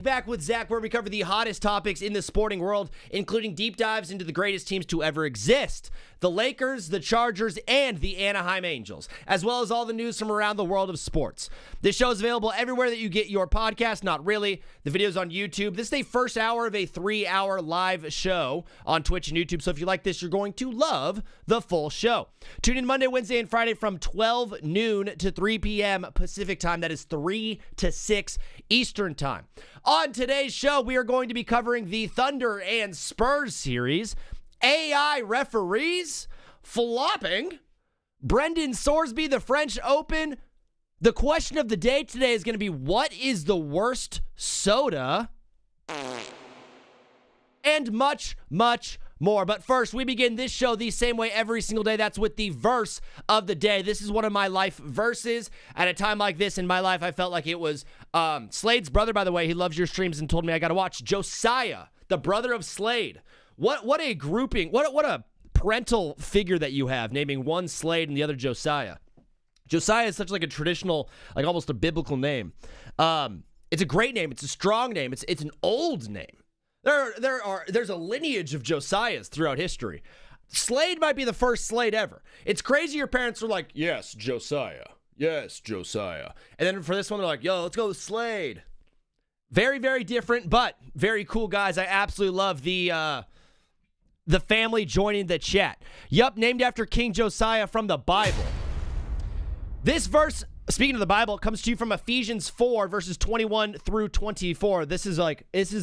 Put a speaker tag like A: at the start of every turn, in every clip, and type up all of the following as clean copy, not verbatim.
A: Back with Zach, where we cover the hottest topics in the sporting world, including deep dives into the greatest teams to ever exist. The Lakers, the Chargers, and the Anaheim Angels, as well as all the news from around the world of sports. This show is available everywhere that you get your podcast. Not really. The video's on YouTube. This is the first hour of a 3-hour live show on Twitch and YouTube, so if you like this, you're going to love the full show. Tune in Monday, Wednesday, and Friday from 12 noon to 3 p.m. Pacific time. That is 3 to 6 Eastern time. On today's show, we are going to be covering the Thunder and Spurs series, AI referees, flopping, Brendan Sorsby, the French Open. The question of the day today is going to be, what is the worst soda? And much, much more. But first, we begin this show the same way every single day. That's with the verse of the day. This is one of my life verses. At a time like this in my life, I felt like it was Slade's brother, by the way. He loves your streams and told me I got to watch Josiah, the brother of Slade. What a grouping. What a parental figure that you have, naming one Slade and the other Josiah. Josiah is such like a traditional, like almost a biblical name. It's a great name. It's a strong name. It's an old name. There's a lineage of Josiahs throughout history. Slade might be the first Slade ever. It's crazy your parents were like, yes, Josiah. Yes, Josiah. And then for this one, they're like, yo, let's go with Slade. Very, very different, but very cool guys. I absolutely love the family joining the chat. Yup, named after King Josiah from the Bible. This verse, speaking of the Bible, comes to you from Ephesians 4, verses 21 through 24. This is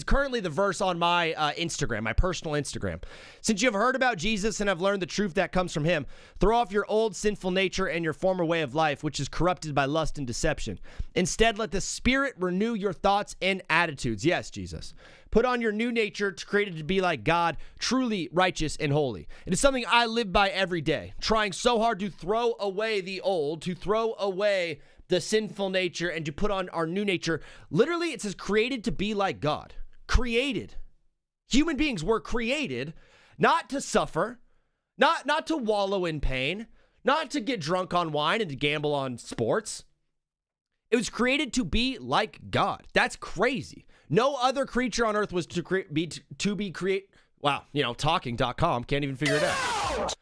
A: currently the verse on my Instagram, my personal Instagram. Since you have heard about Jesus and have learned the truth that comes from him, throw off your old sinful nature and your former way of life, which is corrupted by lust and deception. Instead, let the Spirit renew your thoughts and attitudes. Yes, Jesus. Put on your new nature, created to be like God, truly righteous and holy. It is something I live by every day, trying so hard to throw away the old, to throw away the sinful nature, and to put on our new nature. Literally, it says created to be like God. Created. Human beings were created not to suffer, not to wallow in pain, not to get drunk on wine and to gamble on sports. It was created to be like God. That's crazy. No other creature on earth was to be created. Wow, talking.com can't even figure it out.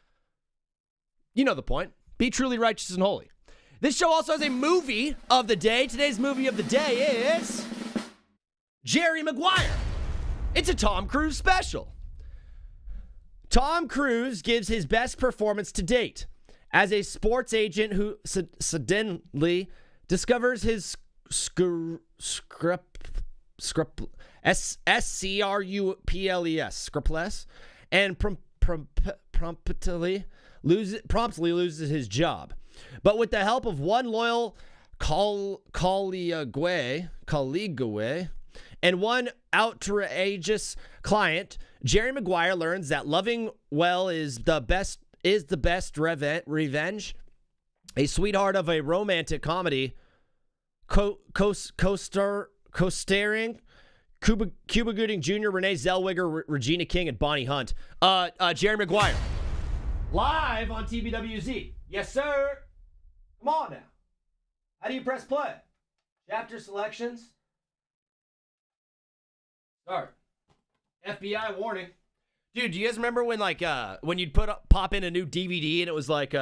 A: You know the point. Be truly righteous and holy. This show also has a movie of the day. Today's movie of the day is Jerry Maguire. It's a Tom Cruise special. Tom Cruise gives his best performance to date as a sports agent who suddenly discovers his scruples and promptly loses his job. But with the help of one loyal colleague and one outrageous client, Jerry Maguire learns that loving well is the best revenge. A sweetheart of a romantic comedy, co-starring Cuba Gooding Jr., Renee Zellweger, Regina King, and Bonnie Hunt. Jerry Maguire. Live on TBWZ. Yes, sir. Come on now. How do you press play? Chapter selections. Start. FBI warning. Dude, do you guys remember when when you'd pop in a new DVD and it was like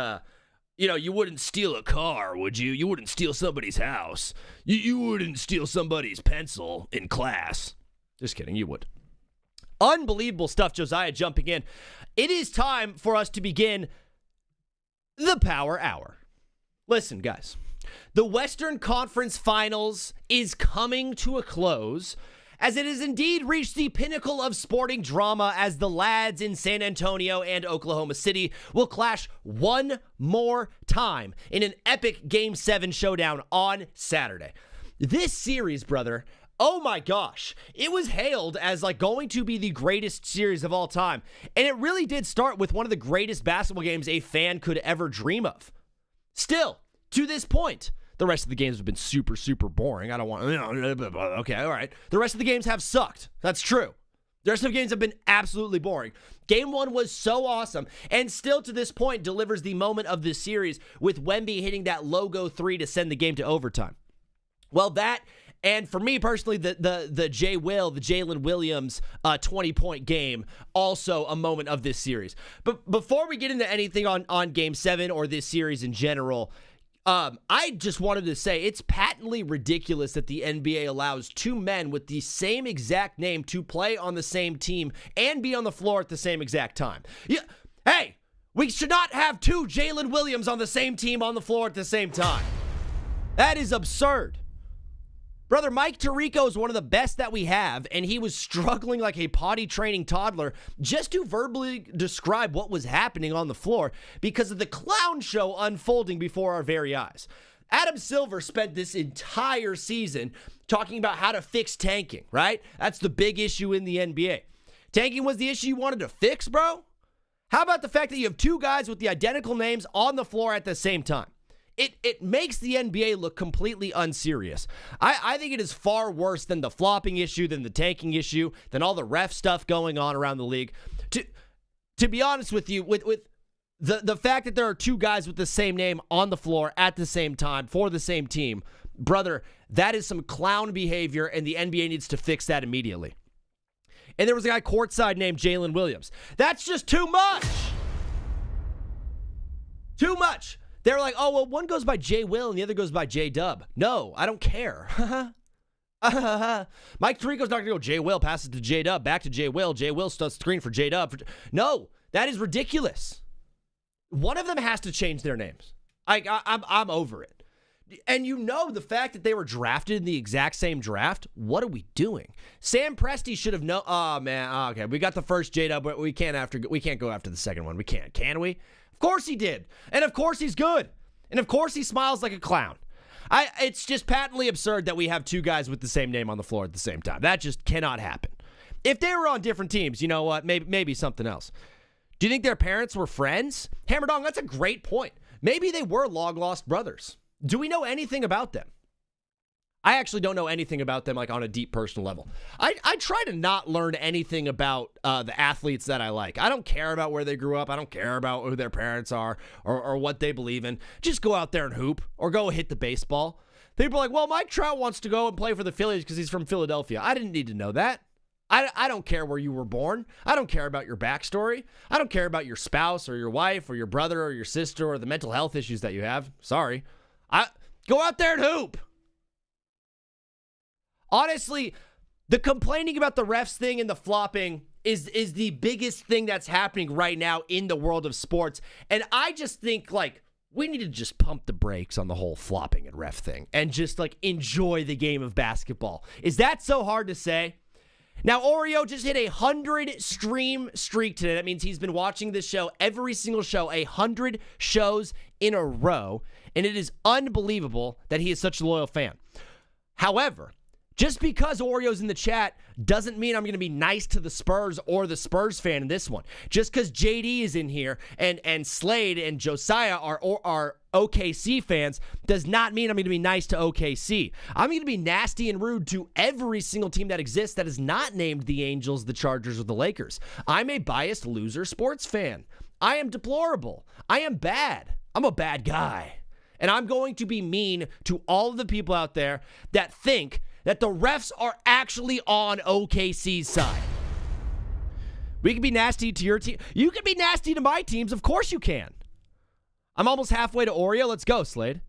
A: you wouldn't steal a car, would you? You wouldn't steal somebody's house. You wouldn't steal somebody's pencil in class. Just kidding, you would. Unbelievable stuff, Josiah jumping in. It is time for us to begin the Power Hour. Listen, guys. The Western Conference Finals is coming to a close, as it has indeed reached the pinnacle of sporting drama as the lads in San Antonio and Oklahoma City will clash one more time in an epic Game 7 showdown on Saturday. This series, brother, oh my gosh, it was hailed as going to be the greatest series of all time. And it really did start with one of the greatest basketball games a fan could ever dream of. Still, to this point, the rest of the games have been super, super boring. I don't want, okay, all right. The rest of the games have sucked. That's true. The rest of the games have been absolutely boring. Game 1 was so awesome, and still to this point delivers the moment of this series with Wemby hitting that logo 3 to send the game to overtime. Well, that And for me personally, the Jalen Williams 20-point game, also a moment of this series. But before we get into anything on Game 7 or this series in general, I just wanted to say it's patently ridiculous that the NBA allows two men with the same exact name to play on the same team and be on the floor at the same exact time. Yeah, hey, we should not have two Jalen Williams on the same team on the floor at the same time. That is absurd. Brother, Mike Tirico is one of the best that we have, and he was struggling like a potty training toddler just to verbally describe what was happening on the floor because of the clown show unfolding before our very eyes. Adam Silver spent this entire season talking about how to fix tanking, right? That's the big issue in the NBA. Tanking was the issue you wanted to fix, bro? How about the fact that you have two guys with the identical names on the floor at the same time? It makes the NBA look completely unserious. I think it is far worse than the flopping issue, than the tanking issue, than all the ref stuff going on around the league. To be honest with you, with the fact that there are two guys with the same name on the floor at the same time for the same team, brother, that is some clown behavior, and the NBA needs to fix that immediately. And there was a guy courtside named Jalen Williams. That's just too much. Too much. They were like, oh, well, one goes by J. Will and the other goes by J. Dub. No, I don't care. Mike Tirico's not going to go J. Will, passes to J. Dub, back to J. Will. J. Will starts screen for J. Dub. No, that is ridiculous. One of them has to change their names. I'm over it. And you know the fact that they were drafted in the exact same draft, what are we doing? Sam Presti should have known. Oh, man. Okay, we got the first J. Dub, but we can't go after the second one. We can't. Can we? Of course he did. And of course he's good. And of course he smiles like a clown. It's just patently absurd that we have two guys with the same name on the floor at the same time. That just cannot happen. If they were on different teams, you know what? Maybe something else. Do you think their parents were friends? Hammerdong, that's a great point. Maybe they were long-lost brothers. Do we know anything about them? I actually don't know anything about them, like on a deep personal level. I try to not learn anything about the athletes that I like. I don't care about where they grew up. I don't care about who their parents are or what they believe in. Just go out there and hoop or go hit the baseball. People are like, well, Mike Trout wants to go and play for the Phillies because he's from Philadelphia. I didn't need to know that. I don't care where you were born. I don't care about your backstory. I don't care about your spouse or your wife or your brother or your sister or the mental health issues that you have. Sorry. Go out there and hoop. Honestly, the complaining about the refs thing and the flopping is the biggest thing that's happening right now in the world of sports. And I just think, like, we need to just pump the brakes on the whole flopping and ref thing and just, like, enjoy the game of basketball. Is that so hard to say? Now, Oreo just hit a 100-stream streak today. That means he's been watching this show, every single show, 100 shows in a row. And it is unbelievable that he is such a loyal fan. However, just because Oreo's in the chat doesn't mean I'm going to be nice to the Spurs or the Spurs fan in this one. Just because JD is in here and Slade and Josiah are OKC fans does not mean I'm going to be nice to OKC. I'm going to be nasty and rude to every single team that exists that is not named the Angels, the Chargers, or the Lakers. I'm a biased loser sports fan. I am deplorable. I am bad. I'm a bad guy. And I'm going to be mean to all of the people out there that think that the refs are actually on OKC's side. We can be nasty to your team. You can be nasty to my teams. Of course you can. I'm almost halfway to Oreo. Let's go, Slade.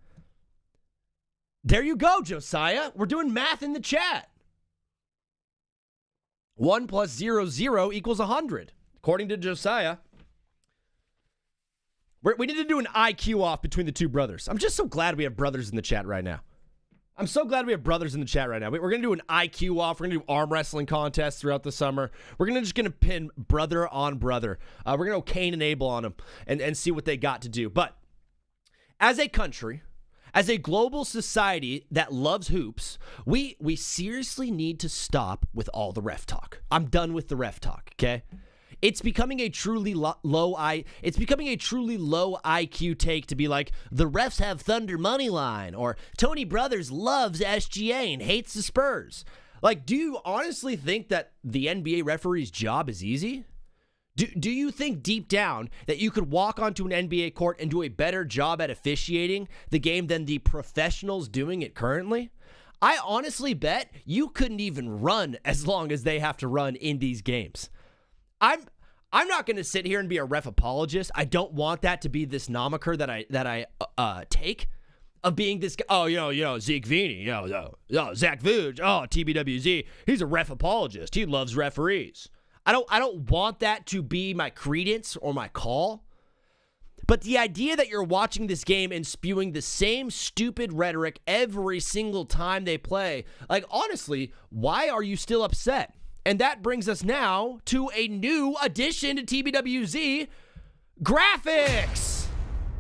A: There you go, Josiah. We're doing math in the chat. 1 + 0, 0 equals 100, according to Josiah. We need to do an IQ off between the two brothers. I'm just so glad we have brothers in the chat right now. I'm so glad we have brothers in the chat right now. We're going to do an IQ off. We're going to do arm wrestling contests throughout the summer. We're just going to pin brother on brother. We're going to go Cain and Abel on them and see what they got to do. But as a country, as a global society that loves hoops, we seriously need to stop with all the ref talk. I'm done with the ref talk, okay? It's becoming a truly low IQ take to be like, the refs have Thunder money line, or Tony Brothers loves SGA and hates the Spurs. Like, do you honestly think that the NBA referee's job is easy? Do you think deep down that you could walk onto an NBA court and do a better job at officiating the game than the professionals doing it currently? I honestly bet you couldn't even run as long as they have to run in these games. I'm not going to sit here and be a ref apologist. I don't want that to be this nomiker that I take of being this guy. Oh, Zeke Vini, Zach Vooch, TBWZ. He's a ref apologist. He loves referees. I don't want that to be my credence or my call. But the idea that you're watching this game and spewing the same stupid rhetoric every single time they play, like, honestly, why are you still upset? And that brings us now to a new addition to TBWZ, graphics.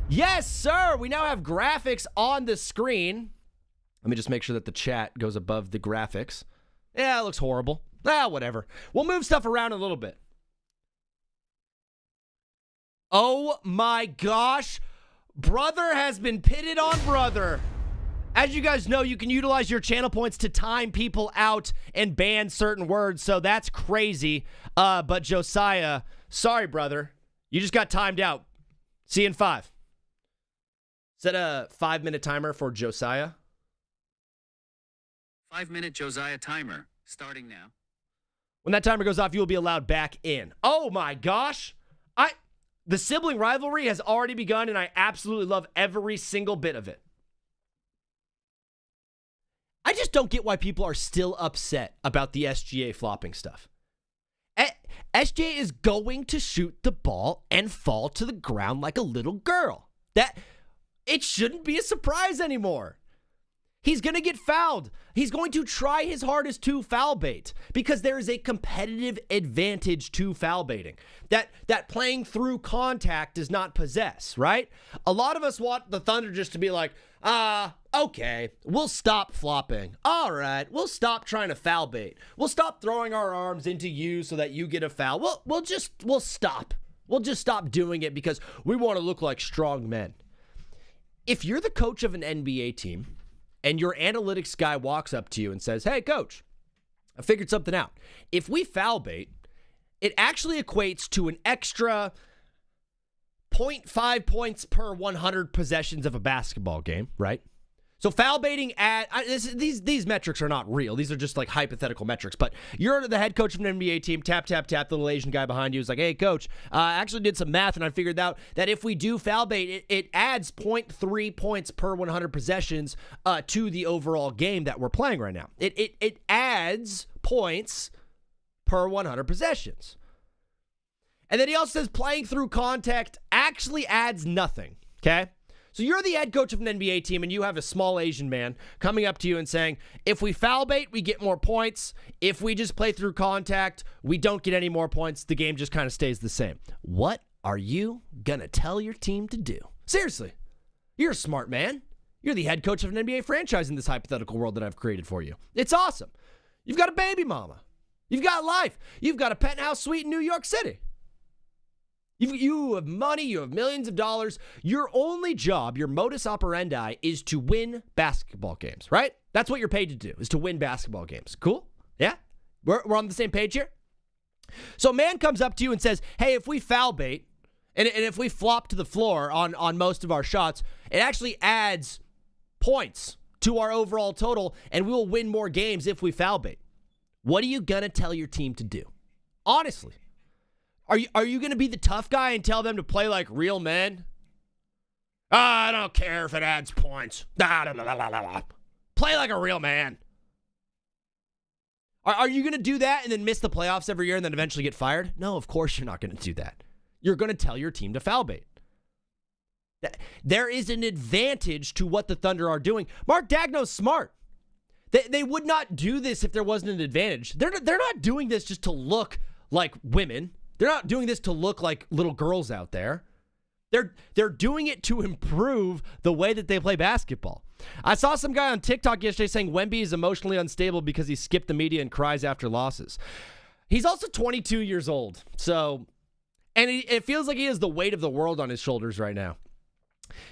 A: Yes, sir. We now have graphics on the screen. Let me just make sure that the chat goes above the graphics. Yeah, it looks horrible. Whatever. We'll move stuff around a little bit. Oh my gosh. Brother has been pitted on brother. As you guys know, you can utilize your channel points to time people out and ban certain words, so that's crazy. But Josiah, sorry, brother. You just got timed out. See you in 5. Set a 5-minute timer for Josiah.
B: 5-minute Josiah timer, starting now.
A: When that timer goes off, you will be allowed back in. Oh my gosh. The sibling rivalry has already begun, and I absolutely love every single bit of it. I just don't get why people are still upset about the SGA flopping stuff. SGA is going to shoot the ball and fall to the ground like a little girl. It shouldn't be a surprise anymore. He's going to get fouled. He's going to try his hardest to foul bait because there is a competitive advantage to foul baiting that playing through contact does not possess, right? A lot of us want the Thunder just to be like, okay, we'll stop flopping. All right, we'll stop trying to foul bait. We'll stop throwing our arms into you so that you get a foul. We'll stop. We'll just stop doing it because we want to look like strong men. If you're the coach of an NBA team, and your analytics guy walks up to you and says, hey, coach, I figured something out. If we foul bait, it actually equates to an extra 0.5 points per 100 possessions of a basketball game, right? So foul baiting these metrics are not real. These are just like hypothetical metrics. But you're the head coach of an NBA team. Tap, tap, tap. The little Asian guy behind you is like, hey, coach, I actually did some math and I figured out that if we do foul bait, it adds 0.3 points per 100 possessions to the overall game that we're playing right now. It adds points per 100 possessions. And then he also says playing through contact actually adds nothing, okay? So you're the head coach of an NBA team and you have a small Asian man coming up to you and saying, if we foul bait, we get more points. If we just play through contact, we don't get any more points. The game just kind of stays the same. What are you going to tell your team to do? Seriously, you're a smart man. You're the head coach of an NBA franchise in this hypothetical world that I've created for you. It's awesome. You've got a baby mama. You've got life. You've got a penthouse suite in New York City. You have money, you have millions of dollars. Your only job, your modus operandi is to win basketball games, right? That's what you're paid to do, is to win basketball games. Cool? Yeah? We're on the same page here? So a man comes up to you and says, hey, if we foul bait, and if we flop to the floor on most of our shots, it actually adds points to our overall total, and we will win more games if we foul bait. What are you going to tell your team to do? Honestly. Are you going to be the tough guy and tell them to play like real men? I don't care if it adds points. Play like a real man. Are you going to do that and then miss the playoffs every year and then eventually get fired? No, of course you're not going to do that. You're going to tell your team to foul bait. There is an advantage to what the Thunder are doing. Mark Dagnall's smart. They would not do this if there wasn't an advantage. They're not doing this just to look like women. They're not doing this to look like little girls out there. They're doing it to improve the way that they play basketball. I saw some guy on TikTok yesterday saying Wemby is emotionally unstable because he skipped the media and cries after losses. He's also 22 years old. So, and it feels like he has the weight of the world on his shoulders right now.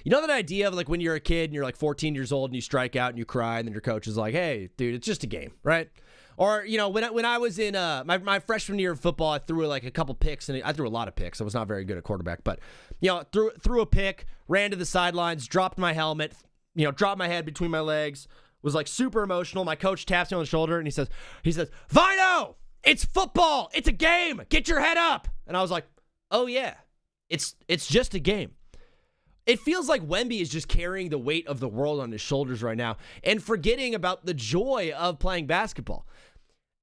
A: You know that idea of like when you're a kid and you're like 14 years old and you strike out and you cry and then your coach is like, hey, dude, it's just a game, right? Or, you know, when I was in my freshman year of football, I threw like a couple picks, and I threw a lot of picks. I was not very good at quarterback, but, you know, threw a pick, ran to the sidelines, dropped my helmet, you know, dropped my head between my legs, was like super emotional. My coach taps me on the shoulder and he says, Vino, it's football. It's a game. Get your head up. And I was like, oh yeah, it's just a game. It feels like Wemby is just carrying the weight of the world on his shoulders right now and forgetting about the joy of playing basketball.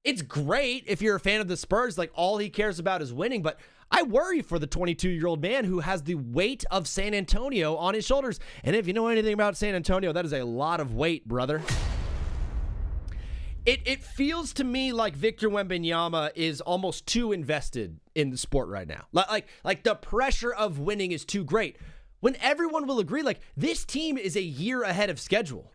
A: It's great if you're a fan of the Spurs, like all he cares about is winning, but I worry for the 22-year-old man who has the weight of San Antonio on his shoulders. And if you know anything about San Antonio, that is a lot of weight, brother. It feels to me like Victor Wembanyama is almost too invested in the sport right now. Like the pressure of winning is too great. When everyone will agree, like, this team is a year ahead of schedule.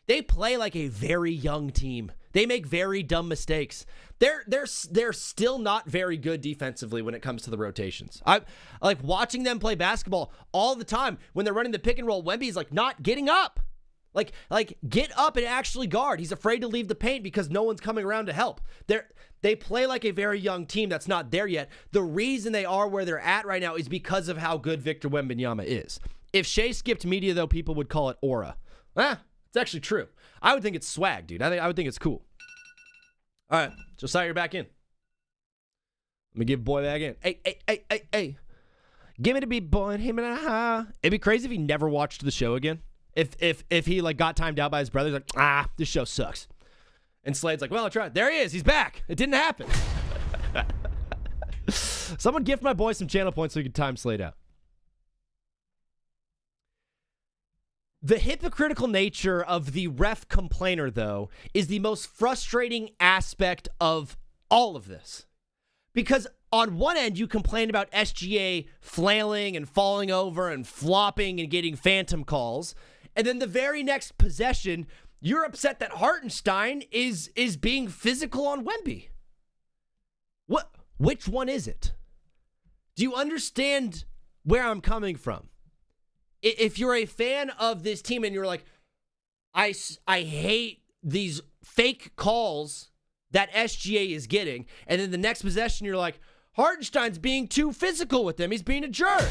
A: They play like a very young team. They make very dumb mistakes. They're still not very good defensively when it comes to the rotations. I like watching them play basketball all the time. When they're running the pick and roll, Wemby's like not getting up. Like get up and actually guard. He's afraid to leave the paint because no one's coming around to help. They play like a very young team that's not there yet. The reason they are where they're at right now is because of how good Victor Wembanyama is. If Shea skipped media, though, people would call it aura. It's actually true. I would think it's swag, dude. I would think it's cool. All right, Josiah, you're back in. Let me give boy back in. Hey. Give me the beat, boy, and him and a It'd be crazy if he never watched the show again. If he like got timed out by his brother, he's like, this show sucks. And Slade's like, well, I tried. There he is. He's back. It didn't happen. Someone gift my boy some channel points so he can time Slade out. The hypocritical nature of the ref complainer, though, is the most frustrating aspect of all of this. Because on one end, you complain about SGA flailing and falling over and flopping and getting phantom calls. And then the very next possession, you're upset that Hartenstein is being physical on Wemby. Which one is it? Do you understand where I'm coming from? If you're a fan of this team and you're like, I hate these fake calls that SGA is getting, and then the next possession you're like, Hartenstein's being too physical with him. He's being a jerk.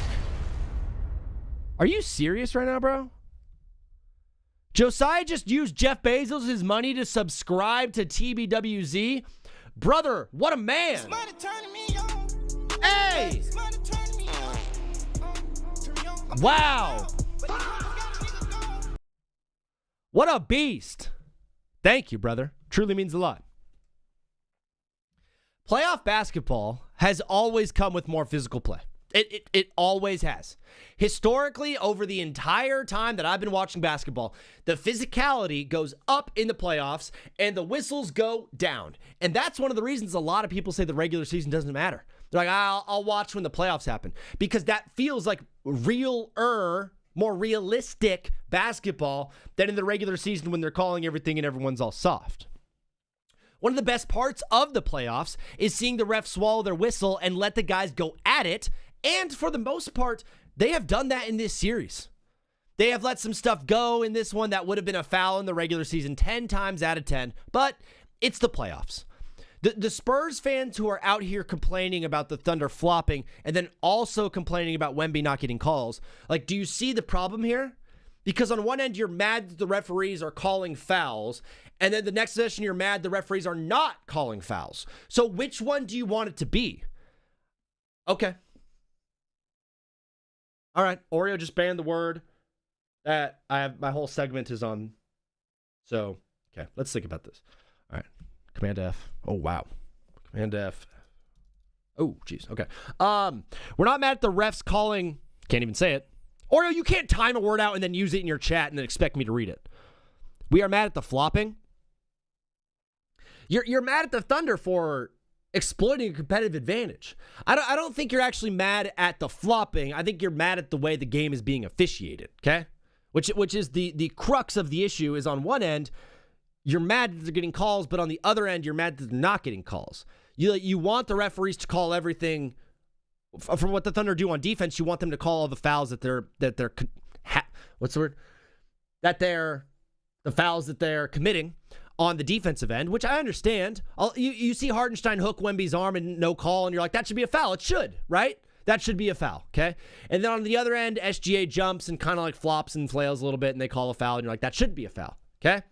A: Are you serious right now, bro? Josiah just used Jeff Bezos' money to subscribe to TBWZ. Brother, what a man. Hey! Wow. What a beast. Thank you, brother. Truly means a lot. Playoff basketball has always come with more physical play. It always has. Historically, over the entire time that I've been watching basketball, the physicality goes up in the playoffs and the whistles go down. And that's one of the reasons a lot of people say the regular season doesn't matter. They're like, I'll watch when the playoffs happen. Because that feels like more realistic basketball than in the regular season when they're calling everything and everyone's all soft. One of the best parts of the playoffs is seeing the refs swallow their whistle and let the guys go at it. And for the most part, they have done that in this series. They have let some stuff go in this one that would have been a foul in the regular season 10 times out of 10, but it's the playoffs. The Spurs fans who are out here complaining about the Thunder flopping and then also complaining about Wemby not getting calls, like, do you see the problem here? Because on one end, you're mad that the referees are calling fouls, and then the next session, you're mad the referees are not calling fouls. So which one do you want it to be? Okay. All right, Oreo just banned the word that my whole segment is on. So, okay, let's think about this. All right, Command F. Oh, wow. Command F. Oh, geez, okay. We're not mad at the refs calling, can't even say it. Oreo, you can't time a word out and then use it in your chat and then expect me to read it. We are mad at the flopping. You're mad at the Thunder for exploiting a competitive advantage. I don't think you're actually mad at the flopping. I think you're mad at the way the game is being officiated, okay? Which is the crux of the issue is on one end, you're mad that they're getting calls, but on the other end, you're mad that they're not getting calls. You want the referees to call everything from what the Thunder do on defense. You want them to call all the fouls that they're what's the word? The fouls that they're committing on the defensive end, which I understand. You see Hartenstein hook Wemby's arm and no call, and you're like, that should be a foul. It should, right? That should be a foul, okay? And then on the other end, SGA jumps and kind of like flops and flails a little bit, and they call a foul, and you're like, that should be a foul, okay?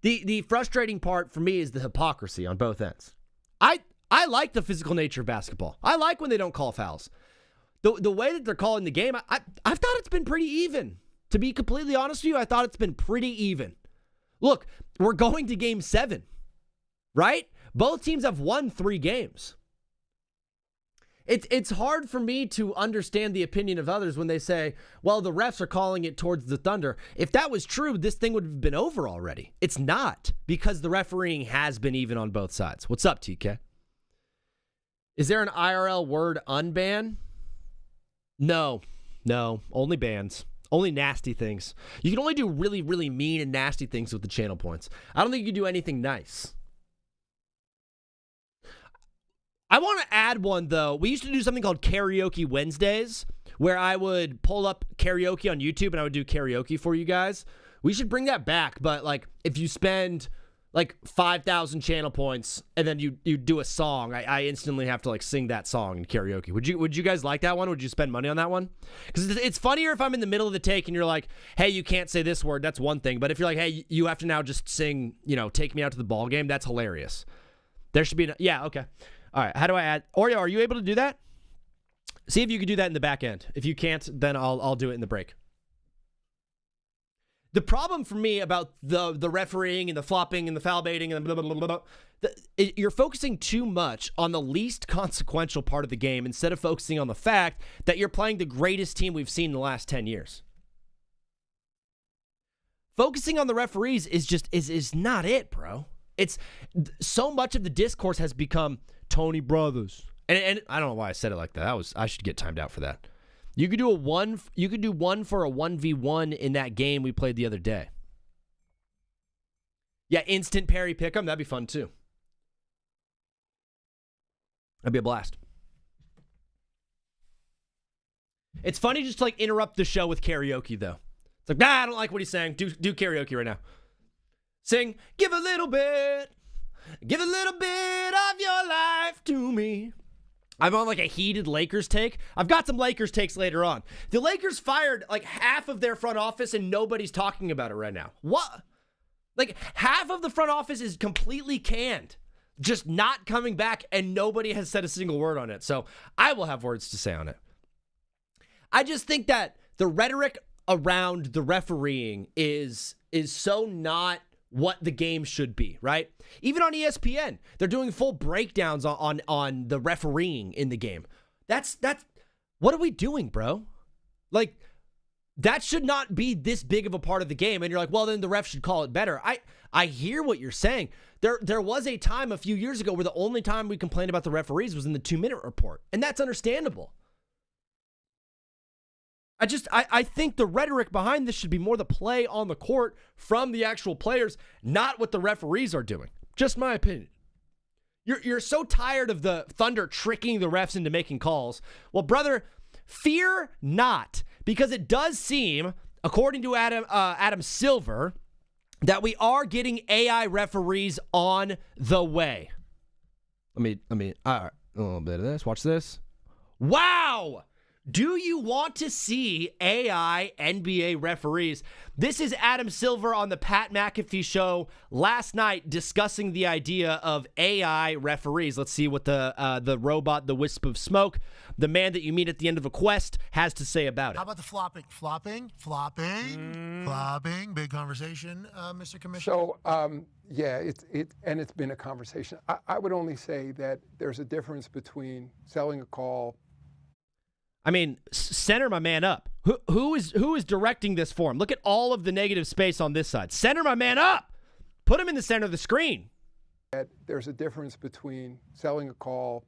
A: The frustrating part for me is the hypocrisy on both ends. I like the physical nature of basketball. I like when they don't call fouls. The way that they're calling the game, I've thought it's been pretty even. To be completely honest with you, I thought it's been pretty even. Look, we're going to game 7, right? Both teams have won 3 games. It's hard for me to understand the opinion of others when they say, well, the refs are calling it towards the Thunder. If that was true, this thing would have been over already. It's not, because the refereeing has been even on both sides. What's up, TK? Is there an IRL word unban? No, only bans. Only nasty things. You can only do really, really mean and nasty things with the channel points. I don't think you can do anything nice. I want to add one, though. We used to do something called Karaoke Wednesdays, where I would pull up karaoke on YouTube and I would do karaoke for you guys. We should bring that back, but like if you spend like 5,000 channel points and then you do a song, I instantly have to like sing that song in karaoke. Would you guys like that one? Would you spend money on that one? Because it's funnier if I'm in the middle of the take and you're like, hey, you can't say this word. That's one thing. But if you're like, hey, you have to now just sing, take me out to the ball game. That's hilarious. There should be yeah, okay. All right, how do I add? Oreo, are you able to do that? See if you can do that in the back end. If you can't, then I'll do it in the break. The problem for me about the refereeing and the flopping and the foul baiting and blah, blah, blah, blah, blah, you're focusing too much on the least consequential part of the game instead of focusing on the fact that you're playing the greatest team we've seen in the last 10 years. Focusing on the referees is not it, bro. It's so much of the discourse has become Tony Brothers. And I don't know why I said it like that. I should get timed out for that. You could do one for a 1v1 in that game we played the other day. Yeah, instant parry pick'em. That'd be fun too. That'd be a blast. It's funny just to like interrupt the show with karaoke though. It's like, I don't like what he's saying. Do karaoke right now. Sing, give a little bit of your life to me. I'm on like a heated Lakers take. I've got some Lakers takes later on. The Lakers fired like half of their front office and nobody's talking about it right now. What? Like half of the front office is completely canned, just not coming back, and nobody has said a single word on it. So I will have words to say on it. I just think that the rhetoric around the refereeing is so not what the game should be, right? Even on ESPN, they're doing full breakdowns on the refereeing in the game. That's what are we doing, bro? Like, that should not be this big of a part of the game. And you're like, well, then the ref should call it better. I hear what you're saying. There was a time a few years ago where the only time we complained about the referees was in the 2-minute report. And that's understandable. I think the rhetoric behind this should be more the play on the court from the actual players, not what the referees are doing. Just my opinion. You're so tired of the Thunder tricking the refs into making calls. Well, brother, fear not, because it does seem, according to Adam Silver, that we are getting AI referees on the way. Let me, all right, a little bit of this. Watch this. Wow. Do you want to see AI NBA referees? This is Adam Silver on the Pat McAfee show last night discussing the idea of AI referees. Let's see what the robot, the wisp of smoke, the man that you meet at the end of a quest has to say about it.
C: How about the flopping? Flopping. Big conversation, Mr. Commissioner.
D: So, yeah, it's been a conversation. I would only say that there's a difference between selling a call.
A: I mean, center my man up. Who is directing this for him? Look at all of the negative space on this side. Center my man up. Put him in the center of the screen.
D: There's a difference between selling a call.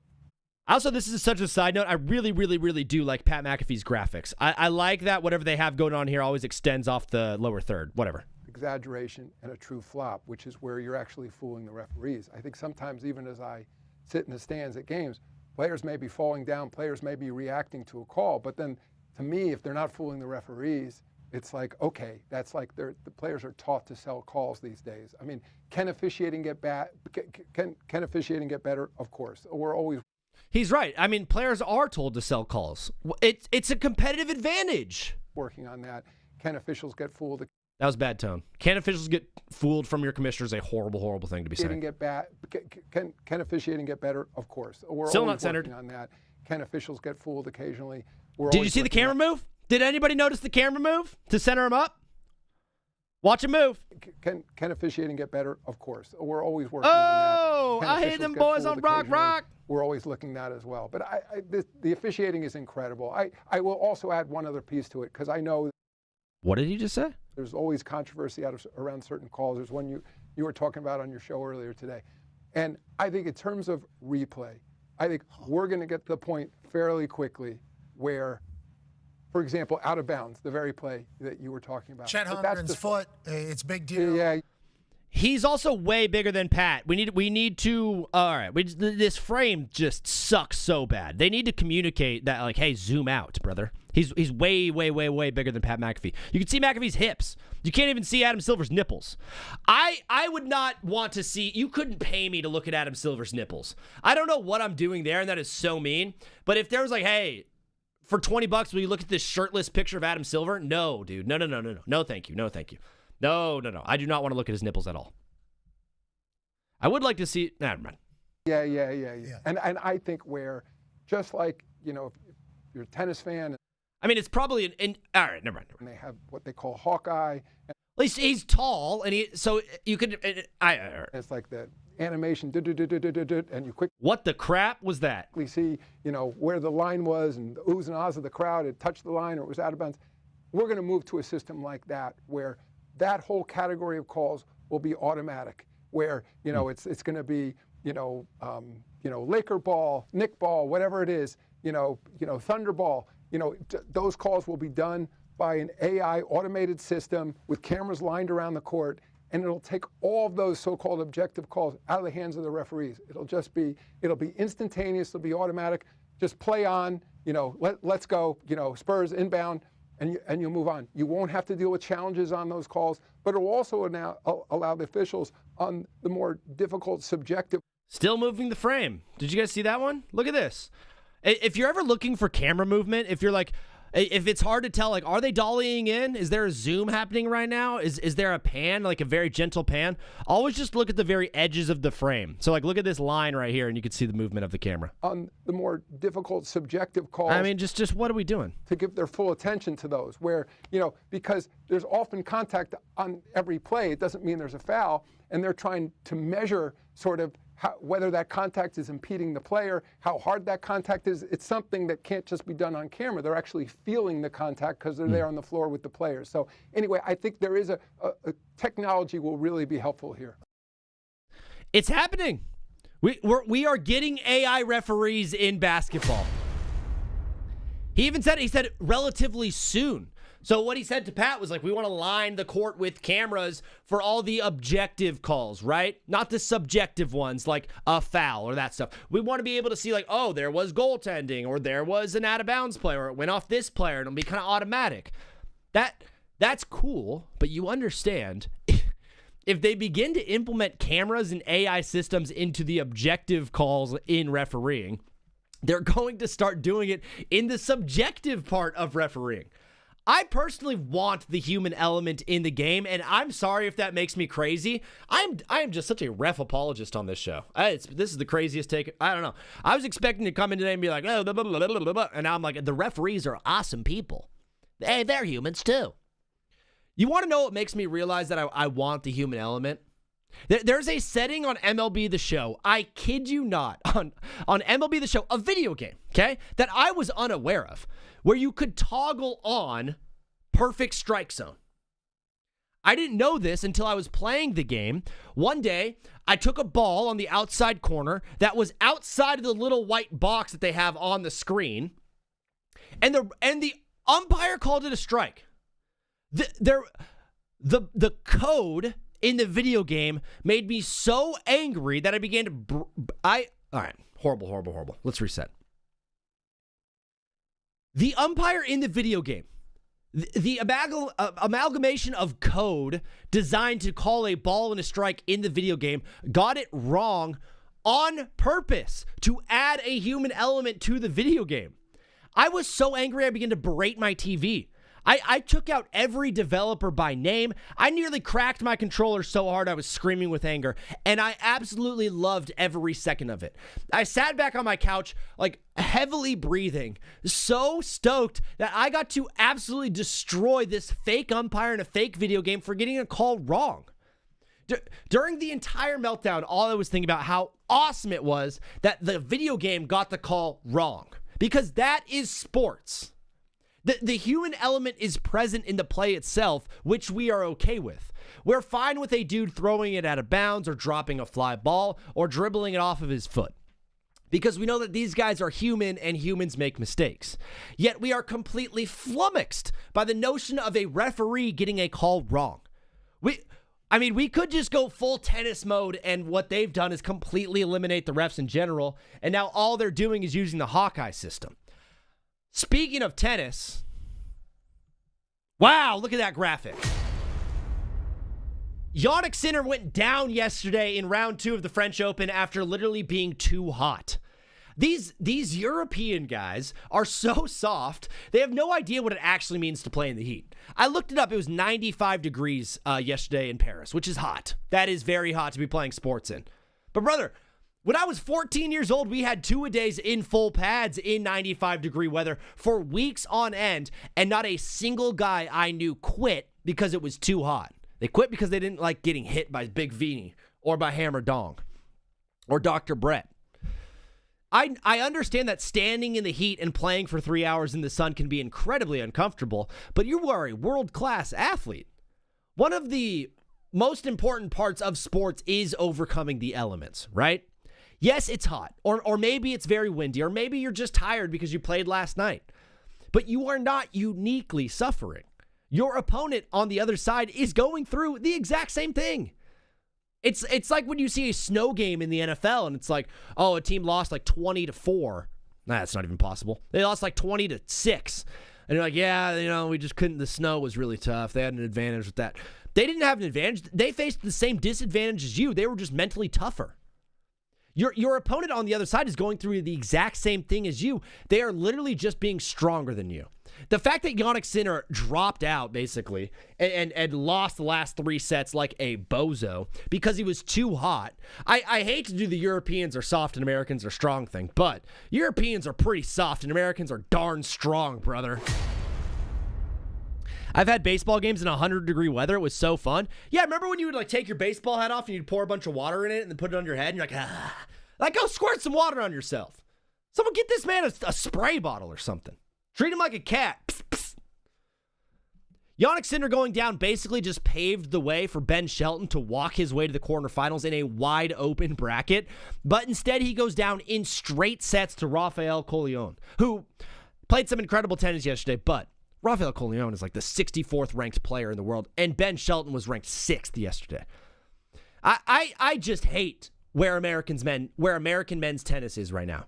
A: Also, this is such a side note. I really, really, really do like Pat McAfee's graphics. I like that whatever they have going on here always extends off the lower third, whatever.
D: Exaggeration and a true flop, which is where you're actually fooling the referees. I think sometimes even as I sit in the stands at games, players may be falling down, players may be reacting to a call, but then to me, if they're not fooling the referees, it's like, okay, that's like the players are taught to sell calls these days. I mean, can officiating get bad? Can officiating get better? Of course. We're always.
A: He's right. I mean, players are told to sell calls. It's a competitive advantage.
D: Working on that. Can officials get fooled?
A: That was bad tone. Can officials get fooled from your commissioner is a horrible, horrible thing to be saying.
D: Can officiating get better? Of course. We're
A: Still
D: always
A: not centered.
D: working on that. Can officials get fooled occasionally?
A: Did you see the camera move? Did anybody notice the camera move to center him up? Watch him move.
D: Can officiating get better? Of course. We're always working on
A: Oh,
D: that.
A: I hate them boys on Rock.
D: We're always looking at that as well. But the officiating is incredible. I will also add one other piece to it because I know
A: What did he just say?
D: there's always controversy around certain calls. There's one you were talking about on your show earlier today. And I think in terms of replay, I think we're going to get to the point fairly quickly where, for example, out of bounds, the very play that you were talking about.
C: Chet Holmgren's foot, it's a big deal.
D: Yeah.
A: He's also way bigger than Pat. We need to. All right, this frame just sucks so bad. They need to communicate that, like, hey, zoom out, brother. He's way bigger than Pat McAfee. You can see McAfee's hips. You can't even see Adam Silver's nipples. I would not want to see. You couldn't pay me to look at Adam Silver's nipples. I don't know what I'm doing there, and that is so mean. But if there was like, hey, for $20, will you look at this shirtless picture of Adam Silver? No, dude. No. No, thank you. No, thank you. No. I do not want to look at his nipples at all. I would like to see. Never mind.
D: Yeah. And I think where, just like, if you're a tennis fan.
A: I mean, it's probably all right, never mind.
D: And they have what they call Hawkeye.
A: At least he's tall, and so you could.
D: It's like the animation, and you quickly.
A: What the crap was that?
D: See, where the line was and the oohs and ahs of the crowd. It touched the line or it was out of bounds. We're going to move to a system like that where that whole category of calls will be automatic. Where it's going to be Laker ball, Nick ball, whatever it is. Thunder ball. Those calls will be done by an AI automated system with cameras lined around the court, and it'll take all of those so-called objective calls out of the hands of the referees. It'll be instantaneous. It'll be automatic. Just play on. Let's go. Spurs inbound, and you'll move on. You won't have to deal with challenges on those calls, but it will also now allow the officials on the more difficult subjective.
A: Still moving the frame. Did you guys see that one? Look at this. If you're ever looking for camera movement, if it's hard to tell, like, are they dollying in? Is there a zoom happening right now? Is there a pan, like a very gentle pan? Always just look at the very edges of the frame. So, like, look at this line right here, and you can see the movement of the camera.
D: On the more difficult subjective calls.
A: I mean, just what are we doing?
D: To give their full attention to those, where, because there's often contact on every play, it doesn't mean there's a foul, and they're trying to measure sort of whether that contact is impeding the player, how hard that contact is. It's something that can't just be done on camera. They're actually feeling the contact because they're there on the floor with the players. So anyway, I think there is a technology will really be helpful here.
A: It's happening. We are getting AI referees in basketball. He said relatively soon. So what he said to Pat was like, we want to line the court with cameras for all the objective calls, right? Not the subjective ones like a foul or that stuff. We want to be able to see like, oh, there was goaltending or there was an out of bounds play or it went off this player and it'll be kind of automatic. That's cool, but you understand if they begin to implement cameras and AI systems into the objective calls in refereeing, they're going to start doing it in the subjective part of refereeing. I personally want the human element in the game, and I'm sorry if that makes me crazy. I am just such a ref apologist on this show. This is the craziest take. I don't know. I was expecting to come in today and be like, oh, blah, blah, blah, blah, blah, blah. And now I'm like, the referees are awesome people. Hey, they're humans too. You want to know what makes me realize that I want the human element? There's a setting on MLB The Show, I kid you not, on MLB The Show, a video game, okay, that I was unaware of, where you could toggle on perfect strike zone. I didn't know this until I was playing the game. One day, I took a ball on the outside corner that was outside of the little white box that they have on the screen, and the umpire called it a strike. The code in the video game made me so angry that I began to all right, horrible. Let's reset. The umpire in the video game, the amalgamation of code designed to call a ball and a strike in the video game got it wrong on purpose to add a human element to the video game. I was so angry I began to berate my TV. I took out every developer by name. I nearly cracked my controller so hard I was screaming with anger, and I absolutely loved every second of it. I sat back on my couch, like heavily breathing, so stoked that I got to absolutely destroy this fake umpire in a fake video game for getting a call wrong. During the entire meltdown, all I was thinking about how awesome it was that the video game got the call wrong, because that is sports. The human element is present in the play itself, which we are okay with. We're fine with a dude throwing it out of bounds or dropping a fly ball or dribbling it off of his foot, because we know that these guys are human and humans make mistakes. Yet we are completely flummoxed by the notion of a referee getting a call wrong. We could just go full tennis mode, and what they've done is completely eliminate the refs in general, and now all they're doing is using the Hawkeye system. Speaking of tennis, wow, look at that graphic. Jannik Sinner went down yesterday in round 2 of the French Open after literally being too hot. These European guys are so soft, they have no idea what it actually means to play in the heat. I looked it up. It was 95 degrees yesterday in Paris, which is hot. That is very hot to be playing sports in. But brother, when I was 14 years old, we had 2-a-days in full pads in 95-degree weather for weeks on end, and not a single guy I knew quit because it was too hot. They quit because they didn't like getting hit by Big Vini or by Hammer Dong or Dr. Brett. I understand that standing in the heat and playing for 3 hours in the sun can be incredibly uncomfortable, but you are a world-class athlete. One of the most important parts of sports is overcoming the elements, right? Yes, it's hot, or maybe it's very windy, or maybe you're just tired because you played last night. But you are not uniquely suffering. Your opponent on the other side is going through the exact same thing. It's like when you see a snow game in the NFL and it's like, oh, a team lost like 20-4. Nah, that's not even possible. They lost like 20-6. And you're like, yeah, we just couldn't. The snow was really tough. They had an advantage with that. They didn't have an advantage. They faced the same disadvantage as you. They were just mentally tougher. Your opponent on the other side is going through the exact same thing as you. They are literally just being stronger than you. The fact that Jannik Sinner dropped out, basically, and lost the last 3 sets like a bozo because he was too hot. I hate to do the Europeans are soft and Americans are strong thing, but Europeans are pretty soft and Americans are darn strong, brother. I've had baseball games in 100-degree weather. It was so fun. Yeah, remember when you would like take your baseball hat off and you'd pour a bunch of water in it and then put it on your head and you're like, like go squirt some water on yourself. Someone get this man a spray bottle or something. Treat him like a cat. Psst, psst. Jannik Sinner going down basically just paved the way for Ben Shelton to walk his way to the quarterfinals in a wide open bracket, but instead he goes down in straight sets to Rafael Colleone, who played some incredible tennis yesterday, but Rafael Colleone is like the 64th ranked player in the world, and Ben Shelton was ranked 6th yesterday. I just hate where American men's tennis is right now.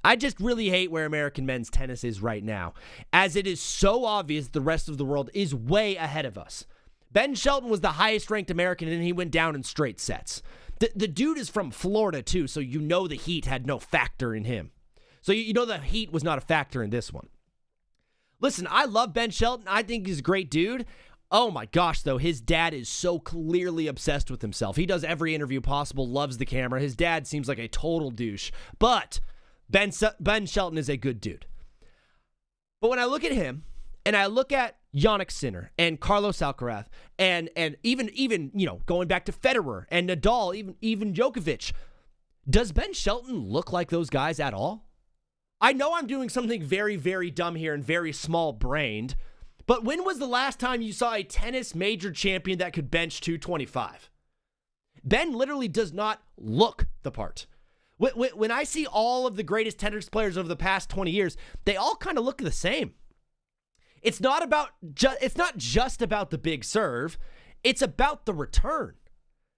A: I just really hate where American men's tennis is right now, as it is so obvious the rest of the world is way ahead of us. Ben Shelton was the highest ranked American, and he went down in straight sets. The dude is from Florida, too, so you know the heat had no factor in him. So you know the heat was not a factor in this one. Listen, I love Ben Shelton. I think he's a great dude. Oh my gosh, though, his dad is so clearly obsessed with himself. He does every interview possible, loves the camera. His dad seems like a total douche, but Ben Shelton is a good dude. But when I look at him, and I look at Jannik Sinner and Carlos Alcaraz, and even going back to Federer and Nadal, even Djokovic, does Ben Shelton look like those guys at all? I know I'm doing something very, very dumb here and very small-brained, but when was the last time you saw a tennis major champion that could bench 225? Ben literally does not look the part. When I see all of the greatest tennis players over the past 20 years, they all kind of look the same. It's not just about the big serve. It's about the return.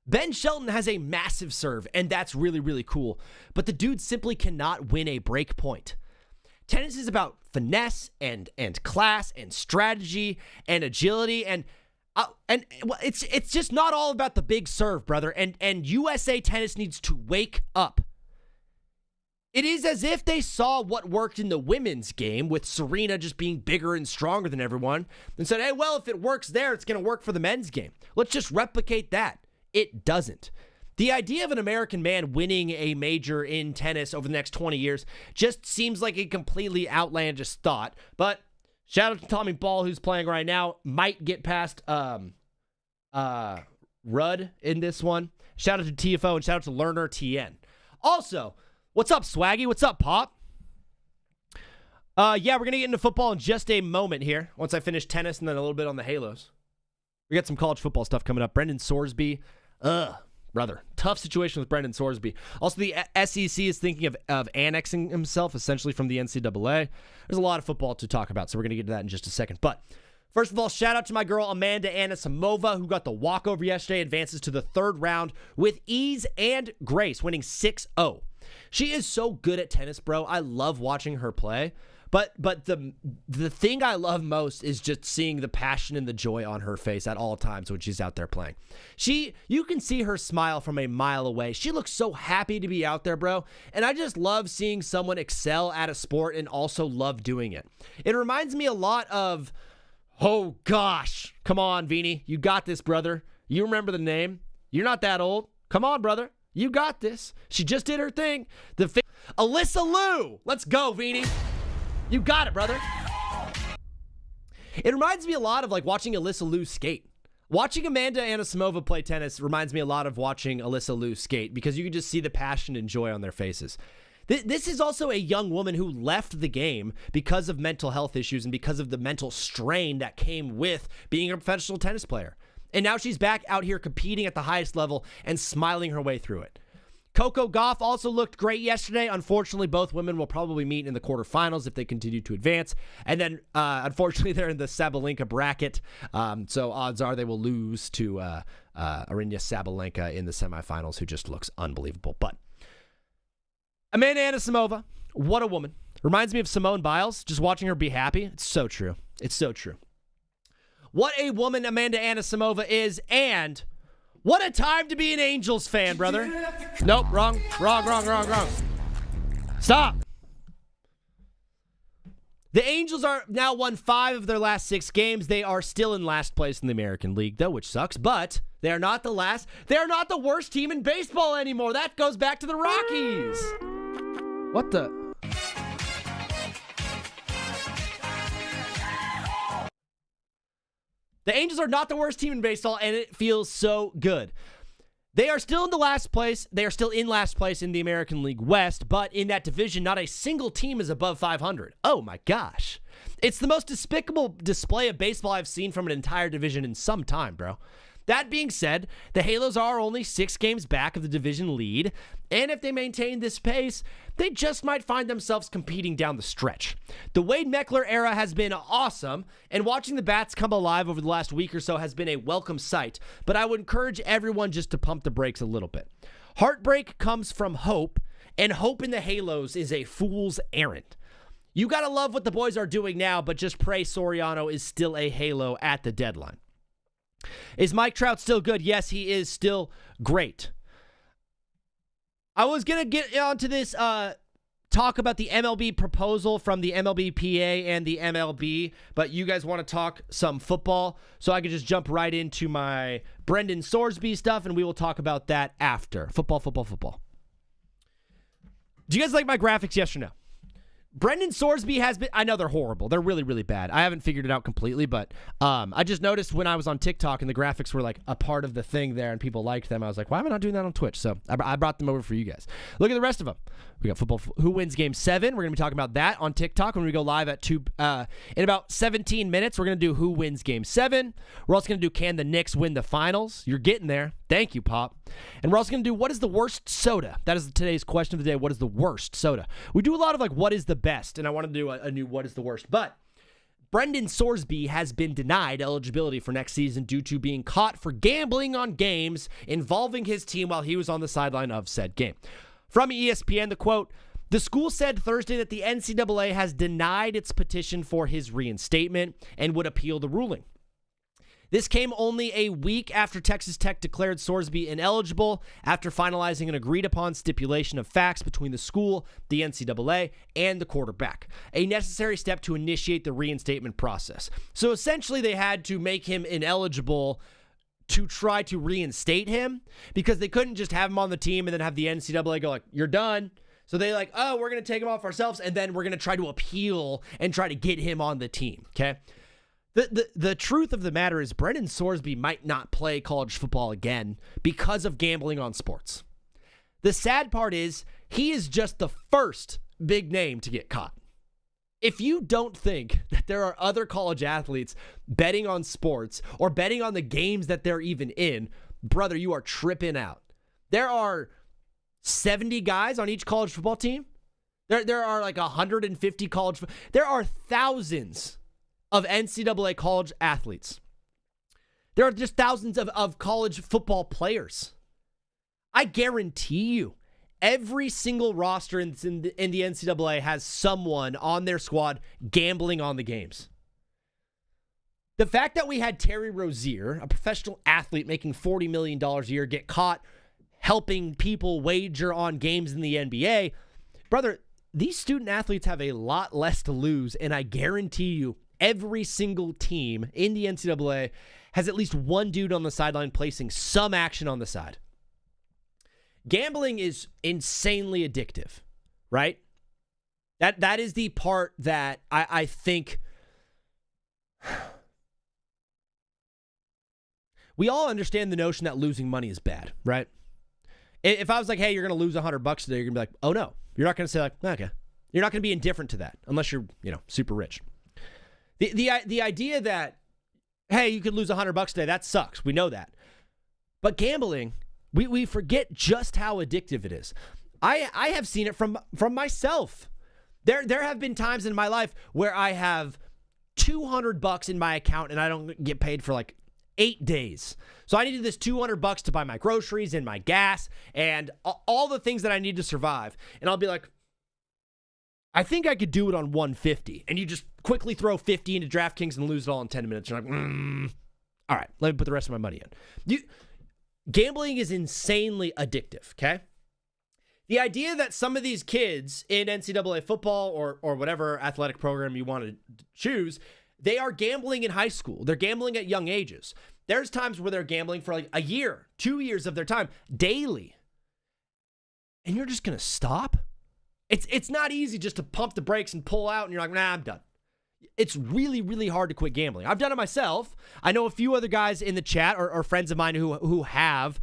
A: Ben Shelton has a massive serve, and that's really, really cool. But the dude simply cannot win a break point. Tennis is about finesse and class and strategy and agility and it's just not all about the big serve, brother. And USA Tennis needs to wake up. It is as if they saw what worked in the women's game with Serena just being bigger and stronger than everyone and said, hey, well, if it works there, it's going to work for the men's game. Let's just replicate that. It doesn't. The idea of an American man winning a major in tennis over the next 20 years just seems like a completely outlandish thought. But shout out to Tommy Ball, who's playing right now. Might get past Rudd in this one. Shout out to TFO and shout out to Lerner TN. Also, what's up, Swaggy? What's up, Pop? Yeah, we're going to get into football in just a moment here once I finish tennis and then a little bit on the Halos. We got some college football stuff coming up. Brendan Sorsby. Brother. Tough situation with Brendan Sorsby. Also, the SEC is thinking of annexing himself essentially from the NCAA. There's a lot of football to talk about, so we're going to get to that in just a second. But first of all, shout out to my girl Amanda Anisimova, who got the walkover yesterday, advances to the third round with ease and grace, winning 6-0. She is so good at tennis, bro. I love watching her play. But the thing I love most is just seeing the passion and the joy on her face at all times when she's out there playing. You can see her smile from a mile away. She looks so happy to be out there, bro. And I just love seeing someone excel at a sport and also love doing it. It reminds me a lot of, oh gosh, come on, Vini. You got this, brother. You remember the name. You're not that old. Come on, brother. You got this. She just did her thing. Alyssa Liu. Let's go, Vini. You got it, brother. It reminds me a lot of like watching Alyssa Liu skate. Watching Amanda Anisimova play tennis reminds me a lot of watching Alyssa Liu skate because you can just see the passion and joy on their faces. This is also a young woman who left the game because of mental health issues and because of the mental strain that came with being a professional tennis player. And now she's back out here competing at the highest level and smiling her way through it. Coco Gauff also looked great yesterday. Unfortunately, both women will probably meet in the quarterfinals if they continue to advance. And then, unfortunately, they're in the Sabalenka bracket. So odds are they will lose to Aryna Sabalenka in the semifinals, who just looks unbelievable. But Amanda Anisimova, what a woman. Reminds me of Simone Biles, just watching her be happy. It's so true. It's so true. What a woman Amanda Anisimova is, and what a time to be an Angels fan, brother. Nope, wrong. Stop. The Angels are now won 5 of their last 6 games. They are still in last place in the American League, though, which sucks, but they are not the last. They are not the worst team in baseball anymore. That goes back to the Rockies. What the? The Angels are not the worst team in baseball, and it feels so good. They are still in the last place. They are still in last place in the American League West, but in that division, not a single team is above 500. Oh my gosh. It's the most despicable display of baseball I've seen from an entire division in some time, bro. That being said, the Halos are only 6 games back of the division lead, and if they maintain this pace, they just might find themselves competing down the stretch. The Wade Meckler era has been awesome, and watching the bats come alive over the last week or so has been a welcome sight, but I would encourage everyone just to pump the brakes a little bit. Heartbreak comes from hope, and hope in the Halos is a fool's errand. You gotta love what the boys are doing now, but just pray Soriano is still a Halo at the deadline. Is Mike Trout still good? Yes, he is still great. I was going to get onto this talk about the MLB proposal from the MLBPA and the MLB, but you guys want to talk some football, so I can just jump right into my Brendan Sorsby stuff, and we will talk about that after. Football. Do you guys like my graphics, yes or no? Brendan Sorsby has been, I know they're horrible. They're really, really bad. I haven't figured it out completely, but I just noticed when I was on TikTok and the graphics were like a part of the thing there and people liked them, I was like, why am I not doing that on Twitch? So I brought them over for you guys. Look at the rest of them. We got football. Who wins game 7? We're going to be talking about that on TikTok when we go live at 2, in about 17 minutes. We're going to do who wins game 7. We're also going to do can the Knicks win the finals? You're getting there. Thank you, Pop. And we're also going to do what is the worst soda? That is today's question of the day. What is the worst soda? We do a lot of like what is the best, and I want to do a new what is the worst. But Brendan Sorsby has been denied eligibility for next season due to being caught for gambling on games involving his team while he was on the sideline of said game. From ESPN, the quote, the school said Thursday that the NCAA has denied its petition for his reinstatement and would appeal the ruling. This came only a week after Texas Tech declared Sorsby ineligible after finalizing an agreed-upon stipulation of facts between the school, the NCAA, and the quarterback, a necessary step to initiate the reinstatement process. So essentially, they had to make him ineligible to try to reinstate him because they couldn't just have him on the team and then have the NCAA go like, you're done. So they like, oh, we're going to take him off ourselves, and then we're going to try to appeal and try to get him on the team, okay? The truth of the matter is Brendan Sorsby might not play college football again because of gambling on sports. The sad part is he is just the first big name to get caught. If you don't think that there are other college athletes betting on sports or betting on the games that they're even in, brother, you are tripping out. There are 70 guys on each college football team. There are like 150 college. There are thousands of NCAA college athletes. There are just thousands of college football players. I guarantee you, every single roster in the NCAA has someone on their squad gambling on the games. The fact that we had Terry Rozier, a professional athlete making $40 million a year, get caught helping people wager on games in the NBA, brother, these student athletes have a lot less to lose, and I guarantee you, every single team in the NCAA has at least one dude on the sideline placing some action on the side. Gambling is insanely addictive, right? That is the part that I think we all understand the notion that losing money is bad, right? If I was like, hey, you're going to lose $100 today, you're going to be like, oh no. You're not going to say like, okay. You're not going to be indifferent to that unless you're, super rich. The idea that, hey, you could lose $100 today, that sucks. We know that. But gambling, we forget just how addictive it is. I have seen it from myself. There have been times in my life where I have $200 in my account and I don't get paid for like 8 days. So I needed this $200 to buy my groceries and my gas and all the things that I need to survive. And I'll be like, I think I could do it on 150. And you just quickly throw 50 into DraftKings and lose it all in 10 minutes. You're like, all right, let me put the rest of my money in. Gambling is insanely addictive, okay? The idea that some of these kids in NCAA football or whatever athletic program you want to choose, they are gambling in high school. They're gambling at young ages. There's times where they're gambling for like a year, 2 years of their time, daily. And you're just going to stop? It's not easy just to pump the brakes and pull out and you're like, nah, I'm done. It's really, really hard to quit gambling. I've done it myself. I know a few other guys in the chat or friends of mine who have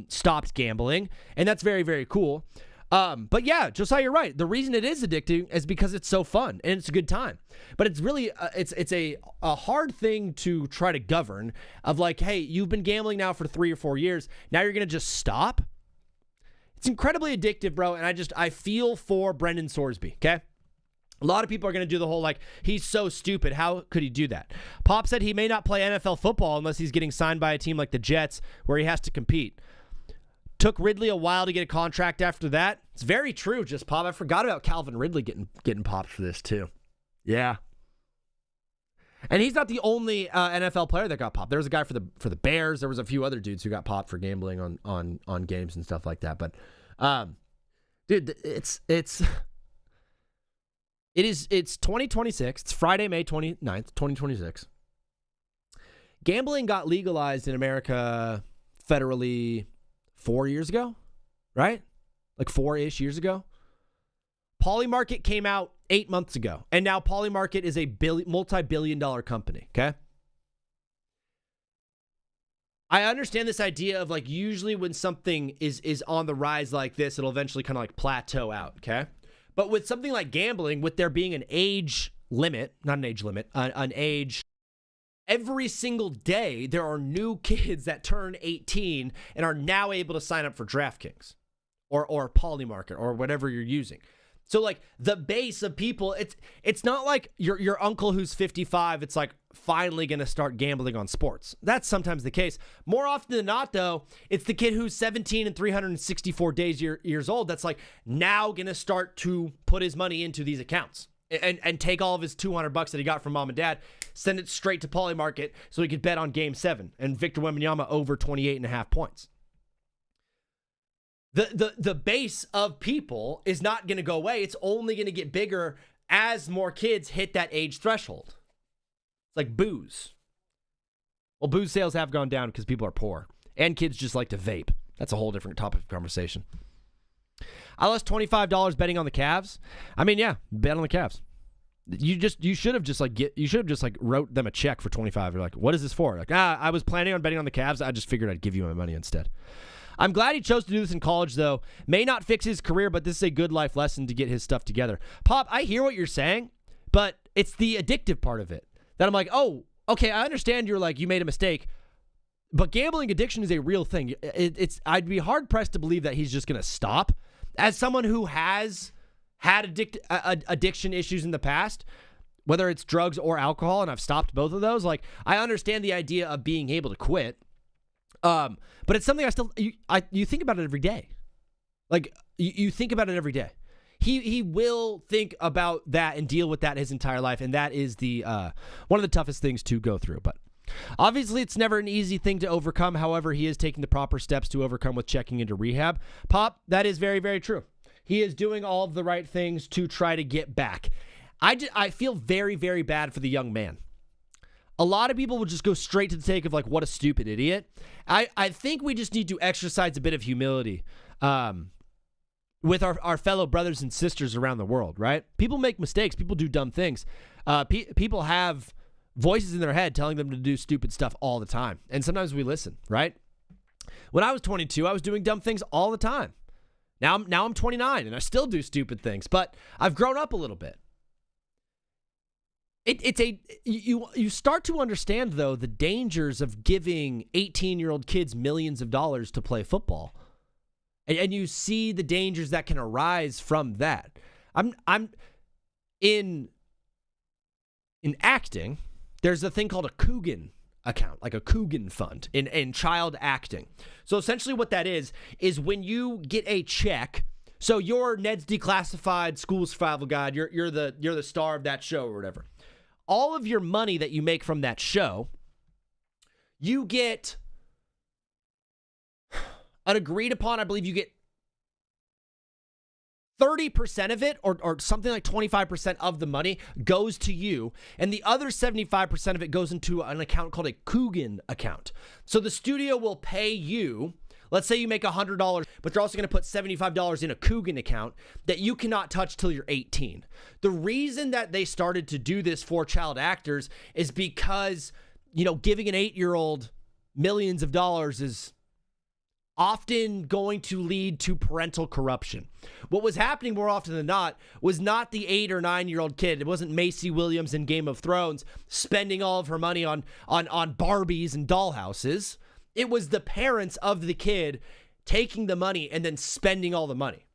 A: stopped gambling, and that's very, very cool. But yeah, Josiah, you're right. The reason it is addicting is because it's so fun and it's a good time. But it's really, it's a hard thing to try to govern of like, hey, you've been gambling now for 3 or 4 years. Now you're going to just stop. It's incredibly addictive, bro. And I feel for Brendan Sorsby, okay? A lot of people are going to do the whole, like, he's so stupid. How could he do that? Pop said he may not play NFL football unless he's getting signed by a team like the Jets where he has to compete. Took Ridley a while to get a contract after that. It's very true, just Pop. I forgot about Calvin Ridley getting popped for this, too. Yeah. And he's not the only NFL player that got popped. There was a guy for the Bears. There was a few other dudes who got popped for gambling on games and stuff like that. But, dude, it's 2026. It's Friday, May 29th, 2026. Gambling got legalized in America federally 4 years ago, right? Like 4-ish years ago. Polymarket came out 8 months ago, and now Polymarket is a multi-billion-dollar company, okay? I understand this idea of like usually when something is on the rise like this, it'll eventually kind of like plateau out, okay? But with something like gambling, with there being an age limit, not an age limit, an age, every single day there are new kids that turn 18 and are now able to sign up for DraftKings or Polymarket or whatever you're using. So like the base of people, it's not like your uncle who's 55, it's like finally going to start gambling on sports. That's sometimes the case. More often than not, though, it's the kid who's 17 and 364 years old that's like now going to start to put his money into these accounts. and take all of his $200 that he got from mom and dad, send it straight to Poly Market so he could bet on Game 7 and Victor Wembanyama over 28.5 points. The base of people is not going to go away. It's only going to get bigger as more kids hit that age threshold. It's like booze. Well, booze sales have gone down because people are poor. And kids just like to vape. That's a whole different topic of conversation. I lost $25 betting on the Cavs. I mean, yeah, bet on the Cavs. You should have just wrote them a check for $25. You're like, what is this for? Like, I was planning on betting on the Cavs. I just figured I'd give you my money instead. I'm glad he chose to do this in college, though. May not fix his career, but this is a good life lesson to get his stuff together. Pop, I hear what you're saying, but it's the addictive part of it that I'm like, oh, okay, I understand you made a mistake, but gambling addiction is a real thing. I'd be hard-pressed to believe that he's just going to stop. As someone who has had addiction issues in the past, whether it's drugs or alcohol, and I've stopped both of those, like, I understand the idea of being able to quit. But it's something you think about it every day. Like, you think about it every day. He will think about that and deal with that his entire life, and that is one of the toughest things to go through. But obviously, it's never an easy thing to overcome. However, he is taking the proper steps to overcome with checking into rehab. Pop, that is very, very true. He is doing all of the right things to try to get back. I feel very, very bad for the young man. A lot of people will just go straight to the take of, like, what a stupid idiot. I think we just need to exercise a bit of humility with our fellow brothers and sisters around the world, right? People make mistakes. People do dumb things. People have voices in their head telling them to do stupid stuff all the time. And sometimes we listen, right? When I was 22, I was doing dumb things all the time. Now I'm 29 and I still do stupid things, but I've grown up a little bit. You start to understand, though, the dangers of giving 18-year-old kids millions of dollars to play football. And you see the dangers that can arise from that. I'm in acting, there's a thing called a Coogan account, like a Coogan fund in child acting. So essentially what that is when you get a check. So you're Ned's Declassified School Survival Guide. You're the star of that show or whatever. All of your money that you make from that show, you get an agreed upon, I believe you get 30% of it or something like 25% of the money goes to you, and the other 75% of it goes into an account called a Coogan account. So the studio will pay you, let's say you make $100, but they're also going to put $75 in a Coogan account that you cannot touch till you're 18. The reason that they started to do this for child actors is because, giving an 8-year-old millions of dollars is often going to lead to parental corruption. What was happening more often than not was not the 8 or 9-year-old kid. It wasn't Macy Williams in Game of Thrones spending all of her money on Barbies and dollhouses. It was the parents of the kid taking the money and then spending all the money.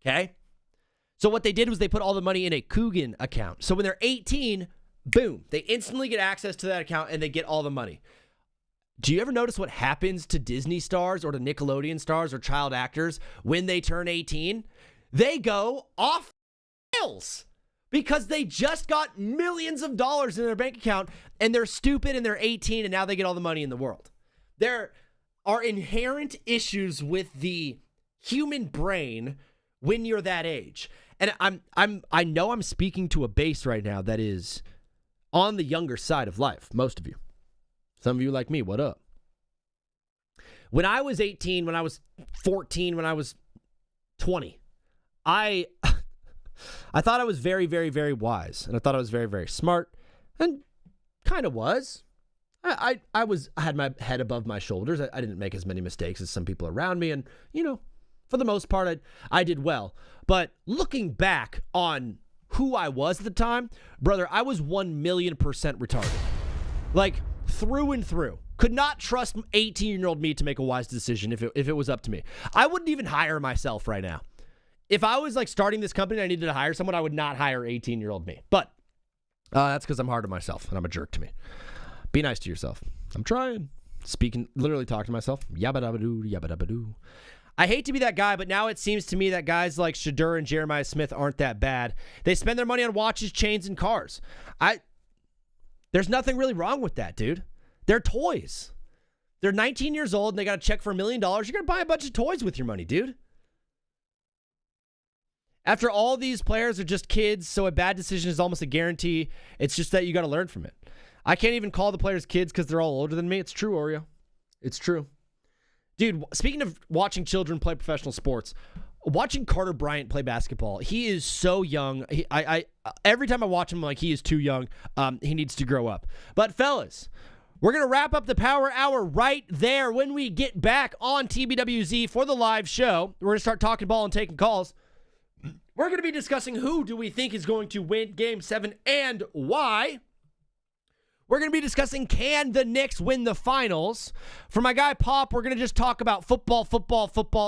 A: Okay? So what they did was they put all the money in a Coogan account. So when they're 18, boom, they instantly get access to that account and they get all the money. Do you ever notice what happens to Disney stars or to Nickelodeon stars or child actors when they turn 18? They go off the rails because they just got millions of dollars in their bank account and they're stupid and they're 18 and now they get all the money in the world. There are inherent issues with the human brain when you're that age. And I know I'm speaking to a base right now that is on the younger side of life, most of you. Some of you like me, what up? When I was 18, when I was 14, when I was 20, I thought I was very, very, very wise. And I thought I was very, very smart. And kind of was. I had my head above my shoulders. I didn't make as many mistakes as some people around me. And, for the most part, I did well. But looking back on who I was at the time, brother, I was 1,000,000% retarded. Like, through and through. Could not trust 18-year-old me to make a wise decision if it was up to me. I wouldn't even hire myself right now. If I was, starting this company and I needed to hire someone, I would not hire 18-year-old me. But that's because I'm hard on myself and I'm a jerk to me. Be nice to yourself. I'm trying. Literally talk to myself. Yabba dabba doo, yabba dabba doo. I hate to be that guy, but now it seems to me that guys like Shadur and Jeremiah Smith aren't that bad. They spend their money on watches, chains, and cars. There's nothing really wrong with that, dude. They're toys. They're 19 years old and they got a check for $1 million. You're going to buy a bunch of toys with your money, dude. After all these players are just kids, so a bad decision is almost a guarantee. It's just that you got to learn from it. I can't even call the players kids because they're all older than me. It's true, Oreo. It's true. Dude, speaking of watching children play professional sports, watching Carter Bryant play basketball, he is so young. Every time I watch him, I'm like, he is too young. He needs to grow up. But fellas, we're going to wrap up the Power Hour right there. When we get back on TBWZ for the live show, we're going to start talking ball and taking calls. We're going to be discussing who do we think is going to win Game 7 and why. We're going to be discussing, can the Knicks win the finals? For my guy Pop, we're going to just talk about football,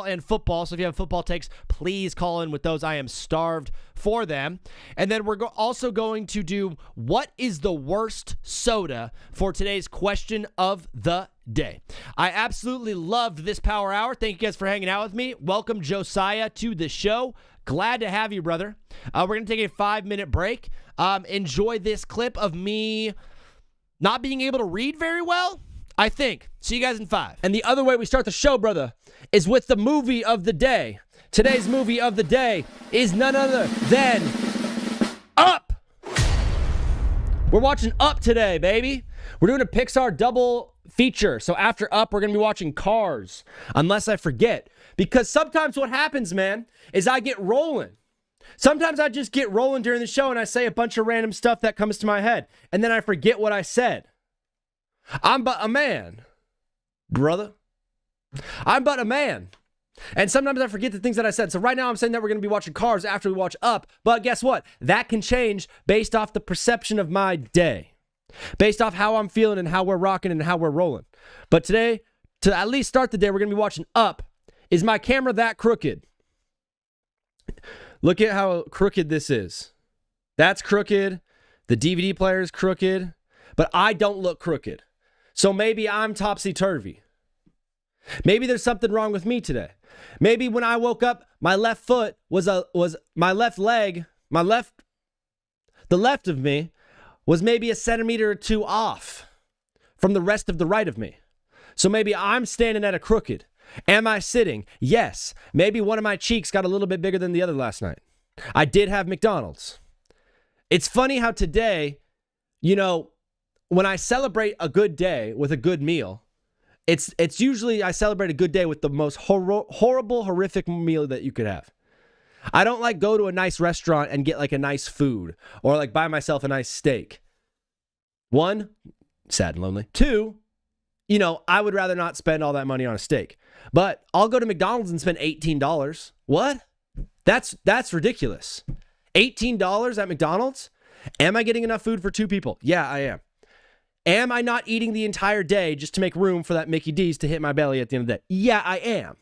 A: and football. So if you have football takes, please call in with those. I am starved for them. And then we're also going to do, what is the worst soda for today's question of the day? I absolutely loved this Power Hour. Thank you guys for hanging out with me. Welcome, Josiah, to the show. Glad to have you, brother. We're going to take a 5-minute break. Enjoy this clip of me not being able to read very well, I think. See you guys in 5. And the other way we start the show, brother, is with the movie of the day. Today's movie of the day is none other than Up. We're watching Up today, baby. We're doing a Pixar double feature. So after Up, we're going to be watching Cars, unless I forget. Because sometimes what happens, man, is I get rolling. Sometimes I just get rolling during the show and I say a bunch of random stuff that comes to my head. And then I forget what I said. I'm but a man, brother. I'm but a man. And sometimes I forget the things that I said. So right now I'm saying that we're going to be watching Cars after we watch Up. But guess what? That can change based off the perception of my day. Based off how I'm feeling and how we're rocking and how we're rolling. But today, to at least start the day, we're going to be watching Up. Is my camera that crooked? Look at how crooked this is. That's crooked. The DVD player is crooked. But I don't look crooked. So maybe I'm topsy-turvy. Maybe there's something wrong with me today. Maybe when I woke up, my left foot was my left leg, the left of me was maybe a centimeter or two off from the rest of the right of me. So maybe I'm standing at a crooked. Am I sitting? Yes. Maybe one of my cheeks got a little bit bigger than the other last night. I did have McDonald's. It's funny how today, when I celebrate a good day with a good meal, it's usually I celebrate a good day with the most horrible, horrific meal that you could have. I don't like go to a nice restaurant and get like a nice food or like buy myself a nice steak. 1, sad and lonely. 2, I would rather not spend all that money on a steak. But I'll go to McDonald's and spend $18. What? That's ridiculous. $18 at McDonald's? Am I getting enough food for 2 people? Yeah, I am. Am I not eating the entire day just to make room for that Mickey D's to hit my belly at the end of the day? Yeah, I am.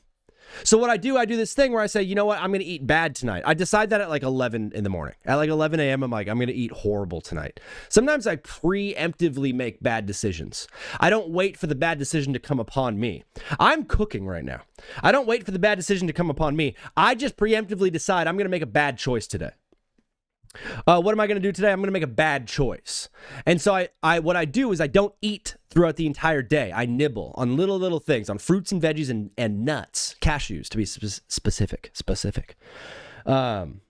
A: So what I do this thing where I say, you know what? I'm going to eat bad tonight. I decide that at like 11 in the morning. At like 11 a.m., I'm like, I'm going to eat horrible tonight. Sometimes I preemptively make bad decisions. I don't wait for the bad decision to come upon me. I'm cooking right now. I don't wait for the bad decision to come upon me. I just preemptively decide I'm going to make a bad choice today. What am I going to do today? I'm going to make a bad choice. And so what I do is I don't eat throughout the entire day. I nibble on little things, on fruits and veggies and nuts, cashews to be specific. What am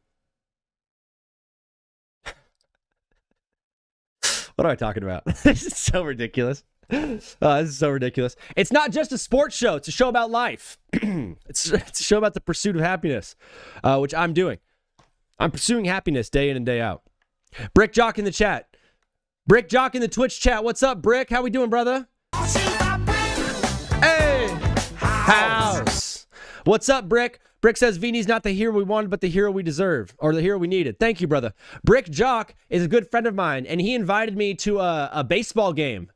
A: I talking about? This is so ridiculous. It's not just a sports show. It's a show about life. It's a show about the pursuit of happiness, which I'm doing. I'm pursuing happiness day in and day out. Brick Jock in the chat. Brick Jock in the Twitch chat. What's up, Brick? How we doing, brother? Hey! House! What's up, Brick? Brick says Vini's not the hero we wanted, but the hero we deserve, or the hero we needed. Thank you, brother. Brick Jock is a good friend of mine, and he invited me to a baseball game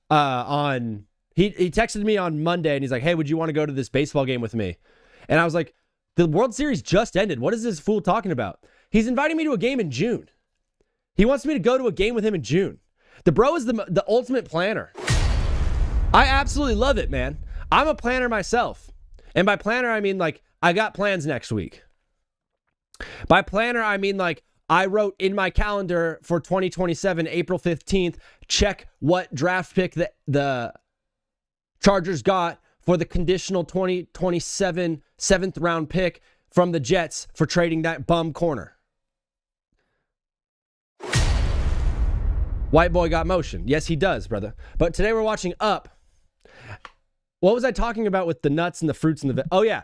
A: He texted me on Monday, and he's like, hey, would you want to go to this baseball game with me? And I was like, the World Series just ended. What is this fool talking about? He's inviting me to a game in June. He wants me to go to a game with him in June. The bro is the ultimate planner. I absolutely love it, man. I'm a planner myself. And by planner, I mean like I got plans next week. By planner, I mean like I wrote in my calendar for 2027, April 15th, check what draft pick the Chargers got for the conditional 2027 seventh round pick from the Jets for trading that bum corner. White boy got motion. Yes, he does, brother. But today we're watching Up. What was I talking about with the nuts and the fruits and the... Oh, yeah.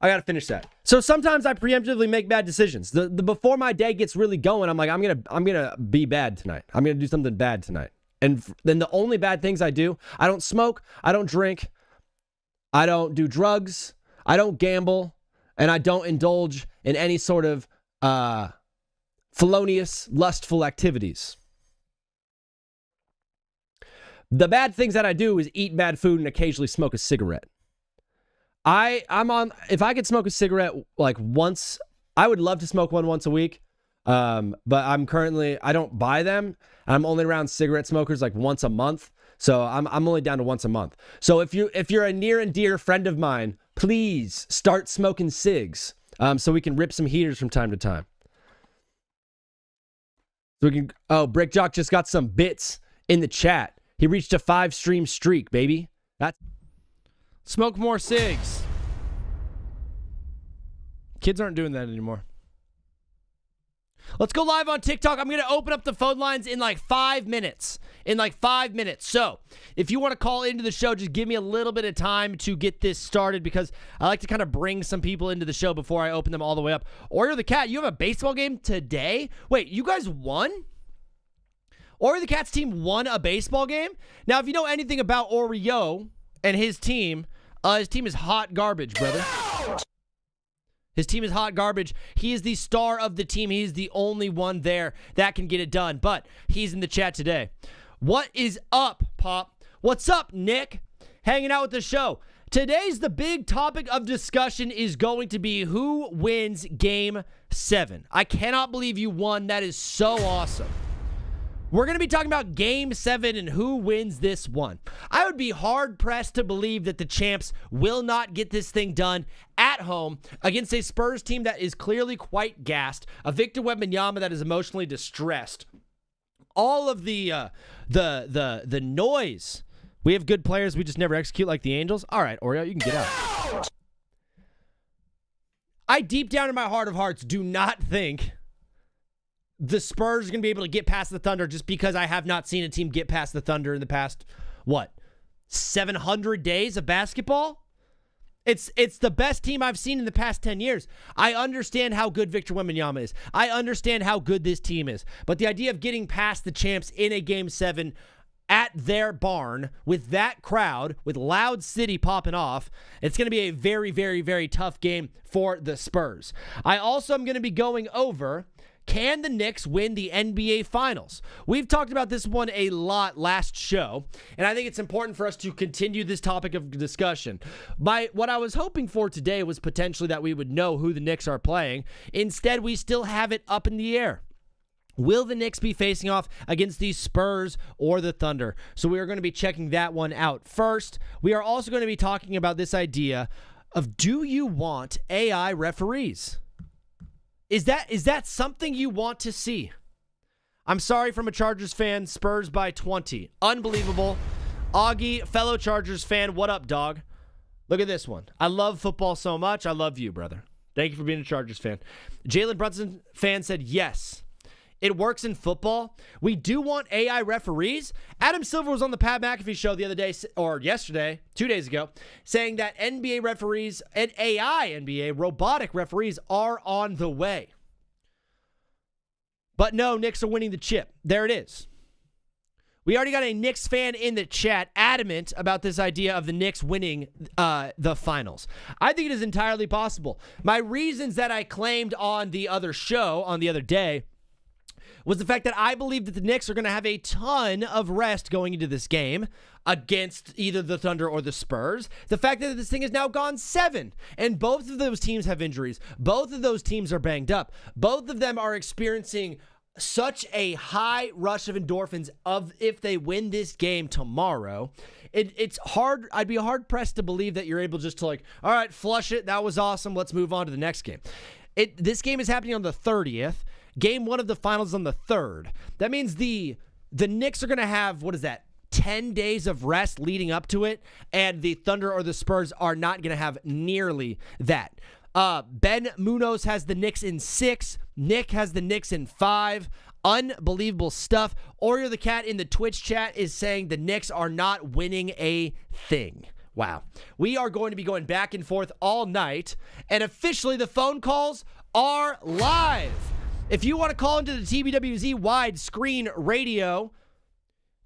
A: I got to finish that. So sometimes I preemptively make bad decisions. The before my day gets really going, I'm like, I'm gonna be bad tonight. I'm going to do something bad tonight. And then the only bad things I do, I don't smoke, I don't drink, I don't do drugs, I don't gamble, and I don't indulge in any sort of felonious, lustful activities. The bad things that I do is eat bad food and occasionally smoke a cigarette. If I could smoke a cigarette like once, I would love to smoke one once a week. But I don't buy them. I'm only around cigarette smokers like once a month. So I'm only down to once a month. So if you're a near and dear friend of mine, please start smoking cigs. So we can rip some heaters from time to time. So we can, Brick Jock just got some bits in the chat. He reached a 5-stream streak, baby. Smoke more cigs. Kids aren't doing that anymore. Let's go live on TikTok. I'm going to open up the phone lines in like 5 minutes. So if you want to call into the show, just give me a little bit of time to get this started because I like to kind of bring some people into the show before I open them all the way up. Oreo the Cat, you have a baseball game today? Wait, you guys won? Oreo the Cat's team won a baseball game? Now, if you know anything about Oreo and his team is hot garbage, brother. His team is hot garbage. He is the star of the team. He is the only one there that can get it done, but he's in the chat today. What is up, Pop? What's up, Nick? Hanging out with the show. Today's the big topic of discussion is going to be who wins Game 7. I cannot believe you won. That is so awesome. We're going to be talking about Game 7 and who wins this one. I would be hard-pressed to believe that the champs will not get this thing done at home against a Spurs team that is clearly quite gassed, a Victor Wembanyama that is emotionally distressed. All of the noise. We have good players, we just never execute like the Angels. All right, Oreo, you can get out. I deep down in my heart of hearts do not think the Spurs are going to be able to get past the Thunder just because I have not seen a team get past the Thunder in the past, 700 days of basketball? It's the best team I've seen in the past 10 years. I understand how good Victor Wembanyama is. I understand how good this team is. But the idea of getting past the champs in a Game 7 at their barn with that crowd, with Loud City popping off, it's going to be a very, very, very tough game for the Spurs. I also am going to be going over... Can the Knicks win the NBA Finals? We've talked about this one a lot last show, and I think it's important for us to continue this topic of discussion. What I was hoping for today was potentially that we would know who the Knicks are playing. Instead, we still have it up in the air. Will the Knicks be facing off against the Spurs or the Thunder? So we are going to be checking that one out first. We are also going to be talking about this idea of, do you want AI referees? Is that something you want to see? I'm sorry from a Chargers fan. Spurs by 20. Unbelievable. Augie, fellow Chargers fan, what up, dog? Look at this one. I love football so much. I love you, brother. Thank you for being a Chargers fan. Jalen Brunson fan said, yes, it works in football. We do want AI referees. Adam Silver was on the Pat McAfee show the other day, or yesterday, 2 days ago, saying that NBA referees and AI NBA robotic referees are on the way. But no, Knicks are winning the chip. There it is. We already got a Knicks fan in the chat adamant about this idea of the Knicks winning the finals. I think it is entirely possible. My reasons that I claimed on the other show, on the other day, was the fact that I believe that the Knicks are going to have a ton of rest going into this game against either the Thunder or the Spurs. The fact that this thing has now gone 7, and both of those teams have injuries. Both of those teams are banged up. Both of them are experiencing such a high rush of endorphins of if they win this game tomorrow. It's hard. I'd be hard pressed to believe that you're able just to like, all right, flush it. That was awesome. Let's move on to the next game. This game is happening on the 30th. Game 1 of the finals on the 3rd. That means the Knicks are going to have, 10 days of rest leading up to it, and the Thunder or the Spurs are not going to have nearly that. Ben Munoz has the Knicks in 6. Nick has the Knicks in 5. Unbelievable stuff. Oreo the Cat in the Twitch chat is saying the Knicks are not winning a thing. Wow. We are going to be going back and forth all night, and officially the phone calls are live. If you want to call into the TBWZ widescreen radio,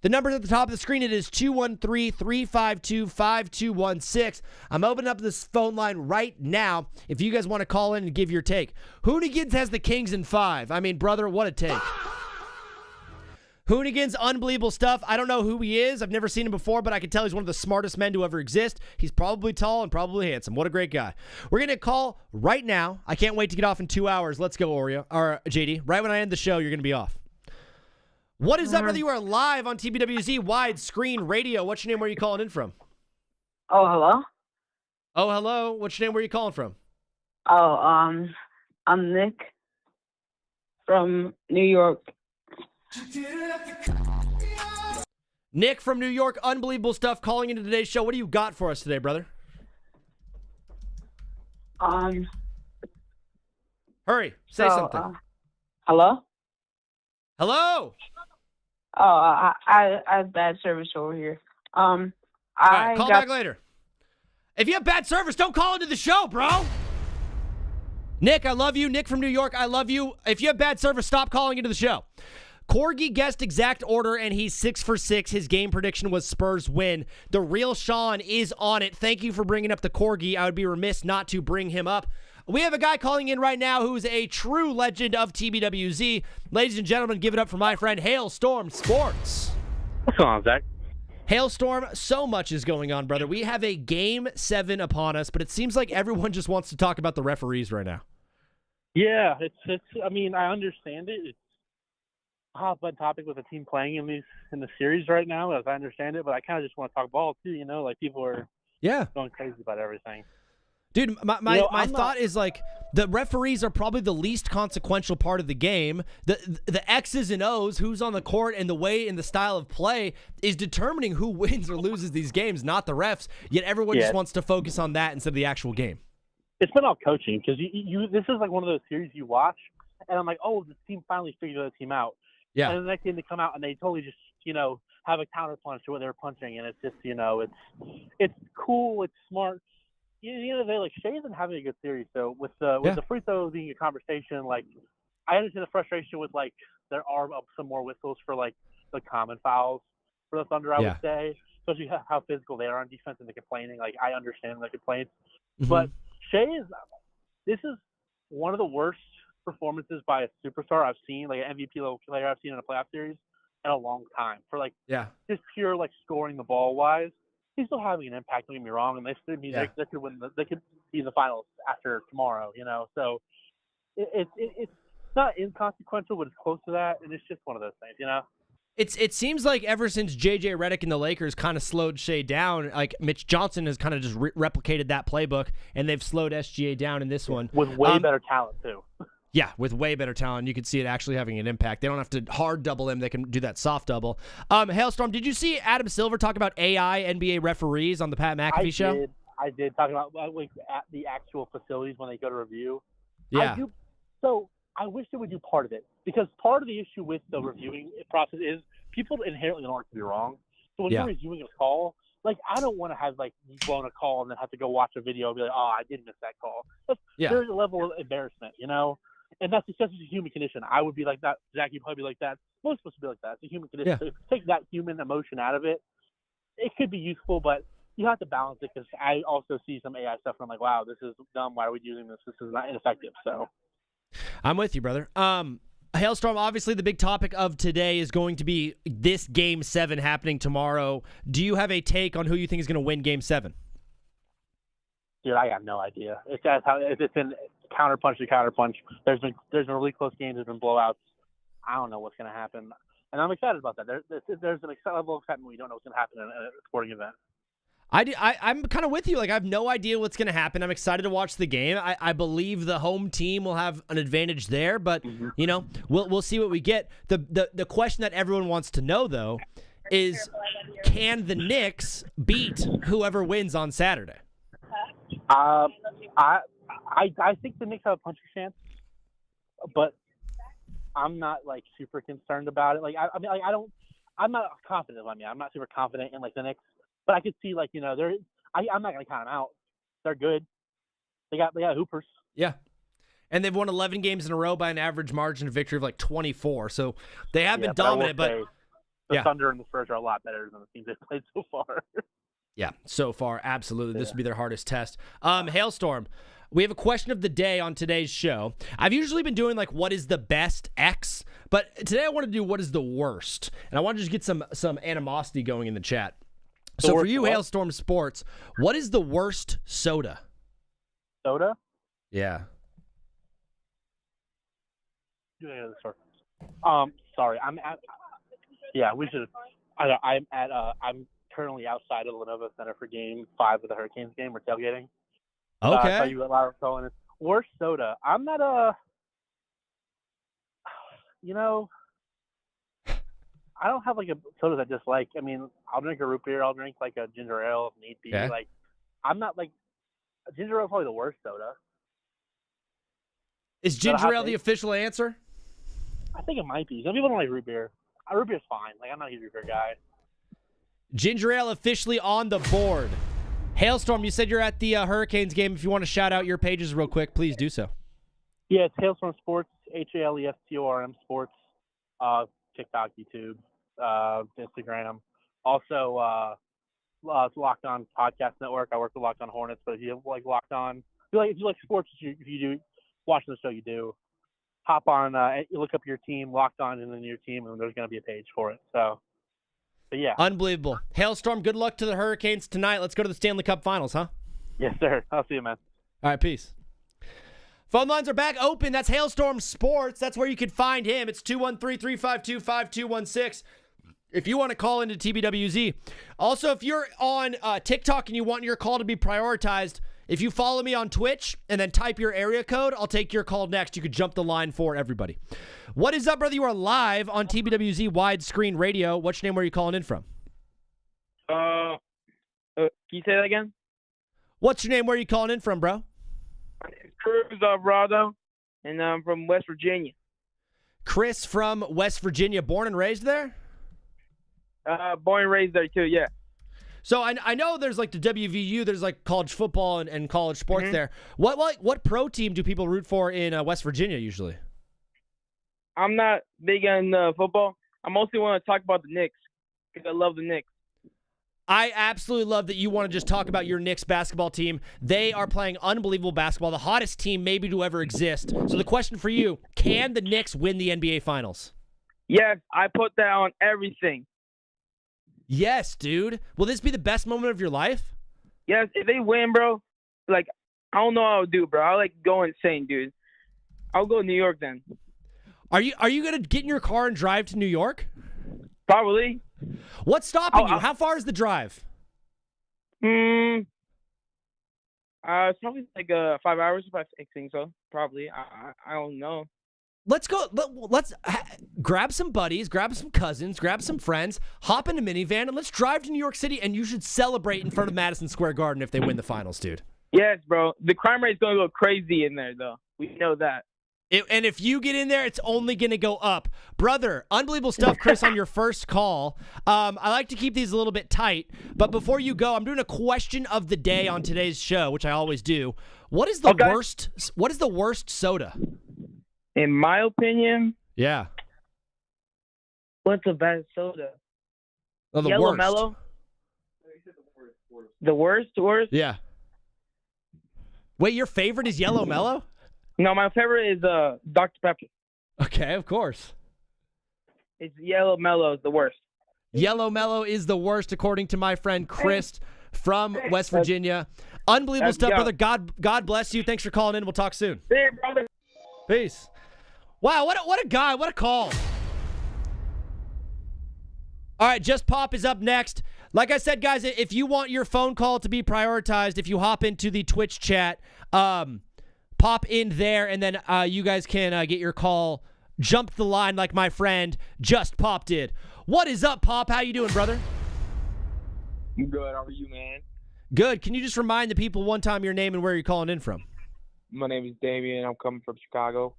A: the number at the top of the screen, it is 213-352-5216. I'm opening up this phone line right now if you guys want to call in and give your take. Hoonigans has the Kings in 5. I mean, brother, what a take. Hoonigans, unbelievable stuff. I don't know who he is. I've never seen him before, but I can tell he's one of the smartest men to ever exist. He's probably tall and probably handsome. What a great guy. We're going to call right now. I can't wait to get off in 2 hours. Let's go, Oreo. Or JD. Right when I end the show, you're going to be off. What is up, brother? You are live on TBWZ widescreen radio. What's your name? Where are you calling in from?
E: Oh, hello?
A: Oh, hello. What's your name? Where are you calling from?
E: Oh, I'm Nick from New York.
A: Nick from New York. Unbelievable stuff. Calling into today's show. What do you got for us today, brother? Hurry. Say something.
E: Hello?
A: Hello.
E: Oh, I have bad service over here.
A: All right, call back later. If you have bad service, don't call into the show, bro. Nick, I love you. Nick from New York, I love you. If you have bad service, stop calling into the show. Corgi guessed exact order, and he's 6 for 6. His game prediction was Spurs win. The real Sean is on it. Thank you for bringing up the Corgi. I would be remiss not to bring him up. We have a guy calling in right now who's a true legend of TBWZ. Ladies and gentlemen, give it up for my friend Hailstorm Sports.
F: What's going on, Zach?
A: Hailstorm, so much is going on, brother. We have a Game 7 upon us, but it seems like everyone just wants to talk about the referees right now.
F: Yeah, it's. I mean, I understand it. It's a hot button topic with the team playing in the series right now, as I understand it. But I kind of just want to talk ball too. You know, like people are going crazy about everything.
A: Dude, my thought is like the referees are probably the least consequential part of the game. The X's and O's, who's on the court, and the way and the style of play is determining who wins or loses these games, not the refs. Yet everyone just wants to focus on that instead of the actual game.
F: It's been all coaching because you this is like one of those series you watch, and I'm like, oh, this team finally figured the other team out. Yeah. And the next game they come out and they totally just have a counter punch to what they're punching, and it's just it's cool, it's smart. At the end of the day, like, Shea isn't having a good series. So with the free throw being a conversation, like, I understand the frustration with, like, there are some more whistles for, like, the common fouls for the Thunder, I would say, especially how physical they are on defense and the complaining. Like, I understand the complaints. Mm-hmm. But Shea this is one of the worst performances by a superstar I've seen, like an MVP level player I've seen in a playoff series in a long time. For, like, just pure, like, scoring the ball wise. He's still having an impact. Don't get me wrong, and they could win. They could be in the finals after tomorrow. So it's not inconsequential, but it's close to that, and it's just one of those things.
A: It seems like ever since J.J. Redick and the Lakers kind of slowed Shea down, like Mitch Johnson has kind of just replicated that playbook, and they've slowed SGA down in this one
F: with way better talent too.
A: Yeah, with way better talent. You can see it actually having an impact. They don't have to hard double him. They can do that soft double. Hailstorm, did you see Adam Silver talk about AI NBA referees on the Pat McAfee show?
F: I did, talking about like at the actual facilities when they go to review.
A: Yeah.
F: So I wish they would do part of it, because part of the issue with the reviewing process is people inherently don't like to be wrong. So when you're reviewing a call, like, I don't want to have, like, blown a call and then have to go watch a video and be like, oh, I did miss that call. There's a level of embarrassment, And that's just a human condition. I would be like that. Zach, you'd probably be like that. Most of us would be like that. It's a human condition. So if you take that human emotion out of it, it could be useful, but you have to balance it, because I also see some AI stuff and I'm like, wow, this is dumb. Why are we using this? This is not ineffective. So
A: I'm with you, brother. Hailstorm, obviously the big topic of today is going to be this Game 7 happening tomorrow. Do you have a take on who you think is going to win Game 7?
F: Dude, I have no idea. It's been counterpunch to counterpunch. There's been really close games. There's been blowouts. I don't know what's going to happen. And I'm excited about that. There's an level of excitement when you don't know what's going to happen in a sporting event.
A: I'm kind of with you. Like, I have no idea what's going to happen. I'm excited to watch the game. I believe the home team will have an advantage there, but you know, we'll see what we get. The question that everyone wants to know though is, can the Knicks beat whoever wins on Saturday?
F: I think the Knicks have a punching chance, but I'm not like super concerned about it. Like I'm not confident. I'm not super confident in like the Knicks. But I could see, like, you know, I'm not going to count them out. They're good. They got hoopers.
A: Yeah. And they've won 11 games in a row by an average margin of victory of like 24. So they have been dominant. But
F: the Thunder and the Spurs are a lot better than the teams they've played so far.
A: Yeah, so far, absolutely. This would be their hardest test. Hailstorm, we have a question of the day on today's show. I've usually been doing, like, what is the best X? But today I want to do what is the worst. And I want to just get some animosity going in the chat. So for you, Hailstorm Sports, what is the worst soda?
F: Soda?
A: Yeah.
F: Sorry, I'm at. Yeah, we should. I'm currently outside of the Lenovo Center for Game 5 of the Hurricanes game. We're tailgating.
A: Okay.
F: So you got Lara calling it. Worst soda. I'm not a. You know. I don't have like a soda I dislike. I mean, I'll drink a root beer. I'll drink like a ginger ale if need be.
A: Okay.
F: Like, I'm not like ginger ale is probably the worst soda.
A: Is ginger ale the official answer?
F: I think it might be. Some people don't like root beer. Root beer's fine. Like, I'm not a huge root beer guy.
A: Ginger ale officially on the board. Hailstorm, you said you're at the Hurricanes game. If you want to shout out your pages real quick, please do so.
F: Yeah, it's Hailstorm Sports, HALESTORM Sports, TikTok, YouTube. Instagram. Also, it's Locked On Podcast Network. I work with Locked On Hornets, but if you like Locked On, if you like sports, if you do watching the show, you do. Hop on, you look up your team, Locked On, and then your team, and there's going to be a page for it. So, but yeah.
A: Unbelievable. Hailstorm, good luck to the Hurricanes tonight. Let's go to the Stanley Cup Finals, huh?
F: Yes, sir. I'll see you, man.
A: All right, peace. Phone lines are back open. That's Hailstorm Sports. That's where you can find him. It's 213-352-5216. If you want to call into TBWZ. Also, if you're on TikTok and you want your call to be prioritized, if you follow me on Twitch and then type your area code, I'll take your call next. You could jump the line for everybody. What is up, brother? You are live on TBWZ Widescreen Radio. What's your name? Where are you calling in from?
G: Can you say that again?
A: What's your name? Where are you calling in from, bro?
G: My name is Cruz Alvarado, and I'm from West Virginia.
A: Chris from West Virginia. Born and raised there?
G: Born and raised there, too, yeah.
A: So I know there's like the WVU, there's like college football and college sports there. What pro team do people root for in West Virginia usually?
G: I'm not big on football. I mostly want to talk about the Knicks because I love the Knicks.
A: I absolutely love that you want to just talk about your Knicks basketball team. They are playing unbelievable basketball, the hottest team maybe to ever exist. So the question for you, can the Knicks win the NBA Finals?
G: Yes, I put that on everything.
A: Yes, dude. Will this be the best moment of your life?
G: Yes, if they win, bro, like, I don't know what I'll do, bro. I'll, like, go insane, dude. I'll go to New York then.
A: Are you going to get in your car and drive to New York?
G: Probably.
A: What's stopping you? How far is the drive?
G: It's probably like 5 hours if I think so. Probably. I don't know.
A: Let's go. Let's grab some buddies, grab some cousins, grab some friends, hop in a minivan, and let's drive to New York City, and you should celebrate in front of Madison Square Garden if they win the finals, dude.
G: Yes, bro. The crime rate's going to go crazy in there, though. We know that.
A: And if you get in there, it's only going to go up. Brother, unbelievable stuff, Chris, on your first call. I like to keep these a little bit tight, but before you go, I'm doing a question of the day on today's show, which I always do. What is the worst? What is the worst soda?
G: In my opinion,
A: yeah.
G: What's the best soda?
A: Oh, the
G: Yellow
A: worst.
G: Mellow. The worst?
A: Yeah. Wait, your favorite is Yellow Mellow?
G: No, my favorite is Dr. Pepper.
A: Okay, of course.
G: It's Yellow Mellow is the worst.
A: Yellow Mellow is the worst, according to my friend Chris from West Virginia. Unbelievable stuff, brother. God bless you. Thanks for calling in. We'll talk soon.
G: See you, brother.
A: Peace. Wow, what a guy. What a call. All right, Just Pop is up next. Like I said, guys, if you want your phone call to be prioritized, if you hop into the Twitch chat, pop in there, and then you guys can get your call. Jump the line like my friend Just Pop did. What is up, Pop? How you doing, brother?
H: I'm good. How are you, man?
A: Good. Can you just remind the people one time your name and where you're calling in from?
H: My name is Damien. I'm coming from Chicago.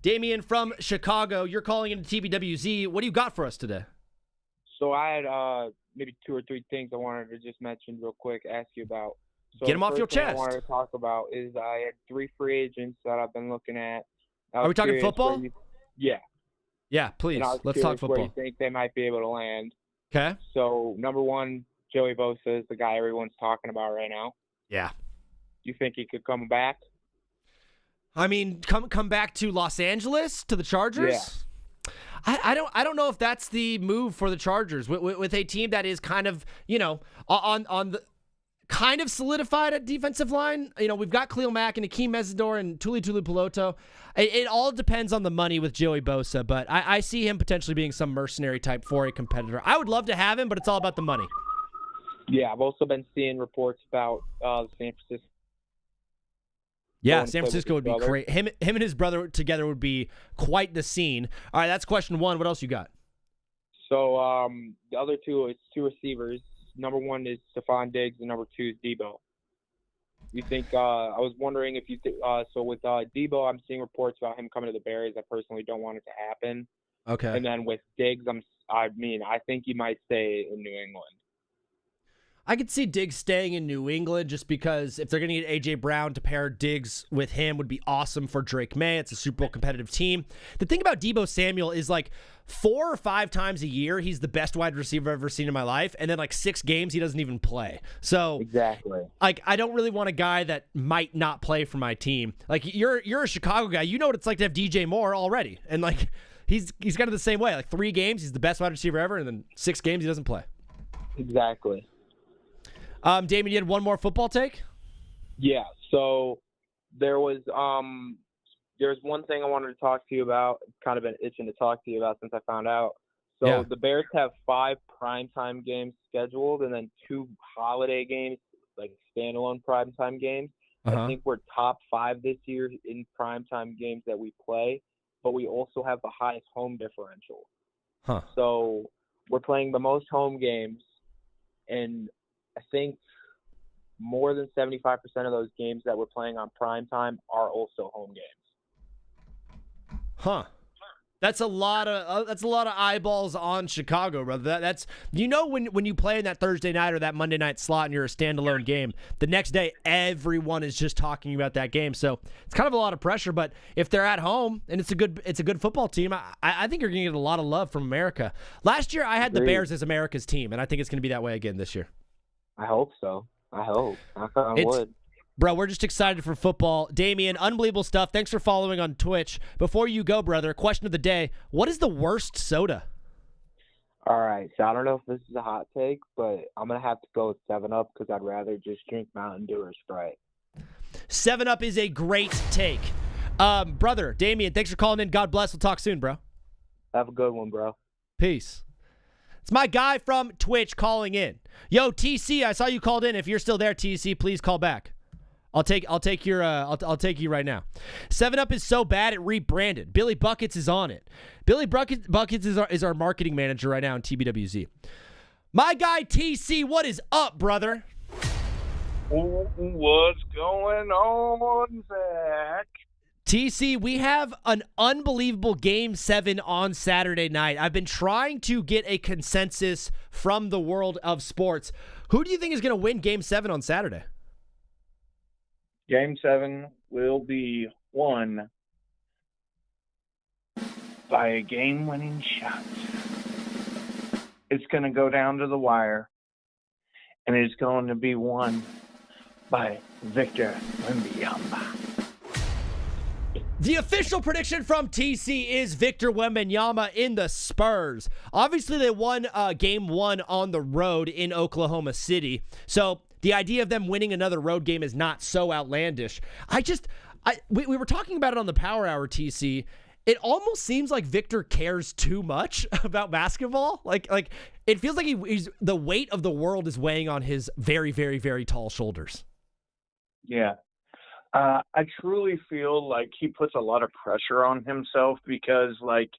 A: Damien from Chicago. You're calling into TBWZ. What do you got for us today?
H: So I had maybe 2 or 3 things I wanted to just mention real quick, ask you about. So
A: Get them off your
H: the first thing
A: chest.
H: I wanted to talk about is I had 3 free agents that I've been looking at.
A: Are we talking football?
H: Yeah.
A: Yeah, please.
H: Let's
A: Let's talk
H: Where
A: football.
H: you think they might be able to land?
A: Okay.
H: So number 1, Joey Bosa is the guy everyone's talking about right now.
A: Yeah.
H: You think he could come back?
A: I mean, come back to Los Angeles, to the Chargers?
H: Yeah.
A: I don't know if that's the move for the Chargers with a team that is kind of, on the kind of solidified at defensive line. We've got Khalil Mack and Akeem Mesidor and Tuli Tuipulotu. It all depends on the money with Joey Bosa, but I see him potentially being some mercenary type for a competitor. I would love to have him, but it's all about the money.
H: Yeah, I've also been seeing reports about San Francisco.
A: Yeah, San Francisco would be great. Him and his brother together would be quite the scene. All right, that's question 1. What else you got?
H: So the other 2 is 2 receivers. Number 1 is Stephon Diggs, and number 2 is Debo. You think? I was wondering if you. So with Debo, I'm seeing reports about him coming to the Bears. I personally don't want it to happen.
A: Okay.
H: And then with Diggs, I think he might stay in New England.
A: I could see Diggs staying in New England just because if they're going to get A.J. Brown to pair Diggs with him would be awesome for Drake May. It's a Super Bowl competitive team. The thing about Deebo Samuel is 4 or 5 times a year, he's the best wide receiver I've ever seen in my life. And then 6 games, he doesn't even play. So
H: exactly.
A: I don't really want a guy that might not play for my team. You're a Chicago guy. You know what it's like to have DJ Moore already. And he's kind of the same way. 3 games, he's the best wide receiver ever. And then 6 games, he doesn't play.
H: Exactly.
A: Damon, you had one more football take?
H: Yeah. So there's one thing I wanted to talk to you about. Kind of been itching to talk to you about since I found out. So
A: Yeah.
H: The Bears have 5 primetime games scheduled, and then 2 holiday games, standalone primetime games. I think we're top 5 this year in primetime games that we play, but we also have the highest home differential.
A: Huh.
H: So we're playing the most home games, and I think more than 75% of those games that we're playing on primetime are also home games.
A: Huh. That's a lot of eyeballs on Chicago, brother. That's when you play in that Thursday night or that Monday night slot and you're a standalone game, the next day everyone is just talking about that game. So it's kind of a lot of pressure. But if they're at home and it's a good football team, I think you're gonna get a lot of love from America. Last year I had the Bears as America's team, and I think it's gonna be that way again this year.
H: I hope so. I hope. I would.
A: Bro, we're just excited for football. Damien, unbelievable stuff. Thanks for following on Twitch. Before you go, brother, question of the day. What is the worst soda?
H: All right. So I don't know if this is a hot take, but I'm going to have to go with 7-Up because I'd rather just drink Mountain Dew or Sprite.
A: 7-Up is a great take. Brother, Damien, thanks for calling in. God bless. We'll talk soon, bro.
H: Have a good one, bro.
A: Peace. It's my guy from Twitch calling in. Yo, TC, I saw you called in. If you're still there, TC, please call back. I'll take you right now. 7-Up is so bad it rebranded. Billy Buckets is on it. Billy Buckets is our marketing manager right now in TBWZ. My guy TC, what is up, brother?
I: What's going on, Zach?
A: TC, we have an unbelievable Game 7 on Saturday night. I've been trying to get a consensus from the world of sports. Who do you think is going to win Game 7 on Saturday?
I: Game 7 will be won by a game-winning shot. It's going to go down to the wire, and it's going to be won by Victor Wembanyama.
A: The official prediction from TC is Victor Wembanyama in the Spurs. Obviously, they won Game 1 on the road in Oklahoma City, so the idea of them winning another road game is not so outlandish. We were talking about it on the Power Hour, TC, it almost seems like Victor cares too much about basketball. Like it feels like he's the weight of the world is weighing on his very, very, very tall shoulders.
I: Yeah. I truly feel like he puts a lot of pressure on himself because, like,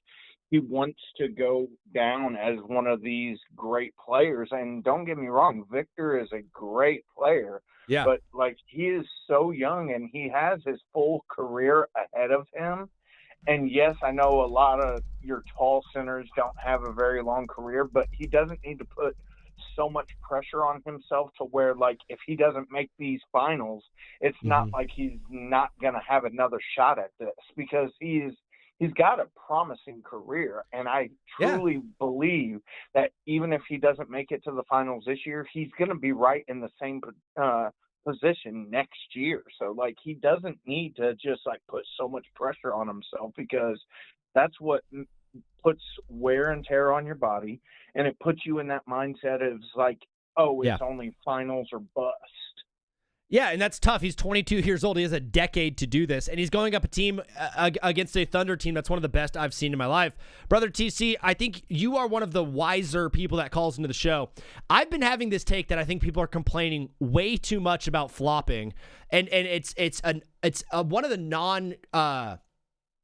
I: he wants to go down as one of these great players. And don't get me wrong, Victor is a great player.
A: Yeah.
I: But, like, he is so young and he has his full career ahead of him. And, yes, I know a lot of your tall centers don't have a very long career, but he doesn't need to put so much pressure on himself to where, like, if he doesn't make these finals, it's not like he's not going to have another shot at this, because he's got a promising career. And I truly believe that even if he doesn't make it to the finals this year, he's going to be right in the same position next year. So, like, he doesn't need to just, like, put so much pressure on himself, because that's what puts wear and tear on your body, and it puts you in that mindset of, like, oh, it's only finals or bust.
A: Yeah, and that's tough. He's 22 years old. He has a decade to do this, and he's going up a team against a Thunder team that's one of the best I've seen in my life. Brother TC, I think you are one of the wiser people that calls into the show. I've been having this take that I think people are complaining way too much about flopping, and it's one of the non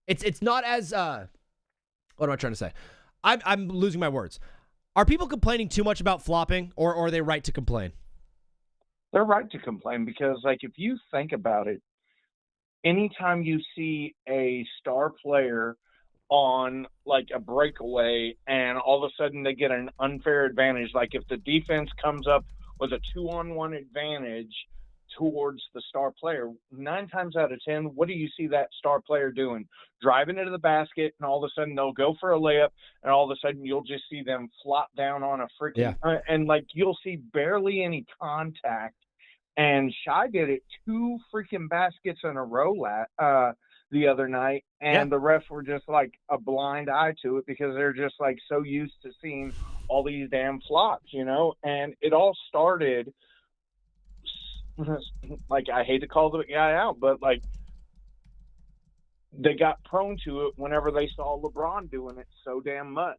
A: it's not as what am I trying to say? I'm losing my words. Are people complaining too much about flopping, or are they right to complain?
I: They're right to complain, because, like, if you think about it, anytime you see a star player on, like, a breakaway and all of a sudden they get an unfair advantage, like if the defense comes up with a 2-on-1 advantage towards the star player, 9 times out of 10, what do you see that star player doing? Driving into the basket, and all of a sudden they'll go for a layup, and all of a sudden you'll just see them flop down on a freaking and, like, you'll see barely any contact. And Shai did it 2 freaking baskets in a row the other night, and the refs were just like a blind eye to it, because they're just, like, so used to seeing all these damn flops, you know. And it all started, like, I hate to call the guy out, but, like, they got prone to it whenever they saw LeBron doing it so damn much.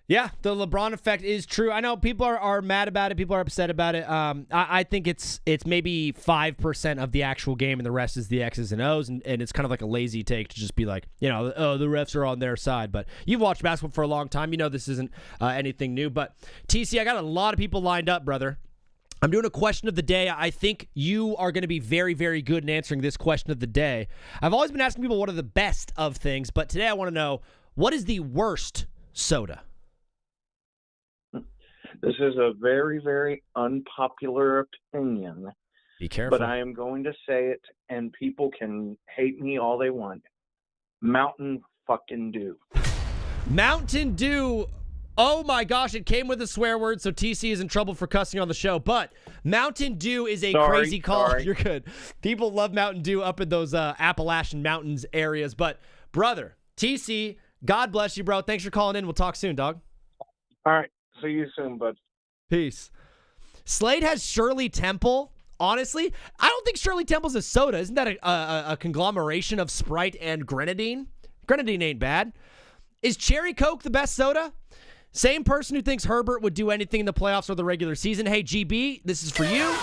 A: Yeah, the LeBron effect is true. I know people are mad about it. People are upset about it. I think it's maybe 5% of the actual game, and the rest is the X's and O's, and it's kind of like a lazy take to just be like, you know, oh, the refs are on their side. But you've watched basketball for a long time. You know this isn't anything new. But, TC, I got a lot of people lined up, brother. I'm doing a question of the day. I think you are going to be very, very good in answering this question of the day. I've always been asking people what are the best of things, but today I want to know, what is the worst soda?
I: This is a very, very unpopular opinion.
A: Be careful.
I: But I am going to say it, and people can hate me all they want. Mountain fucking Dew.
A: Mountain Dew. Oh my gosh, it came with a swear word, so TC is in trouble for cussing on the show. But Mountain Dew is a crazy call.
I: Sorry.
A: You're good. People love Mountain Dew up in those Appalachian Mountains areas. But, brother, TC, God bless you, bro. Thanks for calling in. We'll talk soon, dog.
I: All right. See you soon, bud.
A: Peace. Slade has Shirley Temple. Honestly, I don't think Shirley Temple's a soda. Isn't that a conglomeration of Sprite and Grenadine? Grenadine ain't bad. Is Cherry Coke the best soda? Same person who thinks Herbert would do anything in the playoffs or the regular season. Hey, GB, this is for you.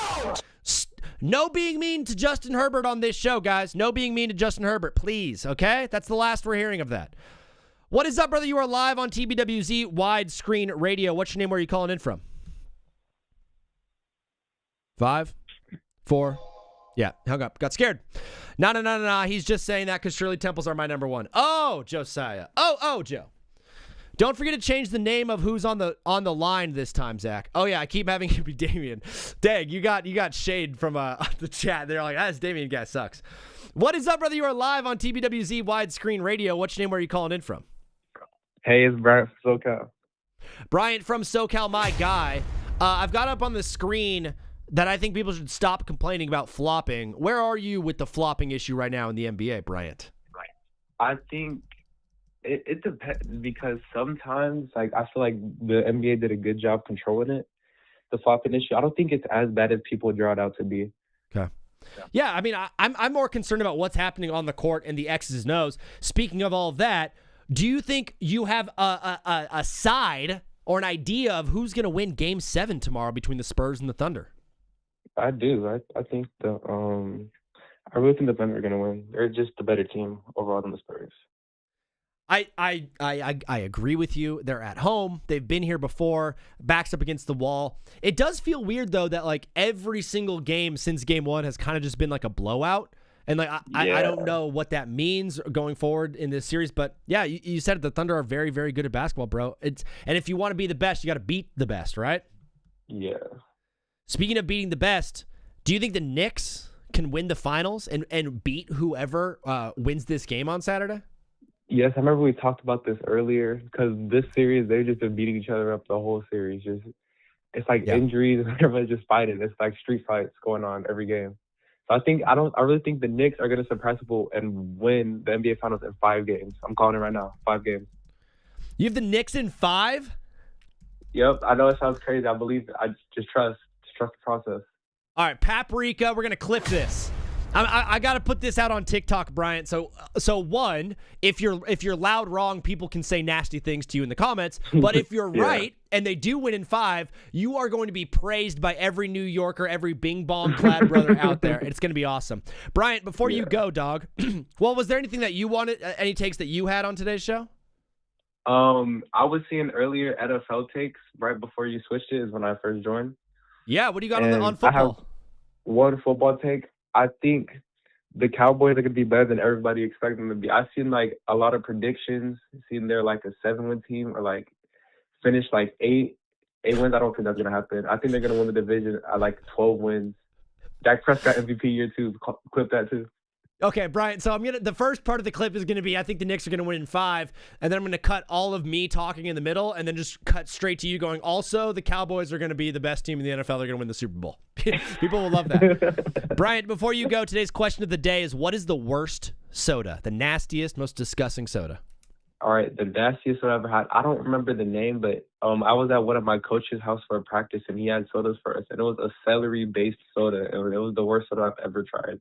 A: No being mean to Justin Herbert on this show, guys. No being mean to Justin Herbert, please, okay? That's the last we're hearing of that. What is up, brother? You are live on TBWZ Widescreen Radio. What's your name? Where are you calling in from? 5, 4. Yeah, hung up. Got scared. No. He's just saying that because Shirley Temples are my number one. Oh, Josiah. Oh, Joe. Don't forget to change the name of who's on the line this time, Zach. Oh yeah, I keep having it be Damien. Dang, you got shade from the chat. They're like, this Damien guy sucks. What is up, brother? You are live on TBWZ Widescreen Radio. What's your name? Where are you calling in from?
J: Hey, it's Bryant from SoCal.
A: Bryant from SoCal, my guy. I've got up on the screen that I think people should stop complaining about flopping. Where are you with the flopping issue right now in the NBA, Bryant?
J: I think it depends, because sometimes, like, I feel like the NBA did a good job controlling it, the flopping issue. I don't think it's as bad as people draw it out to be.
A: Okay. Yeah, I mean, I'm more concerned about what's happening on the court and the X's and O's. Speaking of all of that, do you think you have a side or an idea of who's going to win Game 7 tomorrow between the Spurs and the Thunder?
J: I do. I think I really think the Thunder are going to win. They're just the better team overall than the Spurs.
A: I agree with you. They're at home. They've been here before. Backs up against the wall. It does feel weird though that like every single game since Game 1 has kind of just been like a blowout. And like I don't know what that means going forward in this series, but yeah, you said it, the Thunder are very, very good at basketball, bro. And if you want to be the best, you got to beat the best, right?
J: Yeah.
A: Speaking of beating the best, do you think the Knicks can win the finals and beat whoever wins this game on Saturday?
J: Yes, I remember we talked about this earlier because this series, they've just been beating each other up the whole series. It's like injuries, everybody's just fighting. It's like street fights going on every game. So I really think the Knicks are going to surprise people and win the NBA Finals in 5 games. I'm calling it right now, 5 games.
A: You have the Knicks in 5?
J: Yep, I know it sounds crazy. I believe it. I just trust the process.
A: All right, Paprika, we're going to clip this. I got to put this out on TikTok, Bryant. So one, if you're loud wrong, people can say nasty things to you in the comments. But if you're right and they do win in 5, you are going to be praised by every New Yorker, every Bing Bong clad brother out there. It's going to be awesome. Bryant, before you go, dog. Well, was there anything that you wanted? Any takes that you had on today's show?
J: I was seeing earlier NFL takes right before you switched it is when I first joined.
A: Yeah, what do you got on football?
J: I have one football take. I think the Cowboys are going to be better than everybody expected them to be. I've seen like a lot of predictions, seen they're like a 7-win team or like finish like 8 wins. I don't think that's going to happen. I think they're going to win the division at like 12 wins. Dak Prescott MVP year 2. Clip that too.
A: Okay, Brian, so the first part of the clip is going to be, I think the Knicks are going to win in 5, and then I'm going to cut all of me talking in the middle, and then just cut straight to you going, also, the Cowboys are going to be the best team in the NFL. They're going to win the Super Bowl. People will love that. Brian, before you go, today's question of the day is, what is the worst soda? The nastiest, most disgusting soda?
J: All right, the nastiest soda I've ever had. I don't remember the name, but I was at one of my coach's house for a practice, and he had sodas for us, and it was a celery-based soda, and it was the worst soda I've ever tried.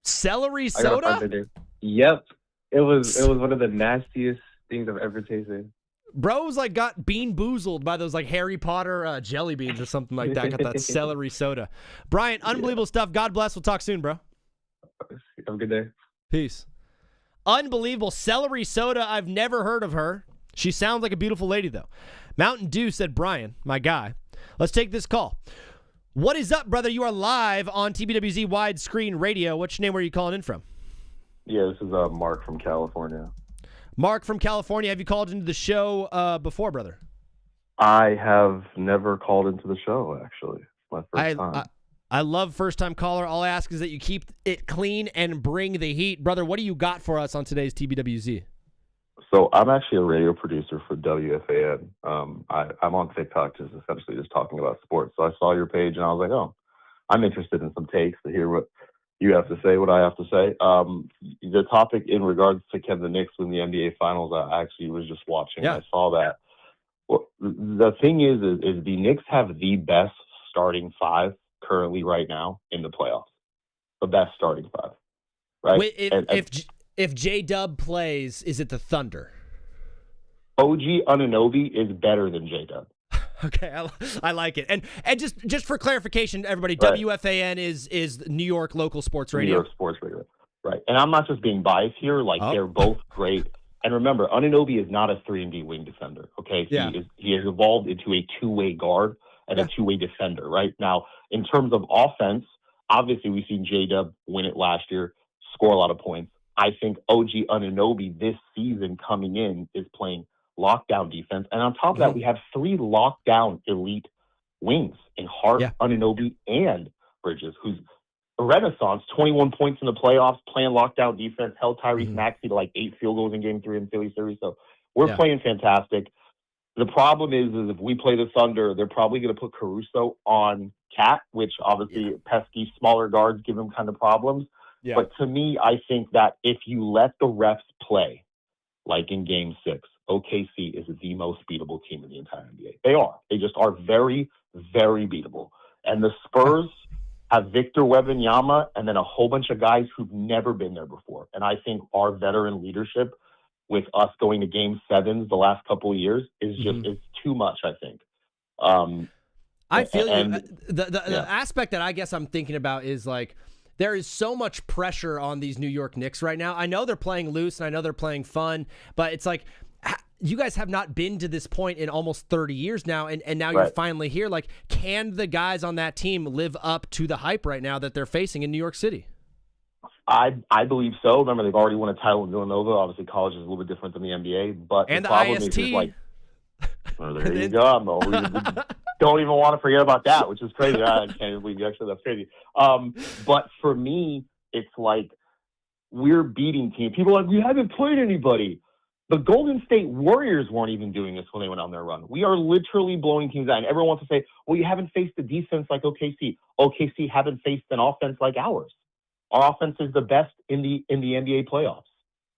A: Celery soda?
J: Yep. It was one of the nastiest things I've ever tasted.
A: Bro was like got bean boozled by those like Harry Potter jelly beans or something like that. Got that celery soda. Brian, unbelievable stuff. God bless. We'll talk soon, bro.
J: Have a good day.
A: Peace. Unbelievable celery soda. I've never heard of her. She sounds like a beautiful lady though. Mountain Dew said, Brian, my guy. Let's take this call. What is up, brother? You are live on TBWZ Widescreen Radio. What's your name? Where are you calling in from?
K: Yeah, this is Mark from California.
A: Mark from California. Have you called into the show before, brother?
K: I have never called into the show, actually. My first time.
A: I love first-time caller. All I ask is that you keep it clean and bring the heat. Brother, what do you got for us on today's TBWZ?
K: So I'm actually a radio producer for WFAN. I'm on TikTok just essentially just talking about sports. So I saw your page and I was like, oh, I'm interested in some takes to hear what you have to say, what I have to say. The topic in regards to can the Knicks win the NBA Finals, I actually was just watching. Yeah. I saw that. Well, the thing is the Knicks have the best starting 5 currently right now in the playoffs. The best starting 5. Right?
A: Wait, if J-Dub plays, is it the Thunder?
K: OG Anunoby is better than J-Dub.
A: Okay, I like it. And just for clarification, everybody, right. WFAN is New York local sports radio.
K: New York sports radio. Right. And I'm not just being biased here. They're both great. And remember, Anunoby is not a 3-and-D wing defender, okay?
A: Yeah.
K: He has evolved into a two-way guard and a two-way defender, right? Now, in terms of offense, obviously we've seen J-Dub win it last year, score a lot of points. I think OG Anunoby this season coming in is playing lockdown defense. And on top of that, we have 3 lockdown elite wings in Hart, Anunoby, and Bridges, who's a renaissance, 21 points in the playoffs, playing lockdown defense, held Tyrese Maxey to like 8 field goals in Game 3 in Philly series. So we're playing fantastic. The problem is if we play the Thunder, they're probably going to put Caruso on Cat, which obviously pesky smaller guards give him kind of problems. Yeah. But to me, I think that if you let the refs play, like in Game 6, OKC is the most beatable team in the entire NBA. They are. They just are very, very beatable. And the Spurs have Victor Wembanyama, and then a whole bunch of guys who've never been there before. And I think our veteran leadership with us going to game 7s the last couple of years is just it's too much, I think.
A: I feel you. The aspect that I guess I'm thinking about is like there is so much pressure on these New York Knicks right now. I know they're playing loose and I know they're playing fun, but it's like you guys have not been to this point in almost 30 years now, and now you're finally here. Like, can the guys on that team live up to the hype right now that they're facing in New York City?
K: I believe so. Remember, they've already won a title in Villanova. Obviously, college is a little bit different than the NBA. But
A: and
K: the
A: problem
K: IST.
A: is just like,
K: there you go. We don't even want to forget about that, which is crazy. I can't even believe you actually. That's crazy. But for me, it's like we're beating teams. People are like, we haven't played anybody. The Golden State Warriors weren't even doing this when they went on their run. We are literally blowing teams out. And everyone wants to say, well, you haven't faced a defense like OKC. OKC haven't faced an offense like ours. Our offense is the best in the NBA playoffs.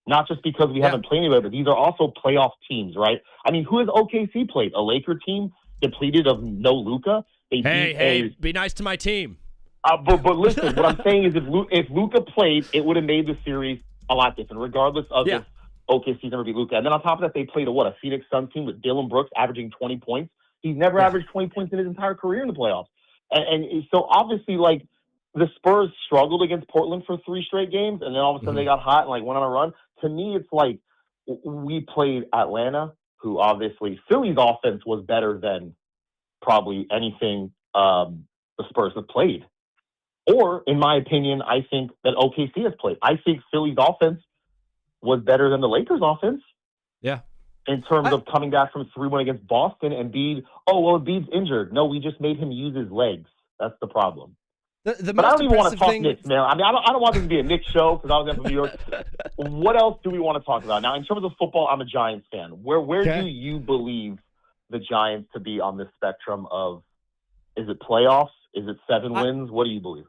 K: Not just because we haven't played anybody, but these are also playoff teams, right? I mean, who has OKC played? A Laker team depleted of no Luka?
A: Hey, be nice to my team.
K: But listen, what I'm saying is if Luka played, it would have made the series a lot different, regardless of if OKC never beat Luka. And then on top of that, they played a Phoenix Suns team with Dylan Brooks averaging 20 points. He's never averaged 20 points in his entire career in the playoffs. And so obviously, like, the Spurs struggled against Portland for 3 straight games, and then all of a sudden they got hot and, like, went on a run. To me, it's like we played Atlanta, who obviously Philly's offense was better than probably anything the Spurs have played. Or, in my opinion, I think that OKC has played. I think Philly's offense was better than the Lakers' offense.
A: Yeah.
K: In terms of coming back from 3-1 against Boston, and Embiid's injured. No, we just made him use his legs. That's the problem. But I don't even want to talk Knicks, man. I mean, I don't want this to be a Knicks show because I was from New York. What else do we want to talk about? Now, in terms of football, I'm a Giants fan. Where do you believe the Giants to be on this spectrum of, is it playoffs? Is it 7 wins? What do you believe?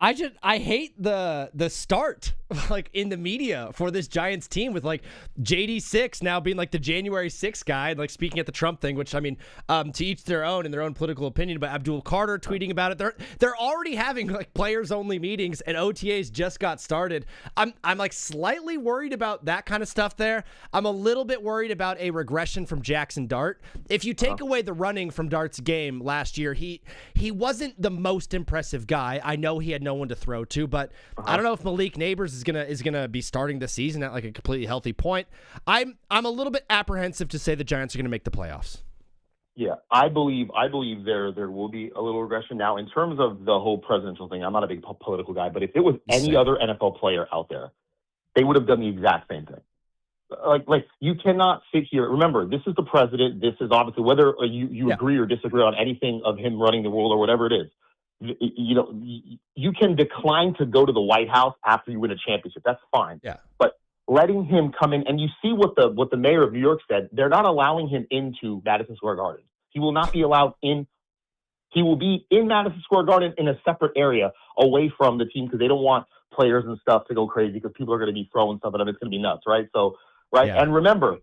A: I hate the start like in the media for this Giants team with like JD6 now being like the January 6th guy and like speaking at the Trump thing, which I mean, to each their own and their own political opinion, but Abdul Carter tweeting about it. They're already having like players only meetings and OTAs just got started. I'm like slightly worried about that kind of stuff there. I'm a little bit worried about a regression from Jackson Dart. If you take away the running from Dart's game last year, he wasn't the most impressive guy. I know he had no one to throw to, but I don't know if Malik Neighbors is gonna be starting the season at like a completely healthy point. I'm a little bit apprehensive to say the Giants are gonna make the playoffs.
K: Yeah, I believe there will be a little regression. Now, in terms of the whole presidential thing, I'm not a big political guy, but if it was any other NFL player out there, they would have done the exact same thing. Like you cannot sit here. Remember, this is the president. This is obviously whether you agree or disagree on anything of him running the world or whatever it is. You know, you can decline to go to the White House after you win a championship. That's fine.
A: Yeah.
K: But letting him come in, and you see what the mayor of New York said. They're not allowing him into Madison Square Garden. He will not be allowed in. He will be in Madison Square Garden in a separate area away from the team because they don't want players and stuff to go crazy because people are going to be throwing stuff at them. It's going to be nuts, right? So, right. Yeah. And remember,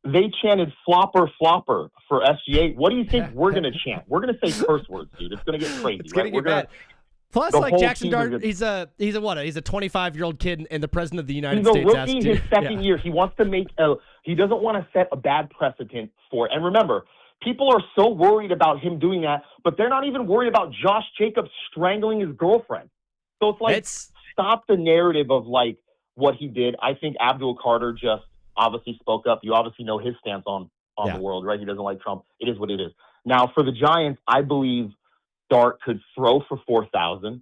K: they chanted flopper, flopper for SGA. What do you think we're going to chant? We're going to say curse words, dude. It's going to get crazy.
A: It's going to get bad. Plus, like Jackson Dart, he's a 25-year-old kid and the president of the United States.
K: He's a rookie in his second year. He wants to he doesn't want to set a bad precedent for it. And remember, people are so worried about him doing that, but they're not even worried about Josh Jacobs strangling his girlfriend. So it's like, stop the narrative of like what he did. I think Abdul Carter just obviously spoke up. You obviously know his stance on the world, right? He doesn't like Trump. It is what it is. Now, for the Giants, I believe Dart could throw for 4,000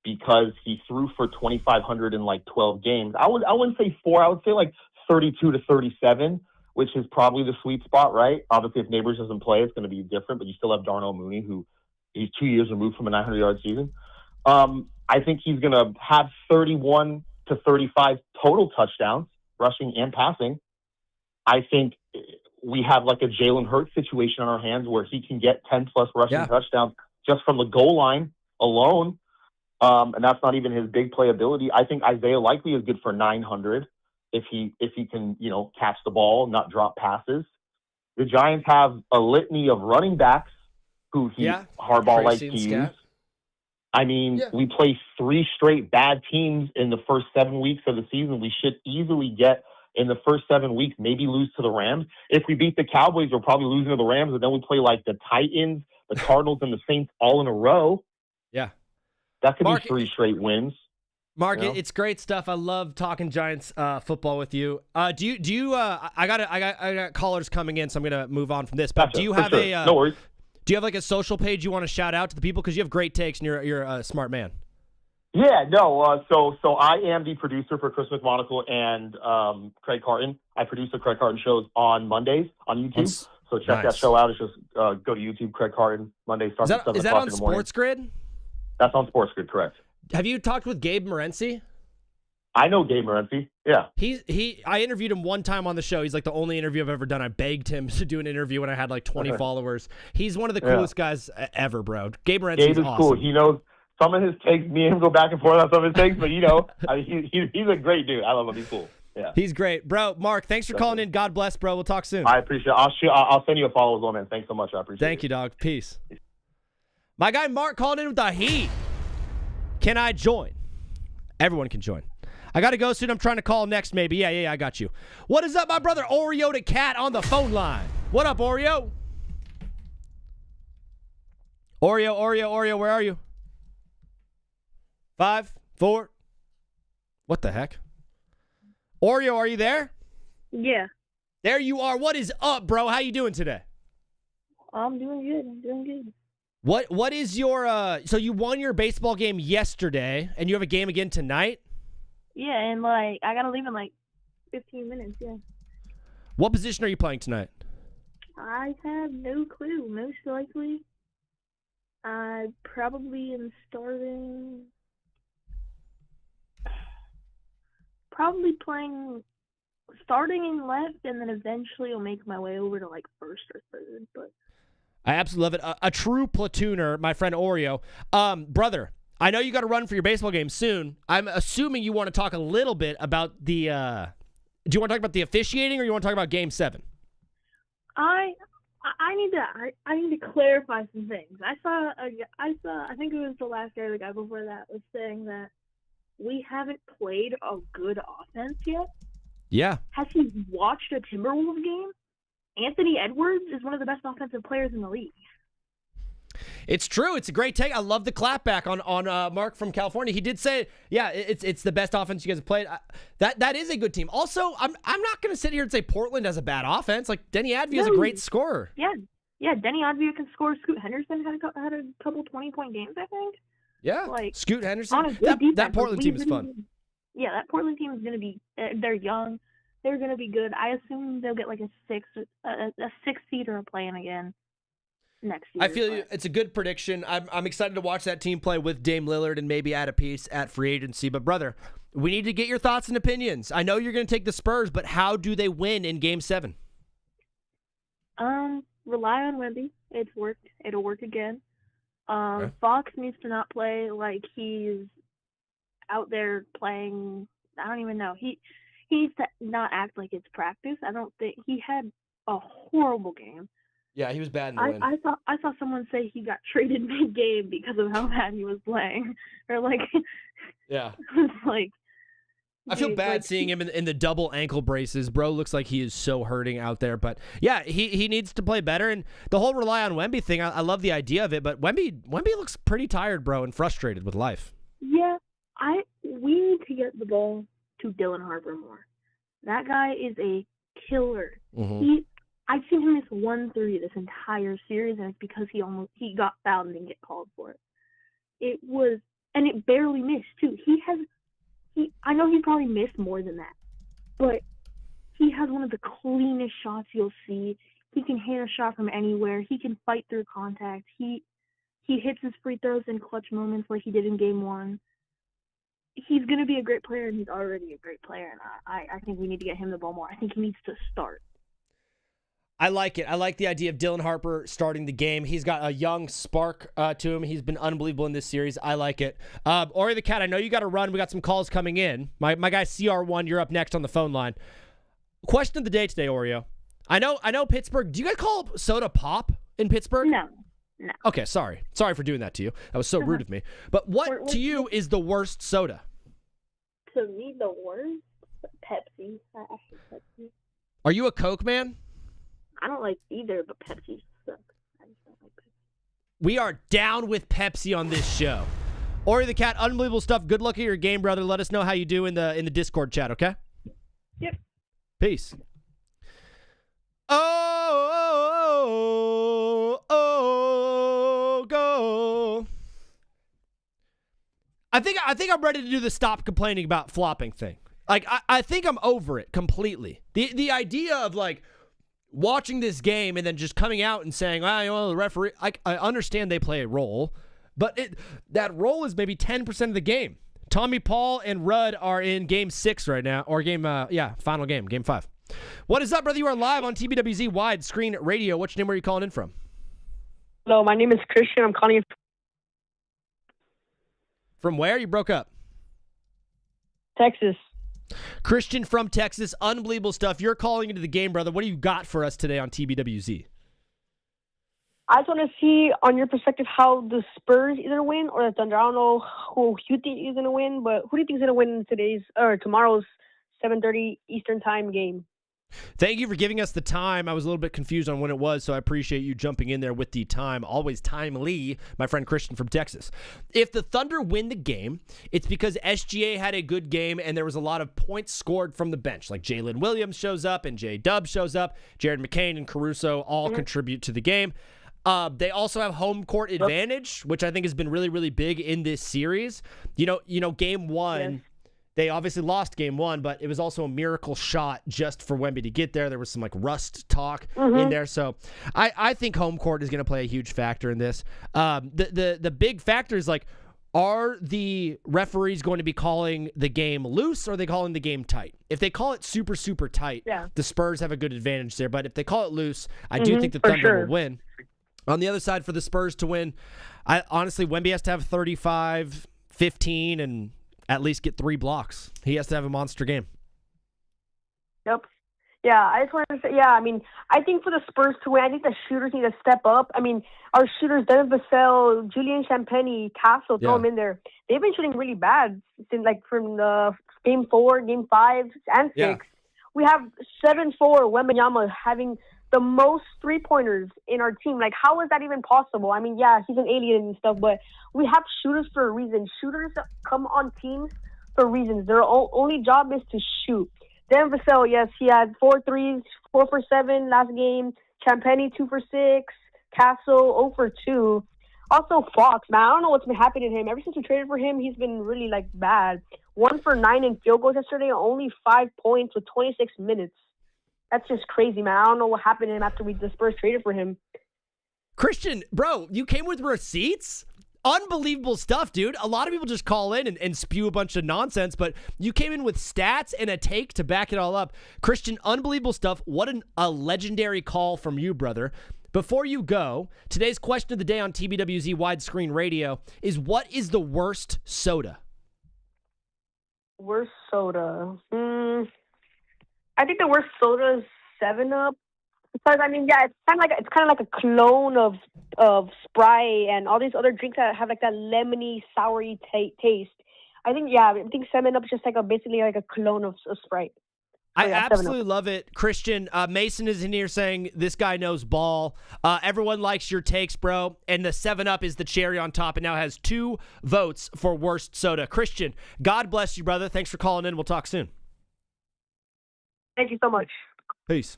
K: because he threw for 2,500 in like 12 games. I wouldn't say 4. I would say like 32 to 37, which is probably the sweet spot, right? Obviously, if Neighbors doesn't play, it's going to be different, but you still have Darnell Mooney, who he's 2 years removed from a 900-yard season. I think he's going to have 31 to 35 total touchdowns, rushing and passing. I think we have like a Jalen Hurts situation on our hands where he can get 10-plus rushing touchdowns just from the goal line alone. And that's not even his big playability. I think Isaiah Likely is good for 900 if he can, catch the ball, not drop passes. The Giants have a litany of running backs who Harbaugh likes to use. I mean, we play 3 straight bad teams in the first 7 weeks of the season. We should easily get in the first 7 weeks, maybe lose to the Rams. If we beat the Cowboys, we're probably losing to the Rams, and then we play like the Titans, the Cardinals, and the Saints all in a row.
A: Yeah.
K: That could be 3 straight wins.
A: Mark, it's great stuff. I love talking Giants football with you. I got callers coming in, so I'm gonna move on from this. But do you have
K: no worries.
A: Do you have like a social page you want to shout out to the people, because you have great takes and you're a smart man?
K: Yeah, no. So I am the producer for Chris McMonagle and Craig Carton. I produce the Craig Carton shows on Mondays on YouTube. So check that show out. It's just go to YouTube, Craig Carton, Monday starts at 7 o'clock in the morning.
A: Is that on Sports Grid?
K: That's on Sports Grid, correct.
A: Have you talked with Gabe Morency?
K: I know Gabe Morency. Yeah.
A: I interviewed him one time on the show. He's like the only interview I've ever done. I begged him to do an interview when I had like 20 followers. He's one of the coolest guys ever, bro. Gabe Morency is awesome.
K: Cool. He knows some of his takes. Me and him go back and forth on some of his takes, but he's a great dude. I love him. He's cool. Yeah.
A: He's great, bro. Mark, thanks for calling in. God bless, bro. We'll talk soon.
K: I appreciate it. I'll send you a follow as well, man. Thanks so much. I appreciate it.
A: Thank you, dog. Peace. My guy Mark called in with the heat. Can I join? Everyone can join. I got to go soon. I'm trying to call next, maybe. Yeah, I got you. What is up, my brother Oreo the Cat on the phone line? What up, Oreo? Oreo, where are you? 5, 4. What the heck? Oreo, are you there?
L: Yeah.
A: There you are. What is up, bro? How you doing today?
L: I'm doing good.
A: What is your so you won your baseball game yesterday and you have a game again tonight?
L: Yeah, and like I gotta leave in like 15 minutes, yeah.
A: What position are you playing tonight?
L: I have no clue. Most likely I probably am starting in left, and then eventually I'll make my way over to like first or third, but
A: I absolutely love it. A true platooner, my friend Oreo. Brother, I know you got to run for your baseball game soon. I'm assuming you want to talk a little bit about the do you want to talk about the officiating, or you want to talk about Game 7?
L: I need to clarify some things. I think it was the last guy, the guy before that, was saying that we haven't played a good offense yet.
A: Yeah.
L: Has he watched a Timberwolves game? Anthony Edwards is one of the best offensive players in the league.
A: It's true. It's a great take. I love the clapback on Mark from California. He did say, yeah, it's the best offense you guys have played. That is a good team. Also, I'm not going to sit here and say Portland has a bad offense. Like, Denny Advia is a great scorer.
L: Yeah, Denny Advia can score. Scoot Henderson had a couple 20-point games, I think.
A: Yeah,
L: like
A: Scoot Henderson. That Portland team is fun.
L: Yeah, that Portland team is going to be. They're young. They're going to be good. I assume they'll get like a six seed or a play-in again next year.
A: I feel it's a good prediction. I'm excited to watch that team play with Dame Lillard and maybe add a piece at free agency. But brother, we need to get your thoughts and opinions. I know you're going to take the Spurs, but how do they win in Game 7?
L: Rely on Wemby. It's worked. It'll work again.
A: Okay.
L: Fox needs to not play like he's out there playing. I don't even know. He needs to not act like it's practice. I don't think he had a horrible game.
A: Yeah, he was bad in the win.
L: I saw someone say he got traded mid-game because of how bad he was playing. Or like,
A: yeah,
L: like.
A: I feel bad seeing him in the double ankle braces. Bro looks like he is so hurting out there. But yeah, he needs to play better. And the whole rely on Wemby thing, I love the idea of it. But Wemby looks pretty tired, bro, and frustrated with life.
L: Yeah, we need to get the ball to Dylan Harper more. That guy is a killer.
A: Mm-hmm.
L: I've seen him miss 1-3 this entire series, and it's because he got fouled and didn't get called for it. It barely missed too. I know he probably missed more than that, but he has one of the cleanest shots you'll see. He can hit a shot from anywhere. He can fight through contact. He hits his free throws in clutch moments like he did in Game 1. He's going to be a great player, and he's already a great player, and I think we need to get him the ball more. I think he needs to start.
A: I like it. I like the idea of Dylan Harper starting the game. He's got a young spark to him. He's been unbelievable in this series. I like it. Ori the Cat, I know you got to run. We got some calls coming in. My guy CR1, you're up next on the phone line. Question of the day today, Oreo. I know Pittsburgh. Do you guys call soda pop in Pittsburgh?
L: No. No.
A: Okay, sorry. Sorry for doing that to you. That was so rude of me. But what to you is the worst soda?
L: To me, the worst? Pepsi. I hate Pepsi.
A: Are you a Coke man?
L: I don't like either, but Pepsi sucks. I just don't like Pepsi.
A: We are down with Pepsi on this show. Ori the Cat, unbelievable stuff. Good luck at your game, brother. Let us know how you do in the Discord chat, okay?
L: Yep.
A: Peace. Oh, go. I think I'm ready to do the stop complaining about flopping thing. Like, I think I'm over it completely. The idea of, like, watching this game and then just coming out and saying, well, the referee, I understand they play a role, but that role is maybe 10% of the game. Tommy Paul and Rudd are in game 6 right now, or final game, game 5. What is up, brother? You are live on TBWZ Widescreen Radio. Which name are you calling in from?
M: Hello, my name is Christian. I'm calling you
A: from where? You broke up.
M: Texas.
A: Christian from Texas. Unbelievable stuff. You're calling into the game, brother. What do you got for us today on TBWZ?
M: I just want to see, on your perspective, how the Spurs either win or the Thunder. I don't know who you think is going to win, but who do you think is going to win tomorrow's 7:30 Eastern Time game?
A: Thank you for giving us the time. I was a little bit confused on when it was, so I appreciate you jumping in there with the time. Always timely, my friend Christian from Texas. If the Thunder win the game, it's because SGA had a good game and there was a lot of points scored from the bench. Like Jalen Williams shows up and J-Dub shows up. Jared McCain and Caruso all contribute to the game. They also have home court advantage, which I think has been really, really big in this series. You know, game 1... Yes. They obviously lost game 1, but it was also a miracle shot just for Wemby to get there. There was some like rust talk in there. So I think home court is going to play a huge factor in this. The big factor is like, are the referees going to be calling the game loose or are they calling the game tight? If they call it super, super tight, the Spurs have a good advantage there. But if they call it loose, I do think the Thunder will win. On the other side, for the Spurs to win, honestly, Wemby has to have 35, 15, and at least get 3 blocks. He has to have a monster game.
M: Yep. Yeah, I just wanted to say, I mean, I think for the Spurs to win, I think the shooters need to step up. I mean, our shooters, Devin Vassell, Julian Champagnie, Castle, throw them in there. They've been shooting really bad since, like, from the game 4, game 5, and 6.
A: Yeah.
M: We have 7-4 Wembanyama having the most three-pointers in our team. Like, how is that even possible? I mean, yeah, he's an alien and stuff, but we have shooters for a reason. Shooters come on teams for reasons. Their only job is to shoot. Dan Vassell, yes, he had 4 threes, 4 for 7 last game. Champagnie, 2 for 6. Castle, 0 for 2. Also, Fox, man, I don't know what's been happening to him. Ever since we traded for him, he's been really, like, bad. 1 for 9 in field goals yesterday, only 5 points with 26 minutes. That's just crazy, man. I don't know what happened to him after the Spurs traded for him.
A: Christian, bro, you came with receipts? Unbelievable stuff, dude. A lot of people just call in and spew a bunch of nonsense, but you came in with stats and a take to back it all up. Christian, unbelievable stuff. What a legendary call from you, brother. Before you go, today's question of the day on TBWZ Widescreen Radio is, what is the worst soda?
M: Worst soda? I think the worst soda is 7-Up. Because, I mean, yeah, it's kind of like a clone of Sprite and all these other drinks that have like that lemony, soury taste. I think 7-Up is just like basically like a clone of Sprite.
A: I absolutely love it. Christian, Mason is in here saying this guy knows ball. Everyone likes your takes, bro. And the 7-Up is the cherry on top and now has 2 votes for worst soda. Christian, God bless you, brother. Thanks for calling in. We'll talk soon.
M: Thank you so much.
A: Peace.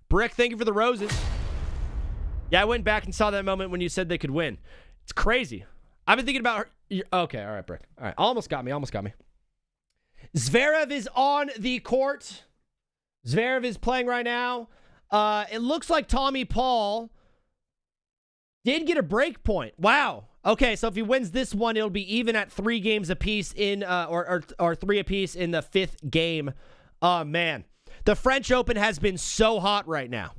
A: Brick, thank you for the roses. Yeah, I went back and saw that moment when you said they could win. It's crazy. I've been thinking about her. Okay, all right, Brick. All right, almost got me. Zverev is on the court. Zverev is playing right now. It looks like Tommy Paul did get a break point. Wow. Okay, so if he wins this one, it'll be even at 3 games apiece in, or 3 apiece in the 5th game. Oh, man. The French Open has been so hot right now.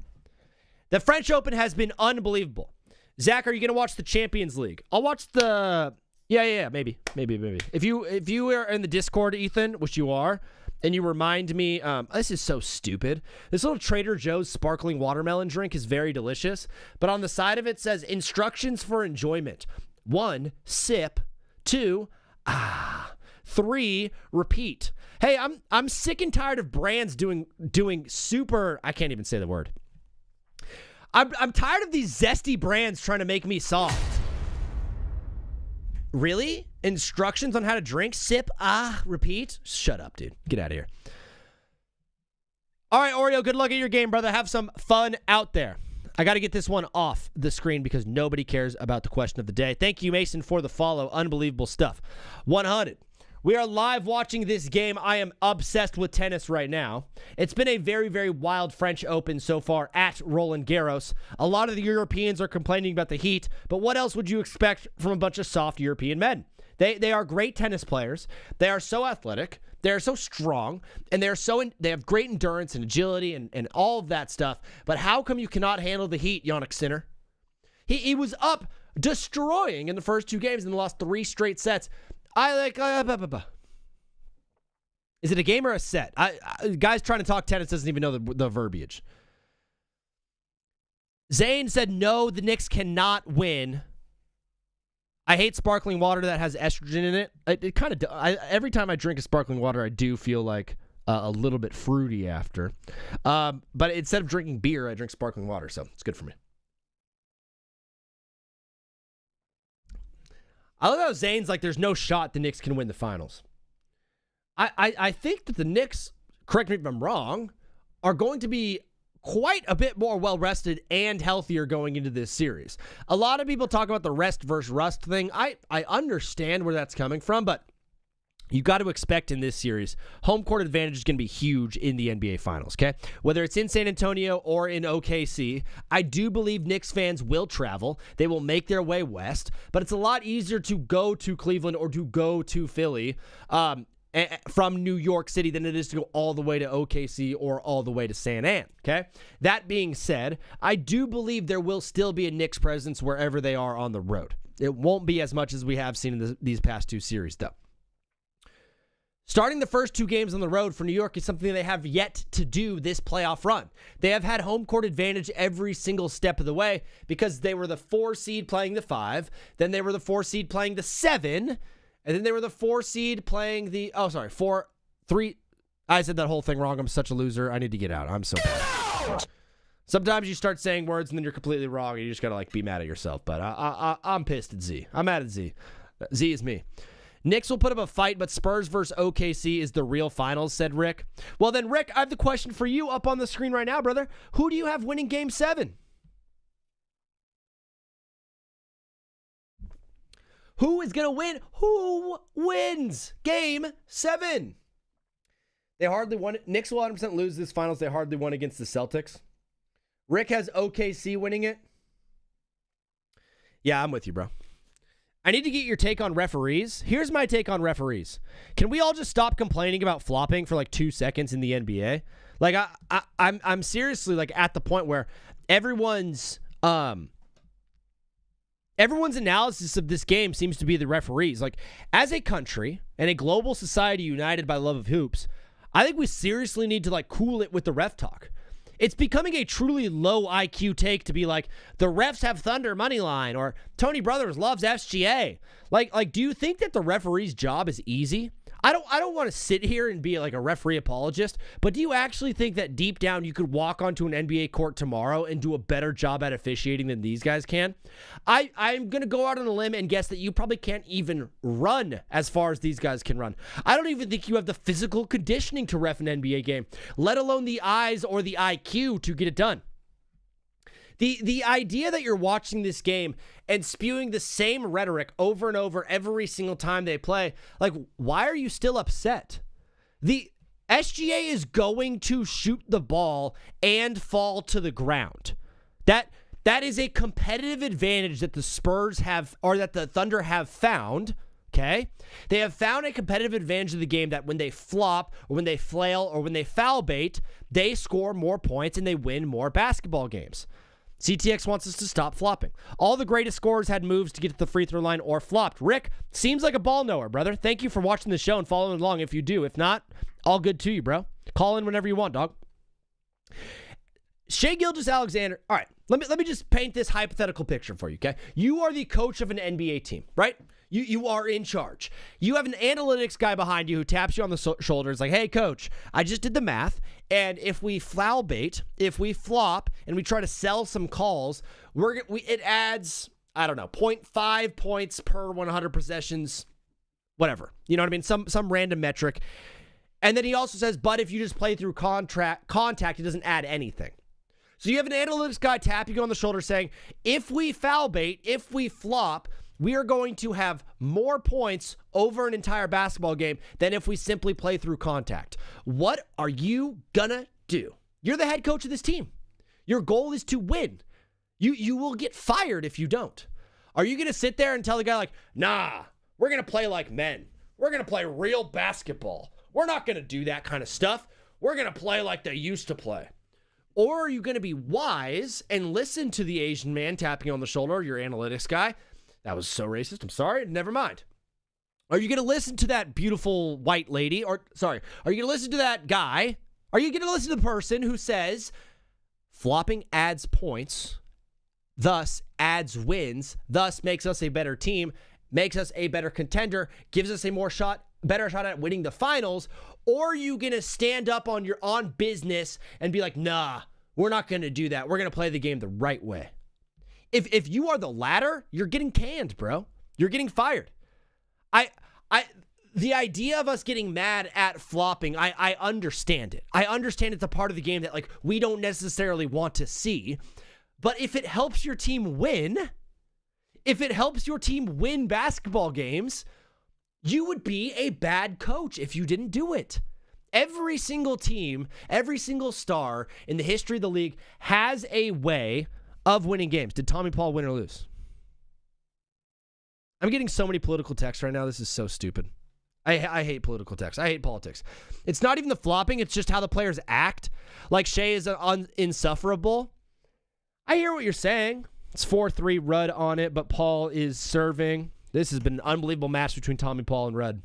A: The French Open has been unbelievable. Zach, are you going to watch the Champions League? I'll watch the... Yeah, maybe. If you are in the Discord, Ethan, which you are, and you remind me, this is so stupid. This little Trader Joe's sparkling watermelon drink is very delicious, but on the side of it says instructions for enjoyment. 1, sip. 2, 3, repeat. Hey, I'm sick and tired of brands doing super, I can't even say the word. I'm tired of these zesty brands trying to make me soft. Really? Instructions on how to drink? Sip, repeat? Shut up, dude. Get out of here. All right, Oreo, good luck at your game, brother. Have some fun out there. I got to get this one off the screen because nobody cares about the question of the day. Thank you, Mason, for the follow. Unbelievable stuff. 100. We are live watching this game. I am obsessed with tennis right now. It's been a very, very wild French Open so far at Roland Garros. A lot of the Europeans are complaining about the heat, but what else would you expect from a bunch of soft European men? They are great tennis players. They are so athletic. They are so strong, and they have great endurance and agility and all of that stuff. But how come you cannot handle the heat, Yannick Sinner? He was up destroying in the first 2 games and lost 3 straight sets. Is it a game or a set? Guys trying to talk tennis doesn't even know the verbiage. Zane said, no, the Knicks cannot win. I hate sparkling water that has estrogen in it. It kind of, every time I drink a sparkling water, I do feel like a little bit fruity after. But instead of drinking beer, I drink sparkling water, so it's good for me. I love how Zane's like, there's no shot the Knicks can win the finals. I think that the Knicks, correct me if I'm wrong, are going to be quite a bit more well-rested and healthier going into this series. A lot of people talk about the rest versus rust thing. I understand where that's coming from, but you got to expect in this series, home court advantage is going to be huge in the NBA Finals, okay? Whether it's in San Antonio or in OKC, I do believe Knicks fans will travel. They will make their way west, but it's a lot easier to go to Cleveland or to go to Philly from New York City than it is to go all the way to OKC or all the way to San An, okay? That being said, I do believe there will still be a Knicks presence wherever they are on the road. It won't be as much as we have seen in these past 2 series, though. Starting the first 2 games on the road for New York is something they have yet to do this playoff run. They have had home court advantage every single step of the way because they were the 4 seed playing the 5, then they were the 4 seed playing the 7, and then they were the 4 seed playing the, 3. I said that whole thing wrong. I'm such a loser. I need to get out. I'm so bad. Sometimes you start saying words and then you're completely wrong and you just got to be mad at yourself. But I'm pissed at Z. I'm mad at Z. Z is me. Knicks will put up a fight, but Spurs versus OKC is the real finals, said Rick. Well, then, Rick, I have the question for you up on the screen right now, brother. Who do you have winning Game 7? Who is going to win? Who wins Game 7? They hardly won it. Knicks will 100% lose this finals. They hardly won against the Celtics. Rick has OKC winning it. Yeah, I'm with you, bro. I need to get your take on referees. Here's my take on referees. Can we all just stop complaining about flopping for 2 seconds in the NBA? I'm seriously at the point where everyone's analysis of this game seems to be the referees. As a country and a global society united by love of hoops, I think we seriously need to cool it with the ref talk. It's becoming a truly low IQ take to be like, the refs have Thunder money line, or Tony Brothers loves SGA. Do you think that the referee's job is easy? I don't want to sit here and be a referee apologist, but do you actually think that deep down you could walk onto an NBA court tomorrow and do a better job at officiating than these guys can? I'm going to go out on a limb and guess that you probably can't even run as far as these guys can run. I don't even think you have the physical conditioning to ref an NBA game, let alone the eyes or the IQ to get it done. The idea that you're watching this game and spewing the same rhetoric over and over every single time they play, why are you still upset? The SGA is going to shoot the ball and fall to the ground. That is a competitive advantage that the Spurs have, or that the Thunder have found, okay? They have found a competitive advantage of the game that when they flop or when they flail or when they foul bait, they score more points and they win more basketball games. CTX wants us to stop flopping. All the greatest scorers had moves to get to the free throw line or flopped. Rick, seems like a ball knower, brother. Thank you for watching the show and following along if you do. If not, All good to you, bro. Call in whenever you want, dog. Shai Gilgeous-Alexander. All right, let me just paint this hypothetical picture for you, okay? You are the coach of an NBA team, right? You are in charge. You have an analytics guy behind you who taps you on the shoulder. It's like, hey, coach, I just did the math, and if we foul bait, if we flop, and we try to sell some calls, it adds, I don't know, 0.5 points per 100 possessions, whatever. You know what I mean? Some random metric. And then he also says, but if you just play through contact, it doesn't add anything. So you have an analytics guy tapping you on the shoulder saying, if we foul bait, if we flop, we are going to have more points over an entire basketball game than if we simply play through contact. What are you gonna do? You're the head coach of this team. Your goal is to win. You will get fired if you don't. Are you gonna sit there and tell the guy like, nah, we're gonna play like men. We're gonna play real basketball. We're not gonna do that kind of stuff. We're gonna play like they used to play. Or are you gonna be wise and listen to the Asian man tapping you on the shoulder, your analytics guy? That was so racist. I'm sorry. Never mind. Are you going to listen to that beautiful white lady? Are you going to listen to that guy? Are you going to listen to the person who says flopping adds points, thus adds wins, thus makes us a better team, makes us a better contender, gives us a better shot at winning the finals? Or are you going to stand up on business and be like, nah, we're not going to do that. We're going to play the game the right way. If you are the latter, you're getting canned, bro. You're getting fired. The idea of us getting mad at flopping, I understand it. I understand it's a part of the game that like we don't necessarily want to see. But if it helps your team win, basketball games, you would be a bad coach if you didn't do it. Every single team, every single star in the history of the league has a way of winning games. Did Tommy Paul win or lose? I'm getting so many political texts right now. This is so stupid. I hate political texts. I hate politics. It's not even the flopping. It's just how the players act. Like Shai is insufferable. I hear what you're saying. It's 4-3 Rudd on it, but Paul is serving. This has been an unbelievable match between Tommy Paul and Rudd.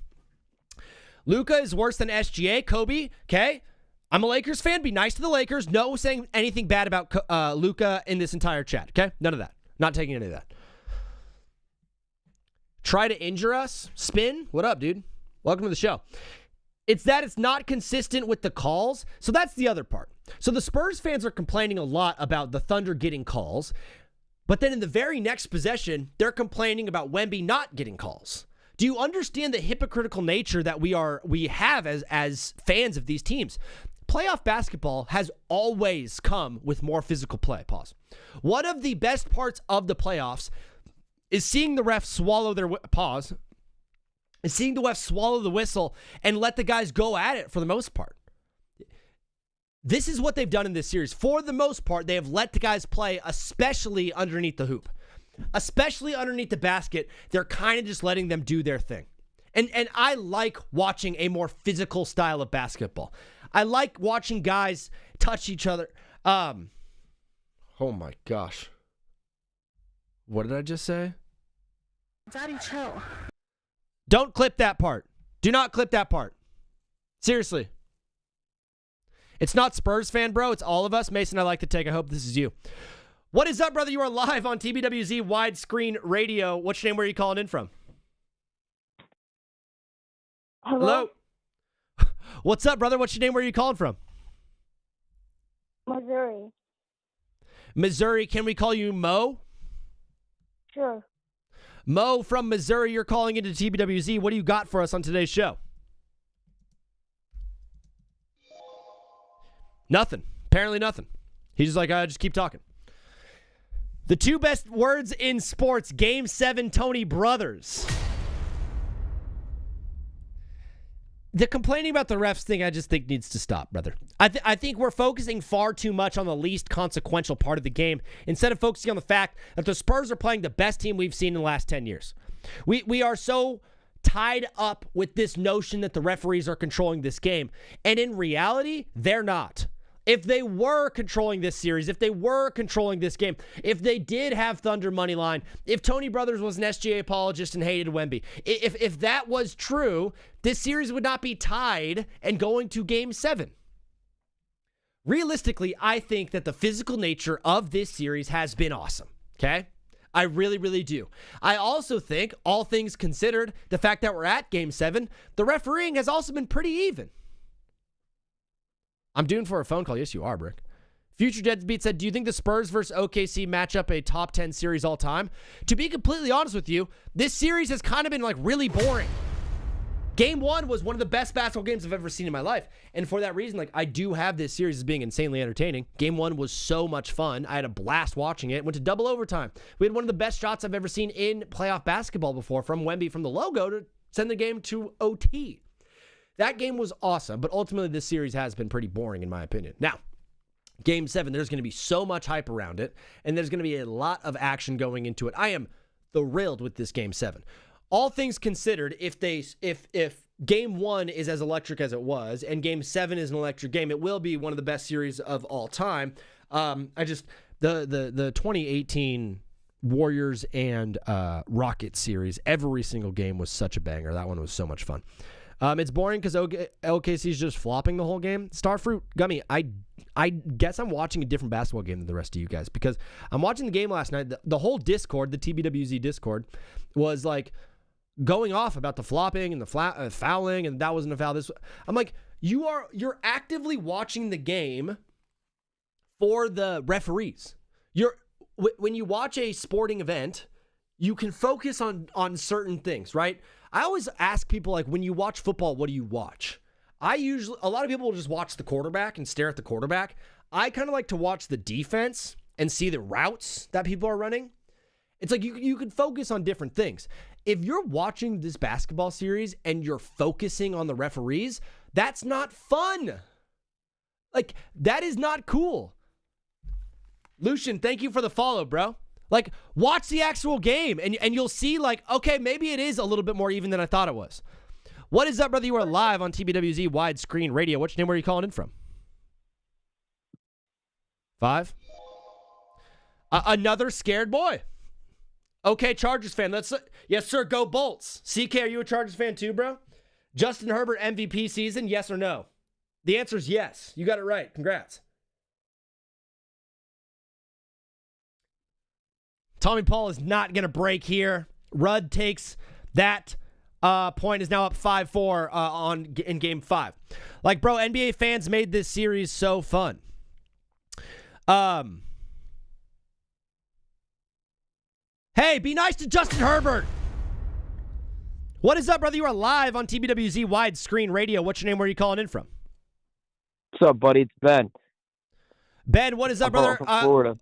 A: Luka is worse than SGA. Kobe, okay? I'm a Lakers fan. Be nice to the Lakers. No saying anything bad about Luka in this entire chat, okay? None of that. Not taking any of that. Try to injure us? Spin? What up, dude? Welcome to the show. It's that it's not consistent with the calls. So that's the other part. So the Spurs fans are complaining a lot about the Thunder getting calls. But then in the very next possession, they're complaining about Wemby not getting calls. Do you understand the hypocritical nature that we have as fans of these teams? Playoff basketball has always come with more physical play. Pause. One of the best parts of the playoffs is seeing the refs swallow their pause. Is seeing the refs swallow the whistle and let the guys go at it for the most part. This is what they've done in this series. For the most part, they have let the guys play, especially underneath the hoop. Especially underneath the basket, they're kind of just letting them do their thing. And I like watching a more physical style of basketball. I like watching guys touch each other. Oh my gosh. What did I just say?
L: Daddy, chill.
A: Don't clip that part. Do not clip that part. Seriously. It's not Spurs fan, bro. It's all of us. Mason, I like to take. I hope this is you. What is up, brother? You are live on TBWZ Widescreen Radio. What's your name? Where are you calling in from?
L: Hello?
A: What's up, brother? What's your name? Where are you calling from?
L: Missouri.
A: Missouri. Can we call you Mo?
L: Sure.
A: Mo from Missouri, you're calling into TBWZ. What do you got for us on today's show? Nothing. Apparently nothing. He's just like, I just keep talking. The two best words in sports, Game 7, Tony Brothers. The complaining about the refs thing, I just think needs to stop, brother. I think we're focusing far too much on the least consequential part of the game instead of focusing on the fact that the Spurs are playing the best team we've seen in the last 10 years. We are so tied up with this notion that the referees are controlling this game, and in reality, they're not. If they were controlling this series, if they were controlling this game, if they did have Thunder money line, if Tony Brothers was an SGA apologist and hated Wemby, if that was true, this series would not be tied and going to Game 7. Realistically, I think that the physical nature of this series has been awesome, okay? I really, really do. I also think, all things considered, the fact that we're at Game 7, the refereeing has also been pretty even. I'm due for a phone call. Yes, you are, Brick. Future Jets Beat said, do you think the Spurs versus OKC match up a top 10 series all time? To be completely honest with you, this series has kind of been like really boring. Game 1 was one of the best basketball games I've ever seen in my life. And for that reason, like, I do have this series as being insanely entertaining. Game 1 was so much fun. I had a blast watching it. Went to double overtime. We had one of the best shots I've ever seen in playoff basketball before from Wemby from the logo to send the game to OT. That game was awesome, but ultimately this series has been pretty boring in my opinion. Now, Game 7, there's going to be so much hype around it, and there's going to be a lot of action going into it. I am thrilled with this Game 7. All things considered, if Game 1 is as electric as it was, and Game 7 is an electric game, it will be one of the best series of all time. The 2018 Warriors and Rockets series, every single game was such a banger. That one was so much fun. It's boring because OKC is just flopping the whole game. Starfruit Gummy, I guess I'm watching a different basketball game than the rest of you guys because I'm watching the game last night. The whole Discord, the TBWZ Discord, was like going off about the flopping and the fouling, and that wasn't a foul. I'm like, you're actively watching the game for the referees. When you watch a sporting event, you can focus on certain things, right? I always ask people, like, when you watch football, what do you watch? A lot of people will just watch the quarterback and stare at the quarterback. I kind of like to watch the defense and see the routes that people are running. It's like you can focus on different things. If you're watching this basketball series and you're focusing on the referees, that's not fun. Like, that is not cool. Lucian, thank you for the follow, bro. Like, watch the actual game, and you'll see, like, okay, maybe it is a little bit more even than I thought it was. What is up, brother? You are live on TBWZ Widescreen Radio. Which name were you calling in from? 5? Another scared boy. Okay, Chargers fan. Yes, sir, go Bolts. CK, are you a Chargers fan too, bro? Justin Herbert MVP season, yes or no? The answer is yes. You got it right. Congrats. Tommy Paul is not going to break here. Rudd takes that point, is now up 5-4 in Game 5. Like, bro, NBA fans made this series so fun. Hey, be nice to Justin Herbert. What is up, brother? You are live on TBWZ Widescreen Radio. What's your name? Where are you calling in from?
N: What's up, buddy? It's Ben.
A: Ben, what is up, brother?
N: From Florida.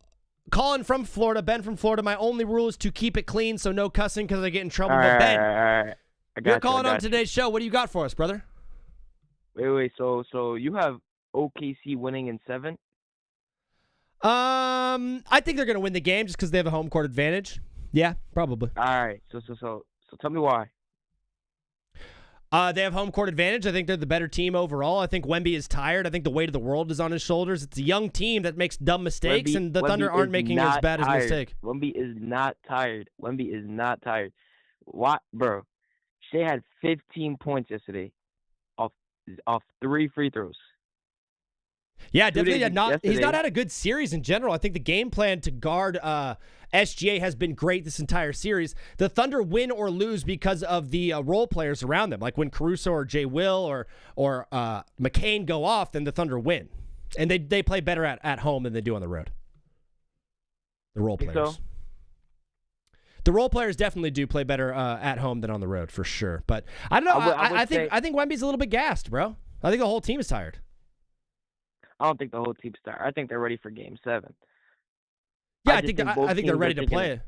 A: Calling from Florida. Ben from Florida. My only rule is to keep it clean, so no cussing because I get in trouble. But Ben,
N: all right.
A: You're calling on today's show. What do you got for us, brother?
N: Wait. So you have OKC winning in 7?
A: I think they're going to win the game just because they have a home court advantage. Yeah, probably.
N: All right. So tell me why.
A: They have home court advantage. I think they're the better team overall. I think Wemby is tired. I think the weight of the world is on his shoulders. It's a young team that makes dumb mistakes, and the Thunder aren't making as bad as a mistake.
N: Wemby is not tired. What, bro? Shea had 15 points yesterday off 3 free throws.
A: Yeah, definitely he's not had a good series in general. I think the game plan to guard SGA has been great this entire series. The Thunder win or lose because of the role players around them. Like when Caruso or Jay Will or McCain go off, then the Thunder win. And they play better at home than they do on the road. The role players.
N: So?
A: The role players definitely do play better at home than on the road, for sure. But I don't know. I think Wemby's a little bit gassed, bro. I think the whole team is tired.
N: I don't think the whole team's tired. I think they're ready for Game 7.
A: Yeah, I think they're ready to play it.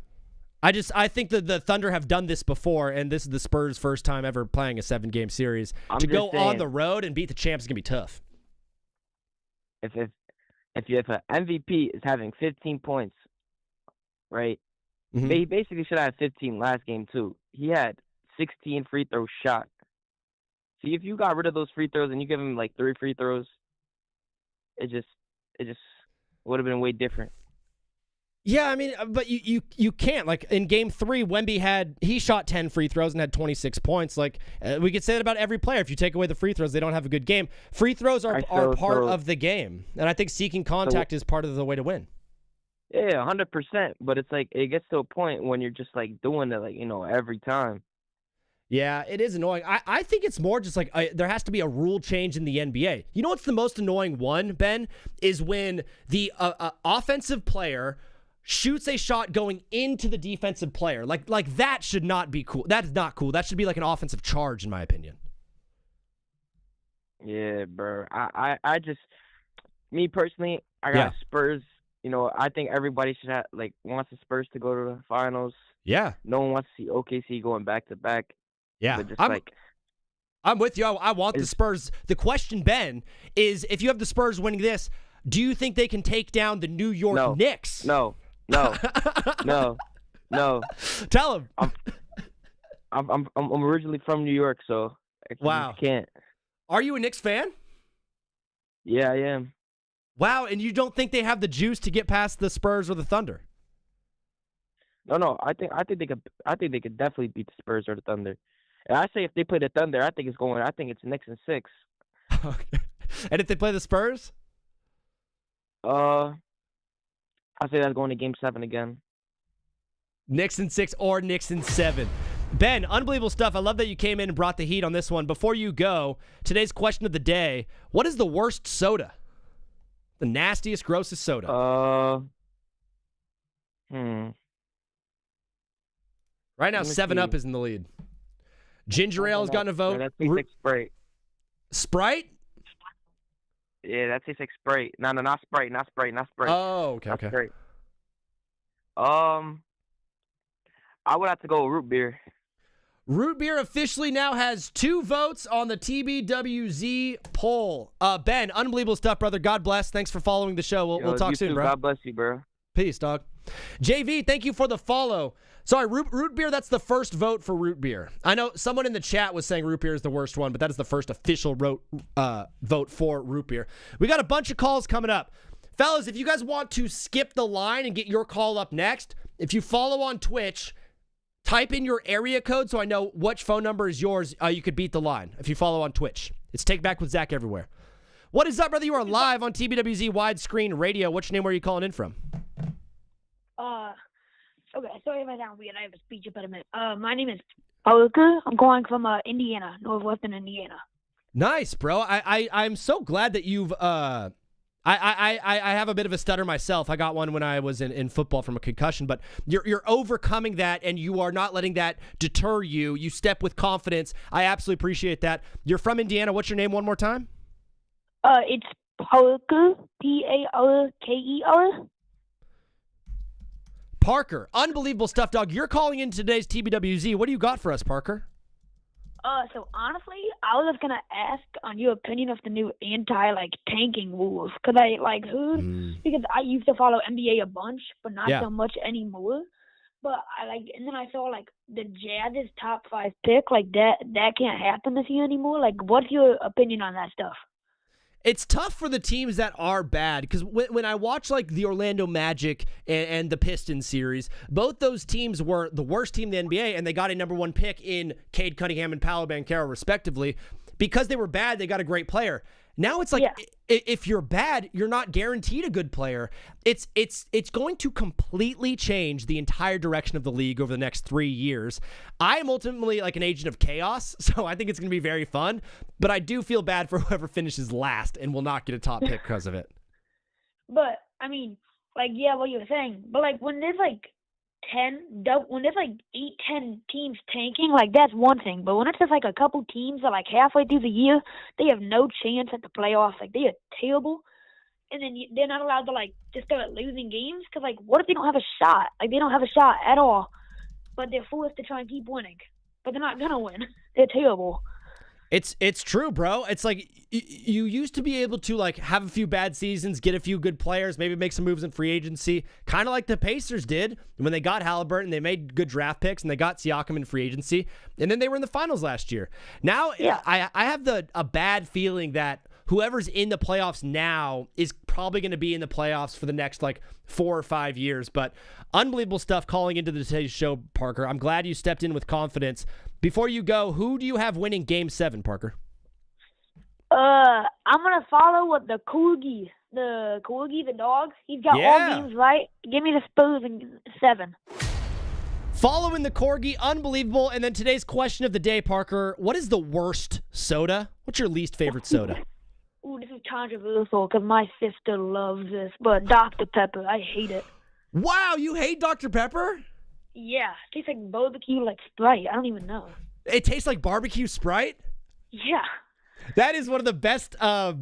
A: I think that the Thunder have done this before, and this is the Spurs' first time ever playing a 7-game series. To go on the road and beat the champs is gonna be tough.
N: If an MVP is having 15 points, right?
A: Mm-hmm.
N: He basically should have 15 last game too. He had 16 free throw shot. See, if you got rid of those free throws and you give him like 3 free throws, it just would have been way different.
A: Yeah, I mean, but you can't. Like, in Game 3, Wemby he shot 10 free throws and had 26 points. Like, we could say that about every player. If you take away the free throws, they don't have a good game. Free throws are part of the game, and I think seeking contact is part of the way to win.
N: Yeah, 100%. But it's like it gets to a point when you're just like doing it, like, every time.
A: Yeah, it is annoying. I think it's more just like there has to be a rule change in the NBA. You know what's the most annoying one, Ben? Is when the offensive player shoots a shot going into the defensive player. Like that should not be cool. That's not cool. That should be like an offensive charge, in my opinion.
N: Yeah, bro. I just, me personally, I got Spurs. I think everybody should have, wants the Spurs to go to the finals.
A: Yeah.
N: No one wants to see OKC going back to back.
A: Yeah.
N: Just
A: I'm with you. I want the Spurs. The question, Ben, is if you have the Spurs winning this, do you think they can take down the New York Knicks?
N: No. Tell
A: them.
N: I'm originally from New York, so I can't.
A: Are you a Knicks fan?
N: Yeah, I am.
A: Wow, and you don't think they have the juice to get past the Spurs or the Thunder?
N: No. I think they could definitely beat the Spurs or the Thunder. And I say if they play the Thunder, I think it's Knicks in 6.
A: Okay. And if they play the Spurs?
N: I say that's going to Game 7 again.
A: Knicks in 6 or Knicks in 7. Ben, unbelievable stuff. I love that you came in and brought the heat on this one. Before you go, today's question of the day, what is the worst soda? The nastiest, grossest soda? Right now, 7-Up is in the lead. Ginger Ale has gotten a vote.
N: That tastes like Sprite.
A: Sprite?
N: Yeah, that tastes like Sprite. No, not Sprite.
A: Oh, okay.
N: Sprite. I would have to go with root beer.
A: Root beer officially now has 2 votes on the TBWZ poll. Ben, unbelievable stuff, brother. God bless. Thanks for following the show. We'll talk soon, bro.
N: God bless you, bro.
A: Peace, dog. JV, thank you for the follow. Sorry, root beer, that's the first vote for root beer. I know someone in the chat was saying root beer is the worst one, but that is the first official vote for root beer. We got a bunch of calls coming up. Fellas, if you guys want to skip the line and get your call up next, if you follow on Twitch, type in your area code so I know which phone number is yours. You could beat the line if you follow on Twitch. It's Take Back with Zach everywhere. What is up, brother? You are live on TBWZ Widescreen Radio. What's your name? Where are you calling in from?
O: Okay, sorry if I sound weird. I have a speech impediment. My name is Parker. I'm calling from Indiana, northwestern Indiana.
A: Nice, bro. I'm so glad that you've I have a bit of a stutter myself. I got one when I was in football from a concussion, but you're overcoming that and you are not letting that deter you. You step with confidence. I absolutely appreciate that. You're from Indiana. What's your name one more time?
O: It's Parker, Parker.
A: Parker, unbelievable stuff, dog. You're calling in today's TBWZ. What do you got for us, Parker?
O: So honestly, I was just gonna ask on your opinion of the new tanking rules. Because because I used to follow NBA a bunch, but not so much anymore. But and then I saw the Jazz's top 5 pick, that can't happen this year anymore. What's your opinion on that stuff?
A: It's tough for the teams that are bad because when I watch the Orlando Magic and the Pistons series, both those teams were the worst team in the NBA, and they got a number 1 pick in Cade Cunningham and Paolo Banchero, respectively. Because they were bad, they got a great player. Now it's if you're bad, you're not guaranteed a good player. It's going to completely change the entire direction of the league over the next 3 years. I am ultimately an agent of chaos, so I think it's going to be very fun. But I do feel bad for whoever finishes last and will not get a top pick because of it.
O: But I mean, what you're saying. But when there's 8-10 teams tanking, that's one thing. But when it's just a couple teams that halfway through the year, they have no chance at the playoffs. They are terrible. And then they're not allowed to just start losing games. Because what if they don't have a shot? They don't have a shot at all. But they're forced to try and keep winning. But they're not going to win. They're terrible.
A: It's true, bro. It's you used to be able to have a few bad seasons, get a few good players, maybe make some moves in free agency, kind of like the Pacers did when they got Halliburton. They made good draft picks and they got Siakam in free agency, and then they were in the finals last year. Now, I have a bad feeling that whoever's in the playoffs now is probably going to be in the playoffs for the next like 4 or 5 years. But unbelievable stuff calling into today's show, Parker. I'm glad you stepped in with confidence. Before you go, who do you have winning Game 7, Parker?
O: I'm gonna follow with the Corgi, the dog. He's got all games right. Give me the Spurs in 7.
A: Following the Corgi, unbelievable. And then today's question of the day, Parker. What is the worst soda? What's your least favorite soda?
O: Ooh, this is controversial because my sister loves this, but Dr. Pepper, I hate it.
A: Wow, you hate Dr. Pepper?
O: Yeah, it tastes like barbecue, like Sprite. I don't even know.
A: It tastes like barbecue Sprite?
O: Yeah.
A: That is one of the best, I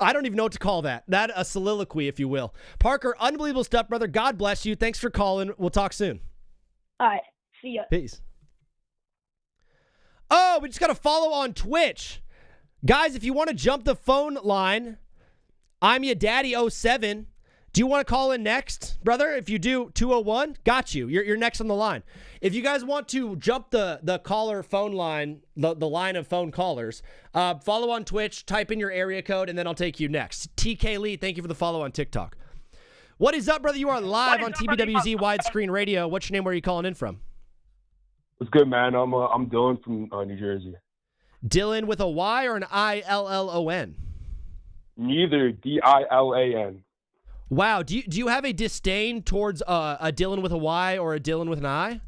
A: don't even know what to call that. That a soliloquy, if you will. Parker, unbelievable stuff, brother. God bless you. Thanks for calling. We'll talk soon.
O: All right. See ya.
A: Peace. Oh, we just got to follow on Twitch. Guys, if you want to jump the phone line, I'm your daddy 07. Do you want to call in next, brother? If you do, 201, got you. You're next on the line. If you guys want to jump the caller phone line, the line of phone callers, follow on Twitch, type in your area code, and then I'll take you next. TK Lee, thank you for the follow on TikTok. What is up, brother? You are live on TBWZ Widescreen Radio. What's your name? Where are you calling in from?
P: What's good, man? I'm Dylan from New Jersey.
A: Dylan with a Y or an ILLON?
P: Neither. DILAN.
A: Wow. Do you have a disdain towards a Dylan with a Y or a Dylan with an I?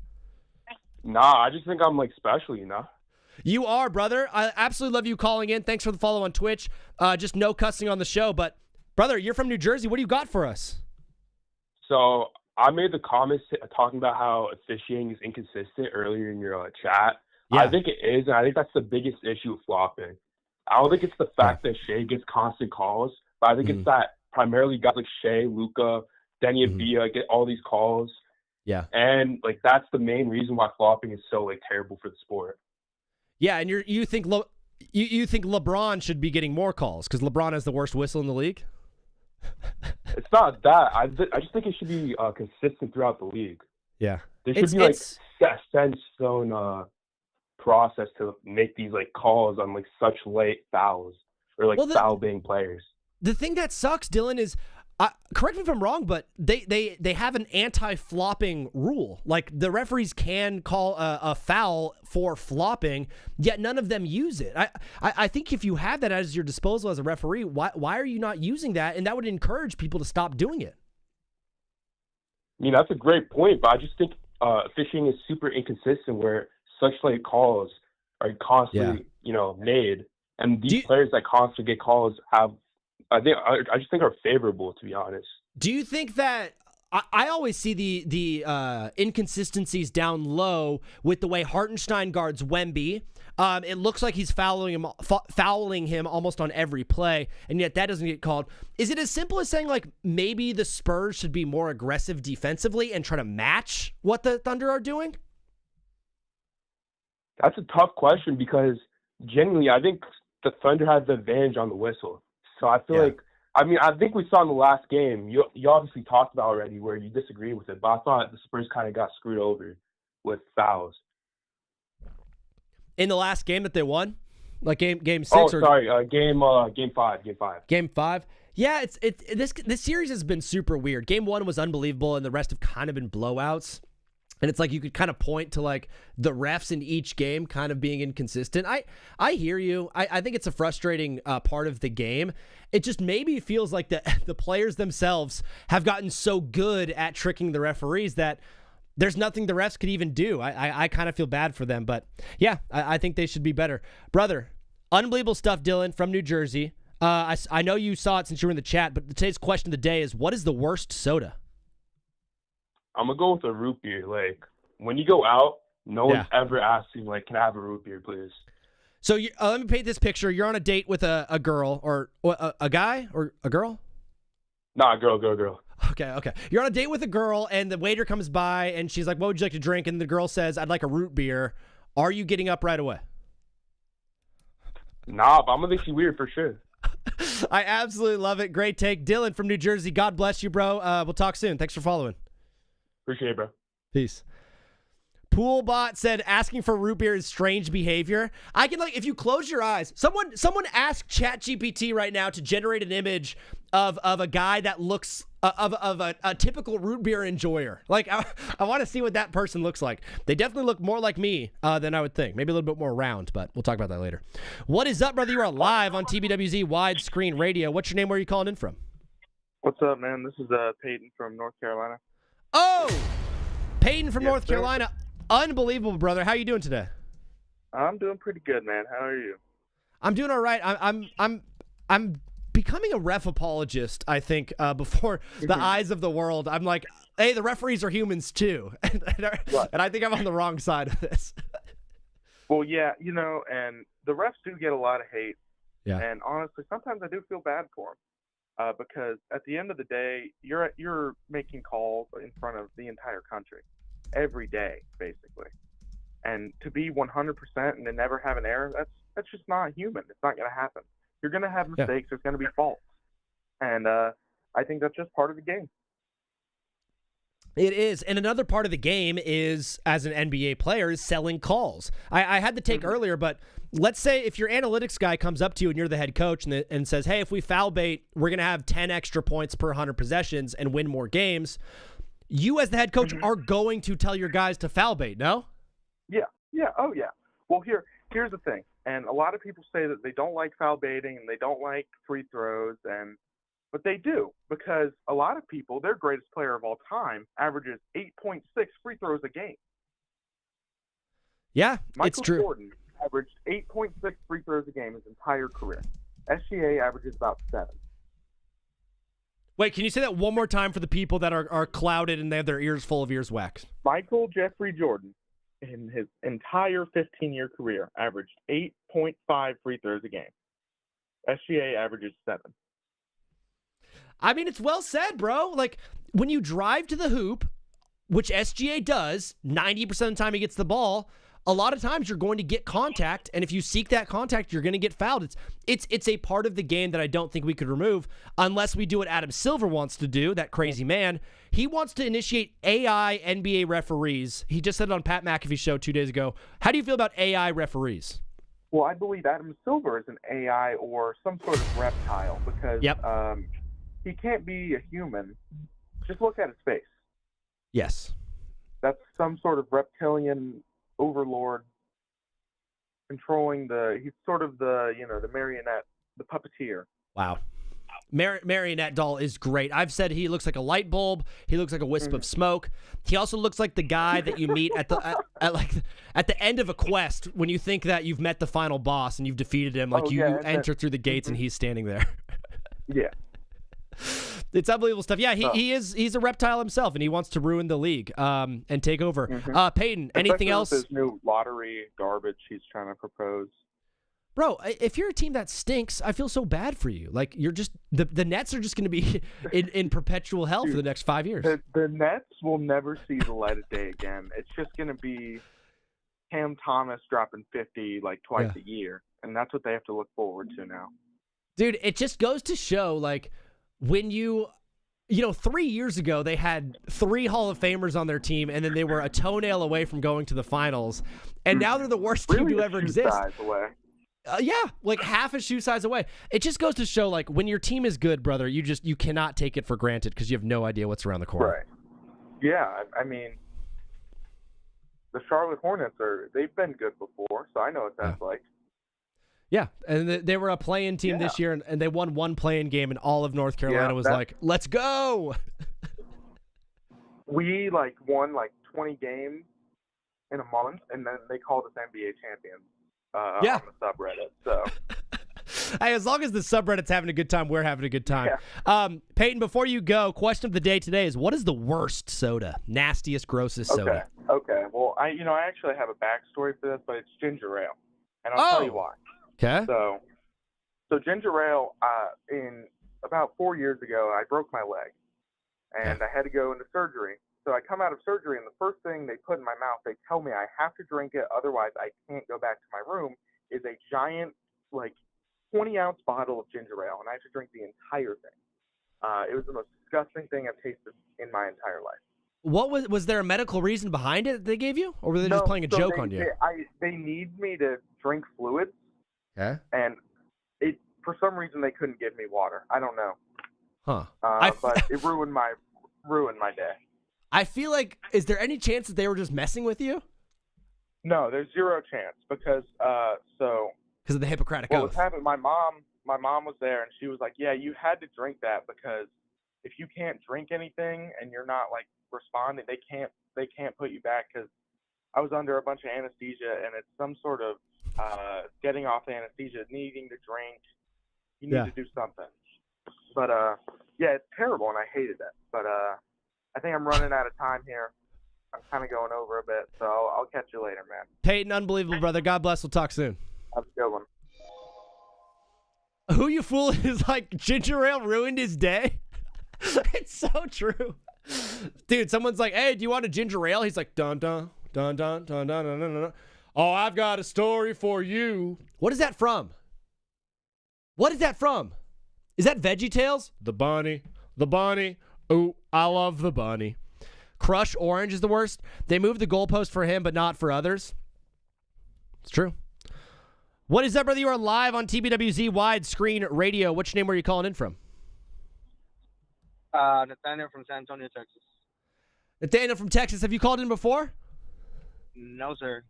P: Nah, I just think I'm like special, you know?
A: You are, brother. I absolutely love you calling in. Thanks for the follow on Twitch. Just no cussing on the show. But, brother, you're from New Jersey. What do you got for us?
P: So I made the comments talking about how officiating is inconsistent earlier in your chat. Yeah. I think it is, and I think that's the biggest issue with flopping. I don't think it's the fact that Shea gets constant calls, but I think it's that primarily guys like Shea, Luka, Denny Avia get all these calls.
A: Yeah.
P: And like that's the main reason why flopping is so like terrible for the sport.
A: Yeah, and you think you think LeBron should be getting more calls because LeBron has the worst whistle in the league?
P: It's not that. I just think it should be consistent throughout the league.
A: Yeah.
P: There should be like a set stone process to make these like calls on like such late fouls or like foul-baiting players.
A: The thing that sucks, Dylan, is correct me if I'm wrong, but they have an anti-flopping rule. Like the referees can call a foul for flopping, yet none of them use it. I think if you have that at your disposal as a referee, why are you not using that? And that would encourage people to stop doing it.
P: I mean, that's a great point, but I just think officiating is super inconsistent where such late calls are constantly, made. And these players that constantly get calls I just think are favorable, to be honest.
A: Do you think that I always see the inconsistencies down low with the way Hartenstein guards Wemby? It looks like he's fouling him almost on every play, and yet that doesn't get called. Is it as simple as saying like maybe the Spurs should be more aggressive defensively and try to match what the Thunder are doing?
P: That's a tough question because genuinely I think the Thunder has the advantage on the whistle. So I feel like, I think we saw in the last game, you obviously talked about already where you disagree with it, but I thought the Spurs kind of got screwed over with fouls.
A: In the last game that they won? Like game 6?
P: Oh, sorry, game 5.
A: Game 5? Yeah, this series has been super weird. Game 1 was unbelievable, and the rest have kind of been blowouts. And it's like you could kind of point to like the refs in each game kind of being inconsistent. I hear you. I think it's a frustrating part of the game. It just maybe feels like the players themselves have gotten so good at tricking the referees that there's nothing the refs could even do. I kind of feel bad for them. But yeah, I think they should be better. Brother, unbelievable stuff, Dylan, from New Jersey. I know you saw it since you were in the chat, but today's question of the day is, what is the worst soda?
P: I'm going to go with a root beer. Like, when you go out, no one's ever asking, like, can I have a root beer, please?
A: So let me paint this picture. You're on a date with a girl or a guy or a girl?
P: Nah, girl.
A: Okay. You're on a date with a girl, and the waiter comes by, and she's like, what would you like to drink? And the girl says, I'd like a root beer. Are you getting up right away?
P: Nah, but I'm going to think she's weird for sure.
A: I absolutely love it. Great take. Dylan from New Jersey, God bless you, bro. We'll talk soon. Thanks for following.
P: Appreciate it, bro.
A: Peace. Poolbot said asking for root beer is strange behavior. I can, like, if you close your eyes, someone ask ChatGPT right now to generate an image of a guy that looks of a typical root beer enjoyer. Like, I want to see what that person looks like. They definitely look more like me than I would think. Maybe a little bit more round, but we'll talk about that later. What is up, brother? You are live on TBWZ Widescreen Radio. What's your name? Where are you calling in from?
Q: What's up, man? This is Peyton from North Carolina.
A: Oh, Peyton from North Carolina. Unbelievable, brother. How are you doing today?
Q: I'm doing pretty good, man. How are you?
A: I'm doing all right. I'm becoming a ref apologist, I think, before the eyes of the world. I'm like, hey, the referees are humans too. And I think I'm on the wrong side of this.
Q: Well, yeah, and the refs do get a lot of hate.
A: Yeah.
Q: And honestly, sometimes I do feel bad for them because at the end of the day, you're making calls in front of the entire country every day, basically. And to be 100% and to never have an error, that's just not human. It's not going to happen. You're going to have mistakes. There's going to be faults. And I think that's just part of the game.
A: It is. And another part of the game is, as an NBA player, is selling calls. I had the take earlier, but let's say if your analytics guy comes up to you and you're the head coach and says, hey, if we foul bait, we're going to have 10 extra points per 100 possessions and win more games. You as the head coach are going to tell your guys to foul bait, no?
Q: Yeah. Oh, yeah. Well, here's the thing. And a lot of people say that they don't like foul baiting and they don't like free throws, but they do, because a lot of people, their greatest player of all time, averages 8.6 free throws a game.
A: Yeah, it's true.
Q: Michael Jordan averaged 8.6 free throws a game his entire career. SGA averages about 7.
A: Wait, can you say that one more time for the people that are clouded and they have their ears full of earwax?
Q: Michael Jeffrey Jordan, in his entire 15-year career, averaged 8.5 free throws a game. SGA averages 7.
A: I mean, it's well said, bro. Like, when you drive to the hoop, which SGA does, 90% of the time he gets the ball, a lot of times you're going to get contact, and if you seek that contact, you're going to get fouled. It's a part of the game that I don't think we could remove unless we do what Adam Silver wants to do, that crazy man. He wants to initiate AI NBA referees. He just said it on Pat McAfee's show 2 days ago. How do you feel about AI referees?
Q: Well, I believe Adam Silver is an AI or some sort of reptile because he can't be a human. Just look at his face.
A: Yes.
Q: That's some sort of reptilian overlord controlling he's sort of the marionette, the puppeteer.
A: Wow. Marionette doll is great. I've said he looks like a light bulb. He looks like a wisp of smoke. He also looks like the guy that you meet at the end of a quest when you think that you've met the final boss and you've defeated him. Like you enter through the gates and he's standing there.
Q: Yeah.
A: It's unbelievable stuff. Yeah, he's a reptile himself, and he wants to ruin the league and take over. Peyton, anything else?
Q: This new lottery garbage he's trying to propose.
A: Bro, if you're a team that stinks, I feel so bad for you. Like, you're just the Nets are just going to be in perpetual hell for the next 5 years.
Q: The Nets will never see the light of day again. It's just going to be Cam Thomas dropping 50 like twice a year, and that's what they have to look forward to now.
A: Dude, it just goes to show, like, when you 3 years ago, they had 3 Hall of Famers on their team, and then they were a toenail away from going to the finals. And now they're the worst team to ever exist. Yeah, like half a shoe size away. It just goes to show, like, when your team is good, brother, you cannot take it for granted because you have no idea what's around the corner.
Q: Right. Yeah, I mean, the Charlotte Hornets they've been good before, so I know what that's like.
A: Yeah, and they were a play-in team this year, and they won one play-in game, and all of North Carolina was like, let's go!
Q: We, won, 20 games in a month, and then they called us NBA champions on the subreddit, so...
A: Hey, as long as the subreddit's having a good time, we're having a good time.
Q: Yeah.
A: Peyton, before you go, question of the day today is, what is the worst soda? Nastiest, grossest soda?
Q: Okay. Well, I actually have a backstory for this, but it's ginger ale, and I'll tell you why.
A: Okay.
Q: So ginger ale, in about 4 years ago, I broke my leg, and I had to go into surgery. So I come out of surgery, and the first thing they put in my mouth, they tell me I have to drink it, otherwise I can't go back to my room, is a giant, 20-ounce bottle of ginger ale, and I have to drink the entire thing. It was the most disgusting thing I've tasted in my entire life.
A: Was there a medical reason behind it that they gave you, or were they just playing a joke on you?
Q: They need me to drink fluids,
A: Okay.
Q: and for some reason they couldn't give me water. I don't know.
A: Huh.
Q: But it ruined my day.
A: I feel like, is there any chance that they were just messing with you?
Q: No, there's zero chance because
A: Because of the Hippocratic
Q: what
A: Oath.
Q: was happening? My mom was there, and she was like, "Yeah, you had to drink that because if you can't drink anything and you're not like responding, they can't put you back." Because I was under a bunch of anesthesia, and it's some sort of getting off anesthesia, needing to drink. You need to do something. But yeah, it's terrible, and I hated that. But I think I'm running out of time here. I'm kind of going over a bit, so I'll catch you later, man.
A: Peyton, unbelievable, brother. God bless. We'll talk soon.
Q: Have a good one.
A: Who you fooling is like ginger ale ruined his day. It's so true. Dude, someone's like, hey, do you want a ginger ale? He's like, dun, dun, dun, dun, dun, dun, dun, dun, dun. Oh, I've got a story for you. What is that from? What is that from? Is that VeggieTales? The bunny. Ooh, I love the bunny. Crush Orange is the worst. They moved the goalpost for him, but not for others. It's true. What is up, brother? You are live on TBWZ Widescreen Radio. Which name were you calling in from?
R: Nathaniel from San Antonio, Texas.
A: Nathaniel from Texas. Have you called in before?
R: No, sir.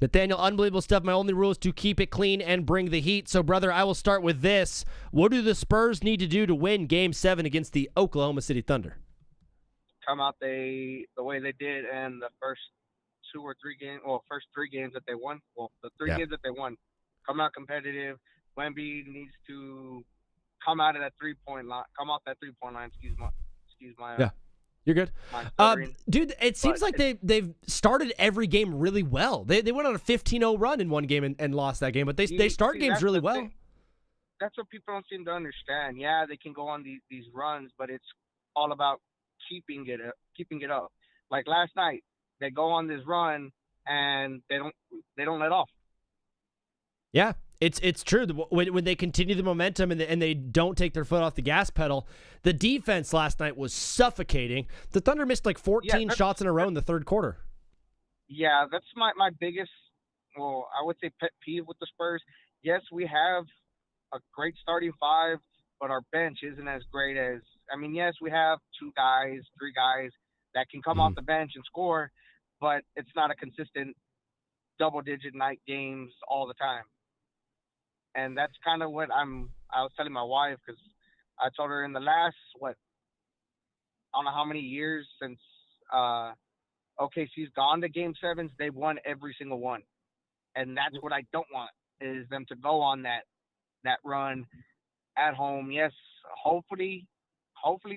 A: Nathaniel, unbelievable stuff. My only rule is to keep it clean and bring the heat. So, brother, I will start with this. What do the Spurs need to do to win Game 7 against the Oklahoma City Thunder?
R: Come out the way they did in the first first three games that they won. Well, the three games that they won. Come out competitive. Wemby needs to come out of that 3-point line. Come off that 3-point line. Excuse my.
A: Yeah, you're good. Dude, it seems like they've started every game really well. They went on a 15-0 run in one game and lost that game, but they start games really well.
R: That's what people don't seem to understand. Yeah, they can go on these runs, but it's all about keeping it up. Like last night, they go on this run and they don't let off.
A: Yeah, it's true. When they continue the momentum and they don't take their foot off the gas pedal, the defense last night was suffocating. The Thunder missed like 14 shots in a row in the third quarter.
R: Yeah, that's my biggest, I would say pet peeve with the Spurs. Yes, we have a great starting five, but our bench isn't as great as, yes, we have 2 guys, 3 guys that can come off the bench and score, but it's not a consistent double-digit night games all the time. And that's kind of what I was telling my wife, because I told her in the last, I don't know how many years since OKC's gone to Game 7s, they've won every single one. And that's what I don't want, is them to go on that run at home. Yes, hopefully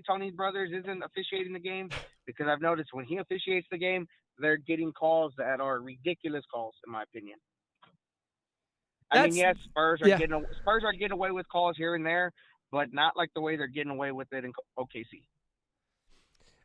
R: Tony Brothers isn't officiating the game, because I've noticed when he officiates the game, they're getting calls that are ridiculous calls, in my opinion. Yes, Spurs are getting away with calls here and there, but not like the way they're getting away with it in OKC.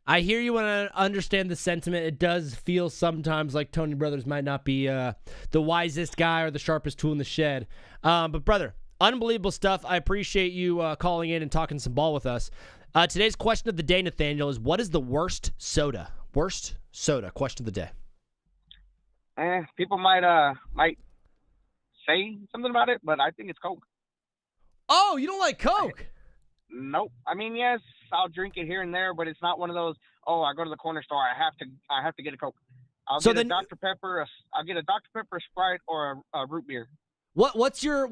A: I hear you want to understand the sentiment. It does feel sometimes like Tony Brothers might not be the wisest guy or the sharpest tool in the shed. But, brother, unbelievable stuff. I appreciate you calling in and talking some ball with us. Today's question of the day, Nathaniel, is what is the worst soda? Worst soda, question of the day.
R: People might say something about it, but I think it's Coke.
A: Oh, you don't like Coke?
R: Nope. Yes, I'll drink it here and there, but it's not one of those, I go to the corner store, I have to get a Coke. I'll get a Dr. Pepper, a Sprite, or a root beer.
A: What's your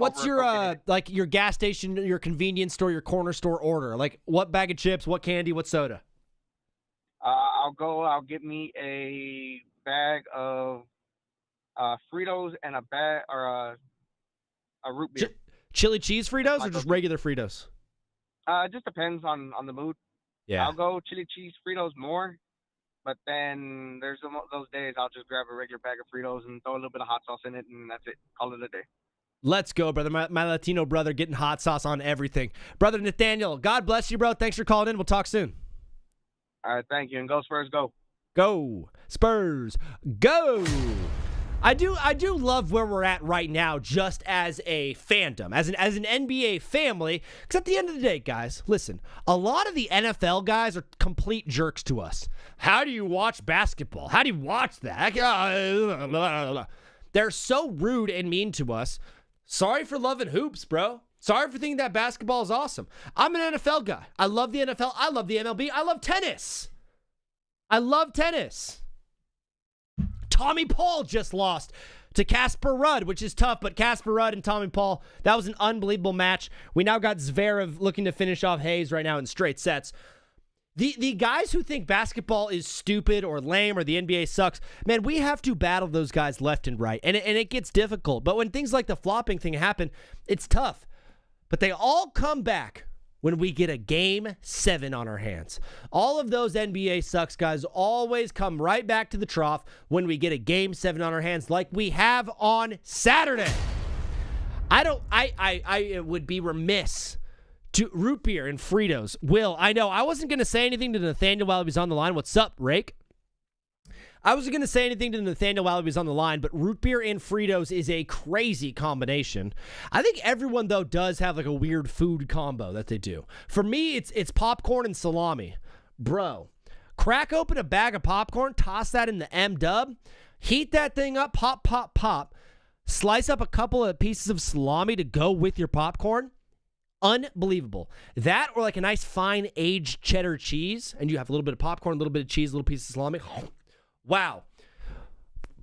A: like your gas station, your convenience store, your corner store order? Like what bag of chips, what candy, what soda?
R: I'll get me a bag of Fritos and a bag or a root beer.
A: Chili cheese Fritos or just regular Fritos?
R: It just depends on the mood.
A: Yeah.
R: I'll go chili cheese Fritos more, but then there's those days I'll just grab a regular bag of Fritos and throw a little bit of hot sauce in it, and that's it. Call it a day.
A: Let's go, brother. My Latino brother getting hot sauce on everything. Brother Nathaniel, God bless you, bro. Thanks for calling in. We'll talk soon.
R: All right, thank you. And go Spurs, go.
A: Go. Spurs, go. I do love where we're at right now, just as a fandom, as an NBA family. Because at the end of the day, guys, listen, a lot of the NFL guys are complete jerks to us. How do you watch basketball? How do you watch that? They're so rude and mean to us. Sorry for loving hoops, bro. Sorry for thinking that basketball is awesome. I'm an NFL guy. I love the NFL. I love the MLB. I love tennis. Tommy Paul just lost to Casper Ruud, which is tough, but Casper Ruud and Tommy Paul, that was an unbelievable match. We now got Zverev looking to finish off Hayes right now in straight sets. The guys who think basketball is stupid or lame or the NBA sucks, man, we have to battle those guys left and right, and it gets difficult. But when things like the flopping thing happen, it's tough. But they all come back when we get a Game 7 on our hands. All of those NBA sucks guys always come right back to the trough when we get a Game 7 on our hands like we have on Saturday. I would be remiss to root beer and Fritos. Will, I know I wasn't going to say anything to Nathaniel while he was on the line. What's up, Rake? I wasn't going to say anything to Nathaniel while he was on the line, but root beer and Fritos is a crazy combination. I think everyone, though, does have like a weird food combo that they do. For me, it's popcorn and salami. Bro, crack open a bag of popcorn, toss that in the M-dub, heat that thing up, pop, pop, pop, slice up a couple of pieces of salami to go with your popcorn. Unbelievable. That or like a nice fine aged cheddar cheese, and you have a little bit of popcorn, a little bit of cheese, a little piece of salami. Wow.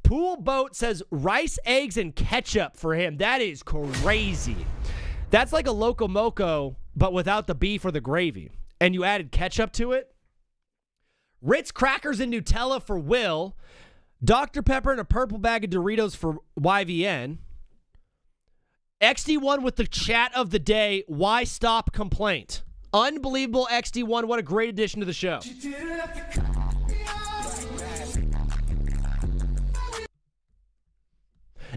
A: Pool Boat says rice, eggs, and ketchup for him. That is crazy. That's like a Loco Moco, but without the beef or the gravy. And you added ketchup to it? Ritz crackers and Nutella for Will. Dr. Pepper and a purple bag of Doritos for YVN. XD1 with the chat of the day. Why stop complaint? Unbelievable XD1. What a great addition to the show.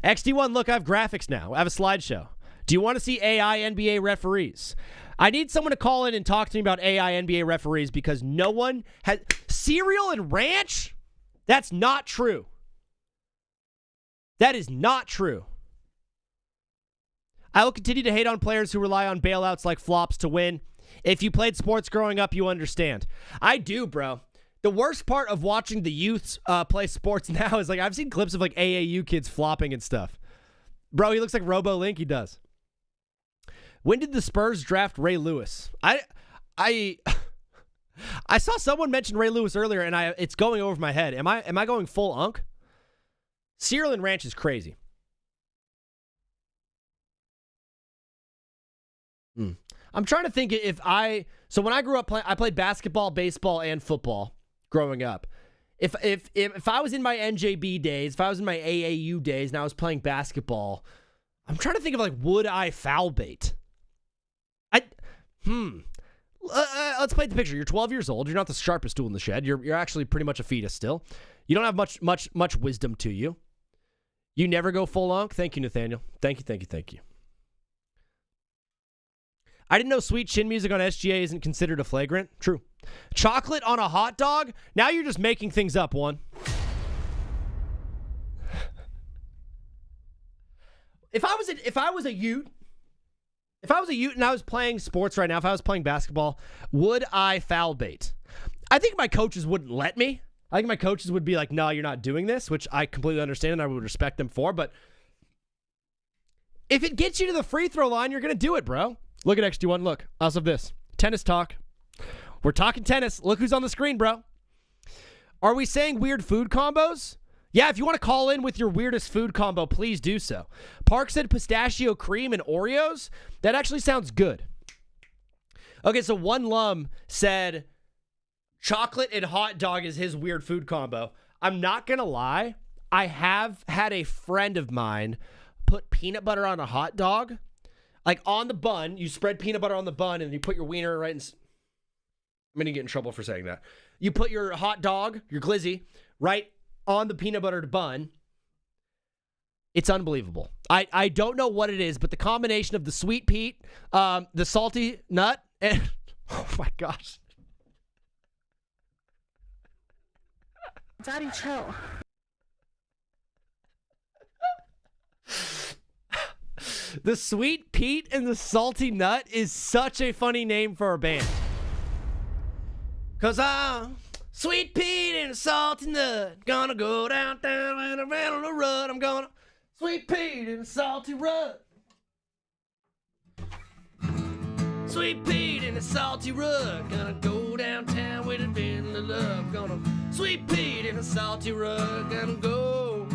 A: XD1, look, I have graphics now. I have a slideshow. Do you want to see AI NBA referees? I need someone to call in and talk to me about AI NBA referees because no one has... Cereal and ranch? That's not true. That is not true. I will continue to hate on players who rely on bailouts like flops to win. If you played sports growing up, you understand. I do, bro. The worst part of watching the youths play sports now is like I've seen clips of like AAU kids flopping and stuff. Bro, he looks like Robo Link. He does. When did the Spurs draft Ray Lewis? I saw someone mention Ray Lewis earlier, and it's going over my head. Am I going full unk? Cereal and Ranch is crazy. I'm trying to think so when I grew up I played basketball, baseball, and football growing up. If I was in my NJB days, if I was in my AAU days and I was playing basketball, I'm trying to think of like, would I foul bait? Let's paint the picture. You're 12 years old. You're not the sharpest tool in the shed. You're actually pretty much a fetus still. You don't have much wisdom to you. You never go full unk. Thank you, Nathaniel. Thank you. I didn't know sweet chin music on SGA isn't considered a flagrant. True. Chocolate on a hot dog? Now you're just making things up, one. If I was a Ute and I was playing sports right now, if I was playing basketball, would I foul bait? I think my coaches wouldn't let me. I think my coaches would be like, no, you're not doing this, which I completely understand and I would respect them for. But if it gets you to the free throw line, you're going to do it, bro. Look at XD1. Look. I also have this. Tennis talk. We're talking tennis. Look who's on the screen, bro. Are we saying weird food combos? Yeah, if you want to call in with your weirdest food combo, please do so. Park said pistachio cream and Oreos. That actually sounds good. Okay, so one Lum said chocolate and hot dog is his weird food combo. I'm not going to lie. I have had a friend of mine put peanut butter on a hot dog. Like on the bun, you spread peanut butter on the bun and you put your wiener right in. I'm going to get in trouble for saying that. You put your hot dog, your glizzy, right on the peanut buttered bun. It's unbelievable. I don't know what it is, but the combination of the sweet Pete, the salty nut, and oh my gosh.
L: Daddy, chill.
A: The Sweet Pete and the Salty Nut is such a funny name for a band. Cause I'm Sweet Pete and a Salty Nut, gonna go downtown and around on the rut. I'm gonna Sweet Pete and a Salty Rut. Sweet Pete and a Salty Rut, gonna go downtown with a bit of love. Gonna Sweet Pete and a Salty Rut, gonna go.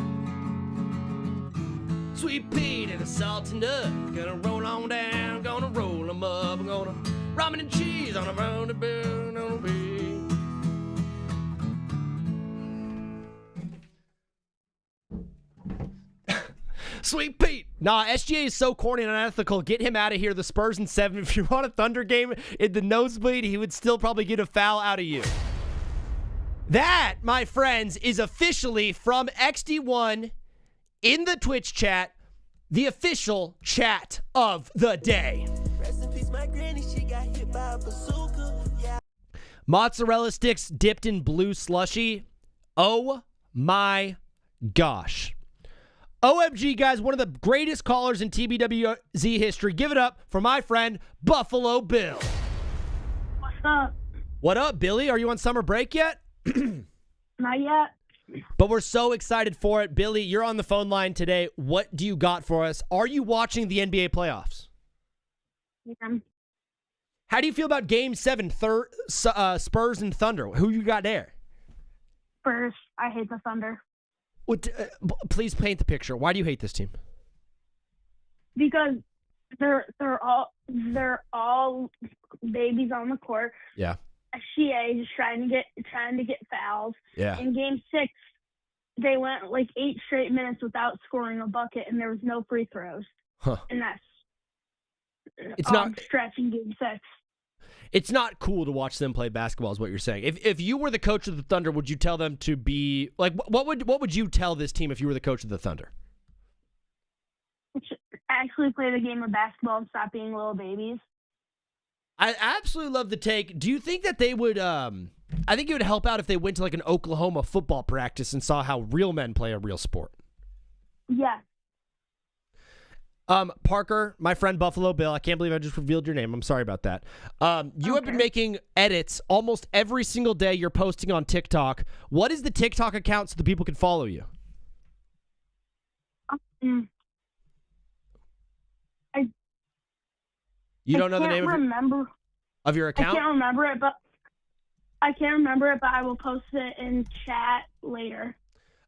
A: Sweet Pete and a Salty Nut, gonna roll on down, gonna roll them up. I'm gonna ramen and cheese on a roundabout on a beat. Sweet Pete. Nah, SGA is so corny and unethical. Get him out of here. The Spurs in 7. If you want a Thunder game in the nosebleed, he would still probably get a foul out of you. That, my friends, is officially from XD1 in the Twitch chat, the official chat of the day. Mozzarella sticks dipped in blue slushy. Oh my gosh. OMG, guys, one of the greatest callers in TBWZ history. Give it up for my friend, Buffalo Bill.
L: What's up?
A: What up, Billy? Are you on summer break yet?
L: Not yet.
A: But we're so excited for it. Billy, you're on the phone line today. What do you got for us? Are you watching the NBA playoffs?
L: Yeah.
A: How do you feel about Game 7, Spurs and Thunder? Who you got there?
L: Spurs. I hate the Thunder.
A: What? Please paint the picture. Why do you hate this team?
L: Because they're all babies on the court.
A: Yeah.
L: SGA just trying to get fouls.
A: Yeah.
L: In Game 6, they went like 8 straight minutes without scoring a bucket, and there was no free throws.
A: Huh.
L: And that's
A: it's not
L: stretching Game 6.
A: It's not cool to watch them play basketball, is what you're saying. If you were the coach of the Thunder, would you tell them to be like what would you tell this team if you were the coach of the Thunder?
L: Actually play the game of basketball and stop being little babies.
A: I absolutely love the take. Do you think that they would I think it would help out if they went to like an Oklahoma football practice and saw how real men play a real sport?
L: Yeah.
A: Parker, my friend Buffalo Bill, I can't believe I just revealed your name. I'm sorry about that. You have been making edits almost every single day you're posting on TikTok. What is the TikTok account so the people can follow you? You don't know the name of your account?
L: I can't remember it, but I will post it in chat later.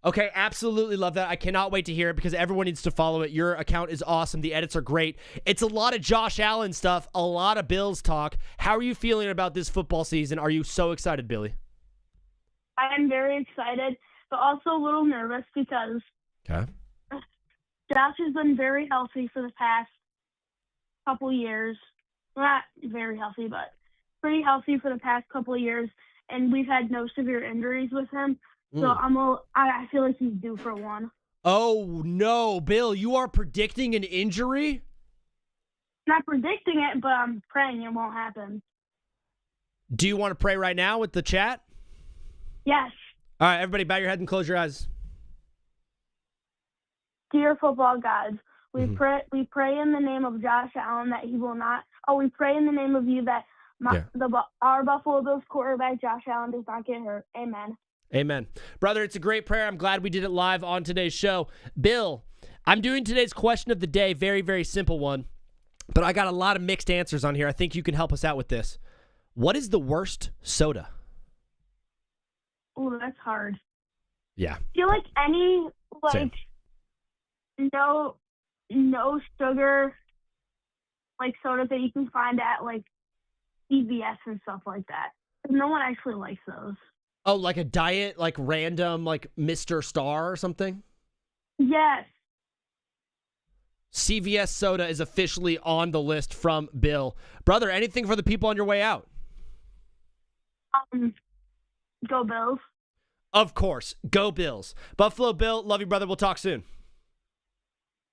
A: Okay, absolutely love that. I cannot wait to hear it because everyone needs to follow it. Your account is awesome. The edits are great. It's a lot of Josh Allen stuff, a lot of Bills talk. How are you feeling about this football season? Are you so excited, Billy?
L: I am very excited, but also a little nervous because Josh has been very healthy for the past couple years. Not very healthy, but pretty healthy for the past couple of years, and we've had no severe injuries with him. So I feel like he's due for one.
A: Oh, no, Bill, you are predicting an injury?
L: Not predicting it, but I'm praying it won't happen.
A: Do you want to pray right now with the chat?
L: Yes.
A: All right, everybody bow your head and close your eyes.
L: Dear football gods, we pray in the name of Josh Allen that he will not. We pray in the name of you that our Buffalo Bills quarterback Josh Allen does not get hurt. Amen.
A: Amen. Brother, it's a great prayer. I'm glad we did it live on today's show. Bill, I'm doing today's question of the day. Very, very simple one. But I got a lot of mixed answers on here. I think you can help us out with this. What is the worst soda?
L: Oh, that's hard.
A: Yeah.
L: I feel like any,
A: Same.
L: no sugar, soda that you can find at, CVS and stuff like that. No one actually likes those.
A: Oh, like a diet, random, Mr. Star or something?
L: Yes.
A: CVS soda is officially on the list from Bill. Brother, anything for the people on your way out?
L: Go Bills.
A: Of course. Go Bills. Buffalo Bill, love you, brother. We'll talk soon.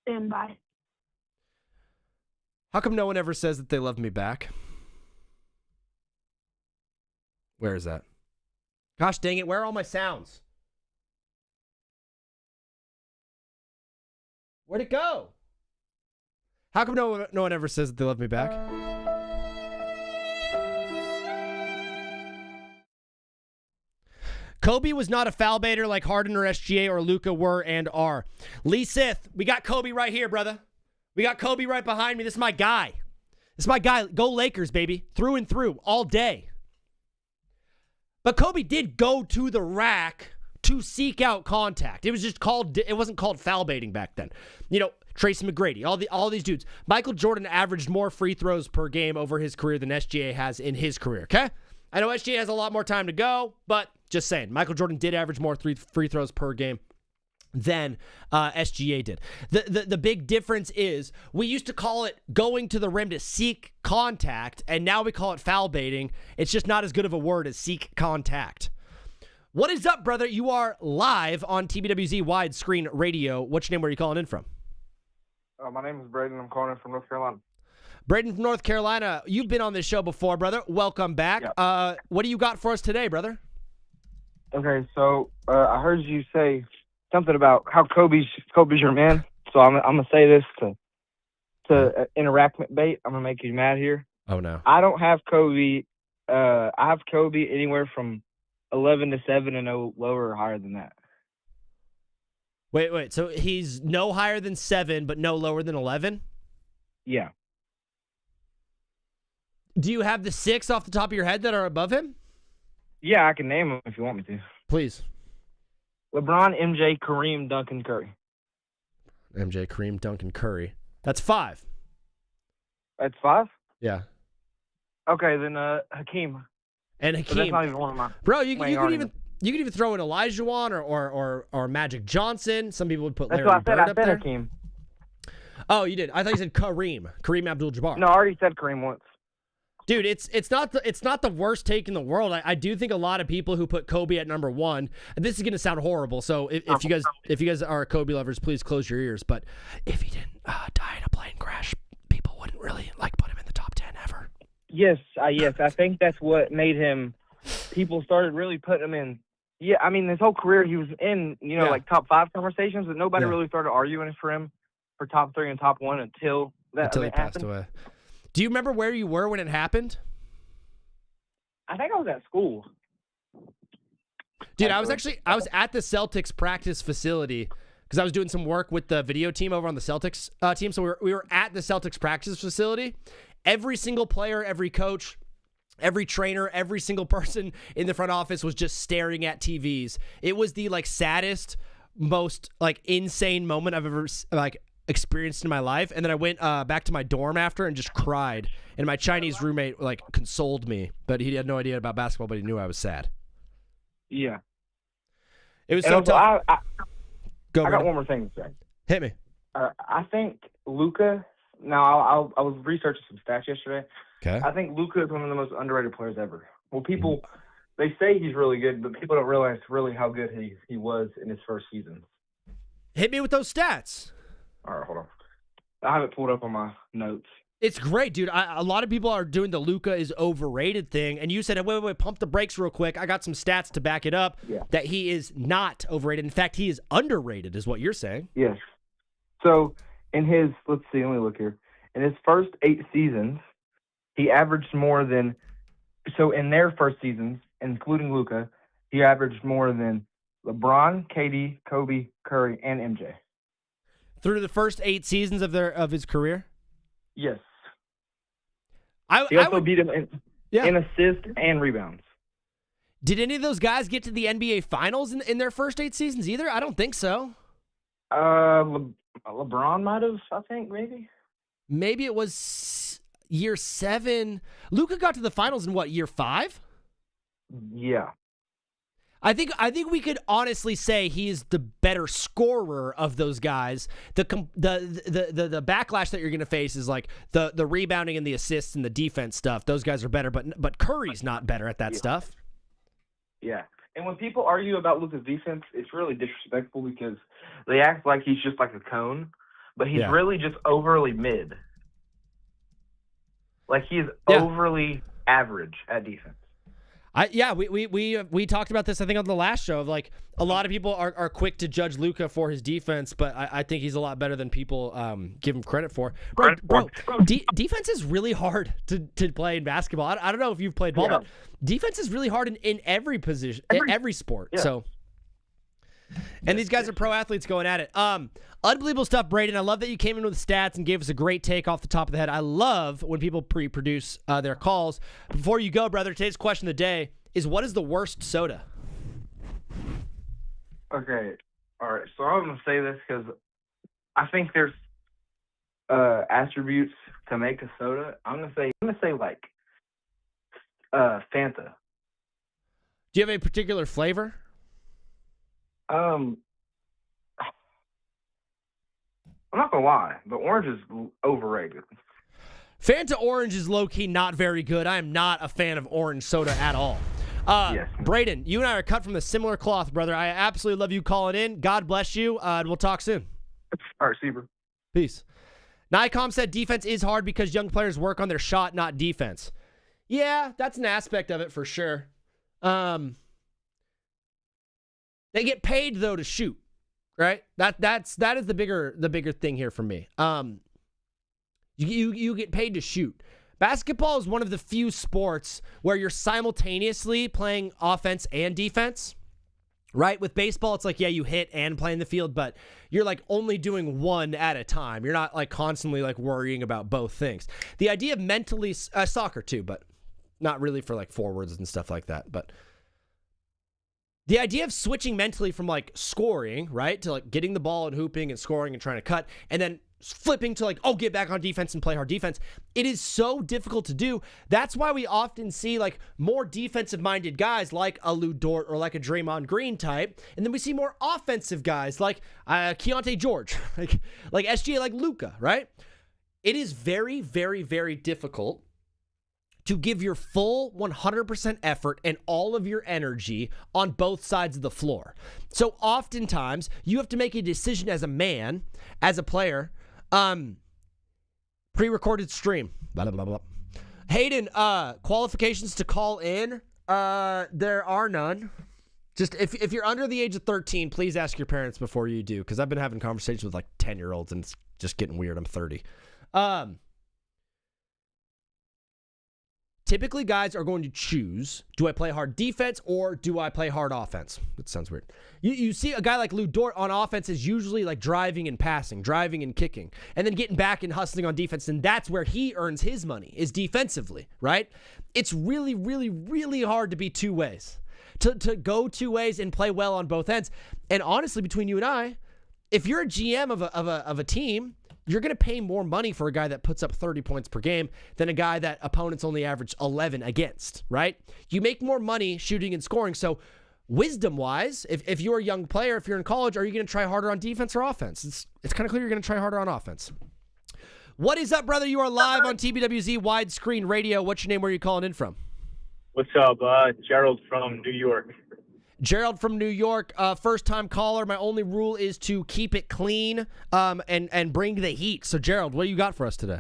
L: Bye.
A: How come no one ever says that they love me back? Where is that? Gosh dang it, where are all my sounds? Where'd it go? How come no one ever says that they love me back? Kobe was not a foul baiter like Harden or SGA or Luka were and are. Lee Sith, we got Kobe right here, brother. We got Kobe right behind me. This is my guy. Go Lakers, baby. Through and through, all day. But Kobe did go to the rack to seek out contact. It wasn't called foul baiting back then. You know, Tracy McGrady, all these dudes. Michael Jordan averaged more free throws per game over his career than SGA has in his career, okay? I know SGA has a lot more time to go, but just saying, Michael Jordan did average more free throws per game than SGA did. The big difference is we used to call it going to the rim to seek contact, and now we call it foul baiting. It's just not as good of a word as seek contact. What is up, brother? You are live on TBWZ Widescreen Radio. What's your name? Where are you calling in from?
S: My name is Braden. I'm calling in from North Carolina.
A: Braden from North Carolina. You've been on this show before, brother. Welcome back. Yeah. What do you got for us today, brother?
R: Okay, so I heard you say something about how Kobe's your man. So I'm gonna say this to interact with bait. I'm gonna make you mad here.
A: Oh no.
R: I don't have Kobe. I have Kobe anywhere from 11 to 7 and no lower or higher than that.
A: Wait. So he's no higher than 7, but no lower than 11?
R: Yeah.
A: Do you have the 6 off the top of your head that are above him?
R: Yeah, I can name them if you want me to.
A: Please.
R: LeBron, MJ, Kareem, Duncan, Curry.
A: MJ, Kareem, Duncan, Curry. That's 5.
R: That's 5?
A: Yeah.
R: Okay, then Hakeem.
A: And Hakeem.
R: But that's not even one of mine.
A: Bro, you could even throw in Olajuwon or Magic Johnson. Some people would put Larry Bird up there.
R: I said Hakeem.
A: Oh, you did. I thought you said Kareem Abdul-Jabbar.
R: No, I already said Kareem once.
A: Dude, it's not the worst take in the world. I do think a lot of people who put Kobe at number 1, and this is gonna sound horrible. So if you guys are Kobe lovers, please close your ears. But if he didn't die in a plane crash, people wouldn't really put him in the top 10 ever.
R: Yes. I think that's what made him. People started really putting him in. Yeah, I mean, his whole career he was in top 5 conversations, but nobody really started arguing for him for top 3 and top 1 until
A: he passed away. Do you remember where you were when it happened?
R: I think I was at school.
A: Dude, I was at the Celtics practice facility because I was doing some work with the video team over on the Celtics team. So we were at the Celtics practice facility. Every single player, every coach, every trainer, every single person in the front office was just staring at TVs. It was the saddest, most insane moment I've ever experienced in my life. And then I went back to my dorm after and just cried. And my Chinese roommate consoled me, but he had no idea about basketball, but he knew I was sad.
R: Yeah.
A: It was so tough.
R: I got one more thing to say.
A: Hit me.
R: I think Luka. Now I was researching some stats yesterday.
A: Okay.
R: I think Luka is one of the most underrated players ever. Well, people they say he's really good, but people don't realize really how good he was in his first season.
A: Hit me with those stats.
R: All right, hold on. I have it pulled up on my notes.
A: It's great, dude. A lot of people are doing the Luka is overrated thing, and you said, wait, pump the brakes real quick. I got some stats to back it up that he is not overrated. In fact, he is underrated is what you're saying.
R: Yes. So in his, let me look here. In his first 8 seasons, he averaged more than, so in their first seasons, including Luka, he averaged more than LeBron, KD, Kobe, Curry, and MJ.
A: Through the first 8 seasons of his career?
R: Yes. He also beat him in assists and rebounds.
A: Did any of those guys get to the NBA Finals in their first 8 seasons either? I don't think so.
R: LeBron might have, I think, maybe.
A: Maybe it was year 7. Luka got to the Finals in what, year 5?
R: Yeah.
A: I think we could honestly say he's the better scorer of those guys. The backlash that you're going to face is the rebounding and the assists and the defense stuff. Those guys are better, but Curry's not better at that stuff.
R: Yeah. And when people argue about Luka's defense, it's really disrespectful because they act like he's just like a cone, but he's really just overly mid. He's overly average at defense.
A: We talked about this, I think, on the last show. Of like, a lot of people are quick to judge Luka for his defense, but I think he's a lot better than people give him credit for. Bro, defense is really hard to play in basketball. I don't know if you've played ball, but defense is really hard in every position, in every sport. Yeah. So, and these guys are pro athletes going at it. Unbelievable stuff, Braden. I love that you came in with stats and gave us a great take off the top of the head. I love when people pre-produce their calls. Before you go, brother, today's question of the day is, what is the worst soda?
S: Okay. All right. So I'm going to say this because I think there's attributes to make a soda. I'm going to say like Fanta.
A: Do you have a particular flavor?
S: I'm not gonna lie, but orange is overrated.
A: Fanta orange is low-key not very good. I am not a fan of orange soda at all. Yes. Braden, you and I are cut from a similar cloth, brother. I absolutely love you calling in. God bless you. We'll talk soon.
S: All right, Seaver.
A: Peace. Nycom said defense is hard because young players work on their shot, not defense. Yeah, that's an aspect of it for sure. They get paid though to shoot, right? That is the bigger thing here for me. You get paid to shoot. Basketball is one of the few sports where you're simultaneously playing offense and defense, right? With baseball, it's like, yeah, you hit and play in the field, but you're like only doing one at a time. You're not like constantly like worrying about both things. The idea of mentally, soccer too, but not really for like forwards and stuff like that, but the idea of switching mentally from like scoring, right, to like getting the ball and hooping and scoring and trying to cut, and then flipping to like, oh, get back on defense and play hard defense. It is so difficult to do. That's why we often see like more defensive-minded guys like a Lou Dort or like a Draymond Green type, and then we see more offensive guys like Keontae George, like SGA, like Luka, right? It is very, very, very difficult to give your full 100% effort and all of your energy on both sides of the floor. So oftentimes, you have to make a decision as a man, as a player. Pre-recorded stream. Blah, blah, blah. Hayden, qualifications to call in? There are none. Just if you're under the age of 13, please ask your parents before you do, because I've been having conversations with like 10-year-olds and it's just getting weird. I'm 30. Typically, guys are going to choose, do I play hard defense or do I play hard offense? That sounds weird. You see a guy like Lou Dort on offense is usually like driving and passing, driving and kicking, and then getting back and hustling on defense, and that's where he earns his money, is defensively, right? It's really, really, really hard to be two ways, to go two ways and play well on both ends. And honestly, between you and I, if you're a GM of a team, you're going to pay more money for a guy that puts up 30 points per game than a guy that opponents only average 11 against, right? You make more money shooting and scoring. So wisdom-wise, if you're a young player, if you're in college, are you going to try harder on defense or offense? It's kind of clear you're going to try harder on offense. What is up, brother? You are live on TBWZ Widescreen Radio. What's your name? Where are you calling in from?
T: What's up? Gerald from New York.
A: Gerald from New York, first-time caller. My only rule is to keep it clean and bring the heat. So, Gerald, what do you got for us today?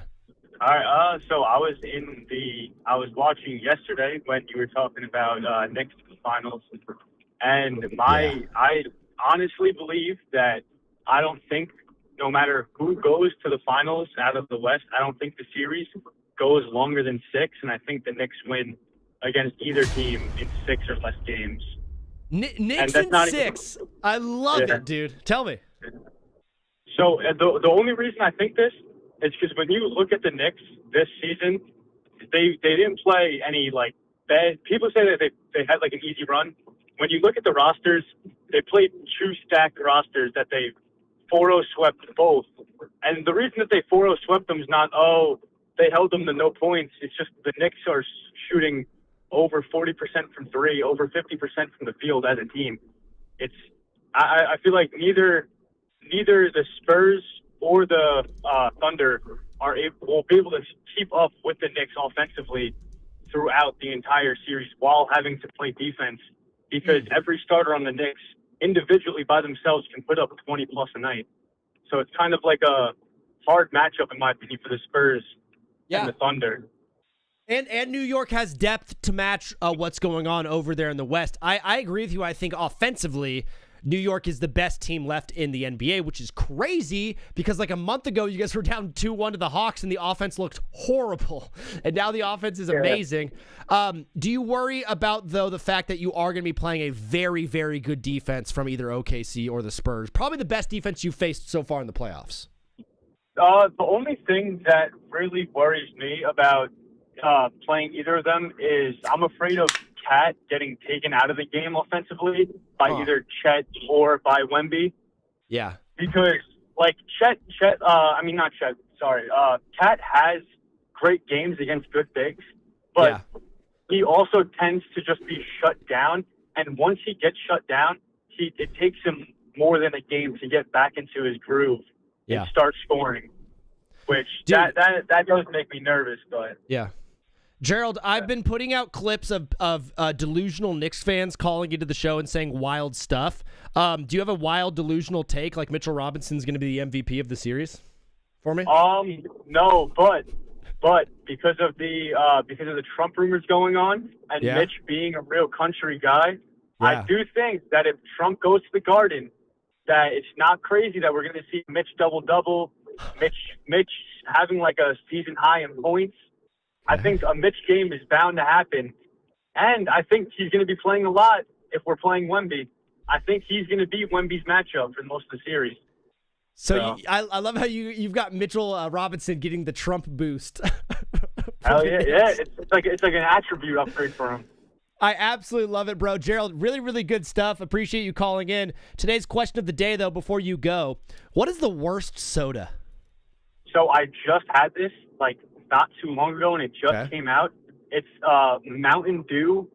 T: All right. So I was watching yesterday when you were talking about next finals, and I honestly believe that I don't think no matter who goes to the finals out of the West, I don't think the series goes longer than 6, and I think the Knicks win against either team in 6 or less games.
A: Knicks in 6. I love it, dude. Tell me.
T: So the only reason I think this is because when you look at the Knicks this season, they didn't play any like bad. People say that they had like an easy run. When you look at the rosters, they played true stacked rosters that they 4-0 swept both. And the reason that they 4-0 swept them is not, they held them to no points. It's just the Knicks are shooting over 40% from 3, over 50% from the field as a team. I feel like neither the Spurs or the Thunder will be able to keep up with the Knicks offensively throughout the entire series while having to play defense, because every starter on the Knicks individually by themselves can put up 20 plus a night. So it's kind of like a hard matchup, in my opinion, for the Spurs and the Thunder.
A: And New York has depth to match what's going on over there in the West. I agree with you. I think offensively, New York is the best team left in the NBA, which is crazy because like a month ago, you guys were down 2-1 to the Hawks and the offense looked horrible. And now the offense is amazing. Do you worry about, though, the fact that you are going to be playing a very, very good defense from either OKC or the Spurs? Probably the best defense you've faced so far in the playoffs.
T: The only thing that really worries me about playing either of them is I'm afraid of Cat getting taken out of the game offensively by either Chet or by Wemby.
A: Yeah.
T: Because, like, Cat has great games against good bigs, but he also tends to just be shut down. And once he gets shut down, it takes him more than a game to get back into his groove and start scoring, which that does make me nervous. But
A: yeah. Gerald, I've been putting out clips of delusional Knicks fans calling into the show and saying wild stuff. Do you have a wild delusional take, like Mitchell Robinson's going to be the MVP of the series for me?
T: No, but because of the Trump rumors going on and Mitch being a real country guy, I do think that if Trump goes to the Garden, that it's not crazy that we're going to see Mitch double-double, Mitch having like a season high in points. I think a Mitch game is bound to happen. And I think he's going to be playing a lot if we're playing Wemby. I think he's going to be Wemby's matchup for most of the series.
A: So I love how you've got Mitchell Robinson getting the Trump boost.
T: Hell yeah. It's like an attribute upgrade for him.
A: I absolutely love it, bro. Gerald, really, really good stuff. Appreciate you calling in. Today's question of the day, though, before you go, what is the worst soda?
T: So I just had this, like, not too long ago, and it just came out. It's Mountain Dew,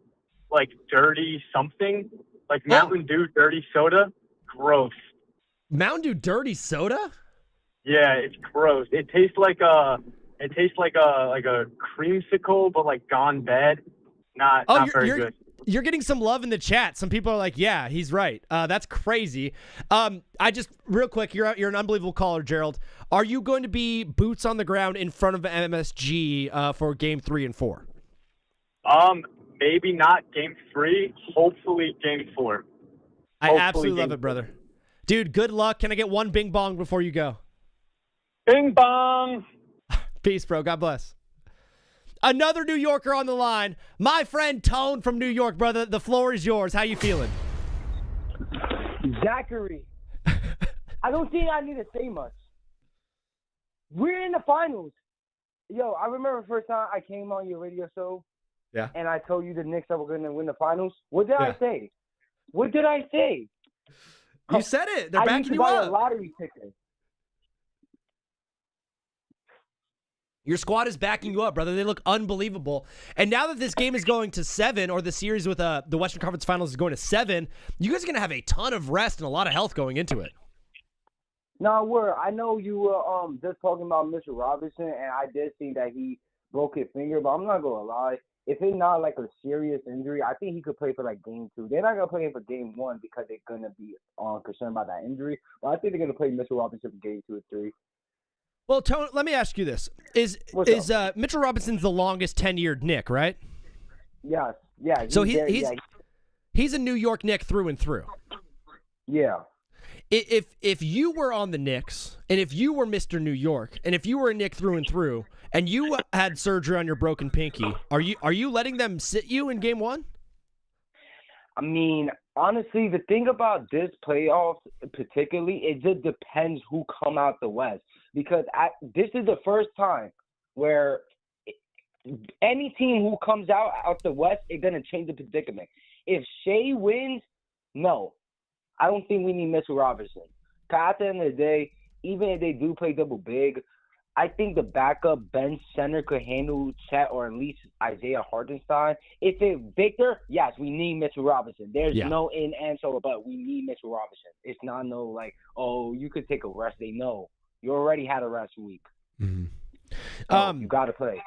T: like dirty something, like Mountain Dew dirty soda. Gross.
A: Mountain Dew dirty soda?
T: Yeah, it's gross. It tastes like a creamsicle, but like gone bad. Not very good.
A: You're getting some love in the chat. Some people are like, "Yeah, he's right." That's crazy. I just real quick, you're an unbelievable caller, Gerald. Are you going to be boots on the ground in front of MSG for Game 3 and 4?
T: Maybe not Game 3. Hopefully Game 4.
A: I absolutely love it, brother. Dude, good luck. Can I get one bing bong before you go?
T: Bing bong.
A: Peace, bro. God bless. Another New Yorker on the line. My friend Tone from New York, brother. The floor is yours. How you feeling?
U: Zachary. I don't think I need to say much. We're in the finals. Yo, I remember the first time I came on your radio show.
A: Yeah.
U: And I told you the Knicks were going to win the finals. What did I say? What did I say?
A: You said it. They're backing you up.
U: I need to buy a lottery ticket.
A: Your squad is backing you up, brother. They look unbelievable. And now that this game is going to 7, or the series with the Western Conference Finals is going to 7, you guys are going to have a ton of rest and a lot of health going into it.
U: No, I know you were just talking about Mr. Robinson, and I did see that he broke his finger, but I'm not going to lie. If it's not like a serious injury, I think he could play for like Game 2. They're not going to play him for Game 1 because they're going to be concerned about that injury. But I think they're going to play Mr. Robinson for Game 2 and 3.
A: Well, Tony, let me ask you this. Is Mitchell Robinson's the longest tenured Knick, right?
U: Yes. Yeah.
A: So he's a New York Knick through and through.
U: Yeah.
A: If you were on the Knicks, and if you were Mr. New York, and if you were a Knick through and through, and you had surgery on your broken pinky, are you letting them sit you in Game 1?
U: I mean, honestly, the thing about this playoffs particularly, it just depends who come out the West. Because this is the first time where any team who comes out the West is going to change the predicament. If Shea wins, no. I don't think we need Mitchell Robinson. Because at the end of the day, even if they do play double big, I think the backup bench center could handle Chet or at least Isaiah Hartenstein. If it's Victor, yes, we need Mitchell Robinson. There's no answer, but we need Mitchell Robinson. It's not no like, oh, you could take a rest day. No. You already had a rest week.
A: Mm-hmm.
U: You got to play.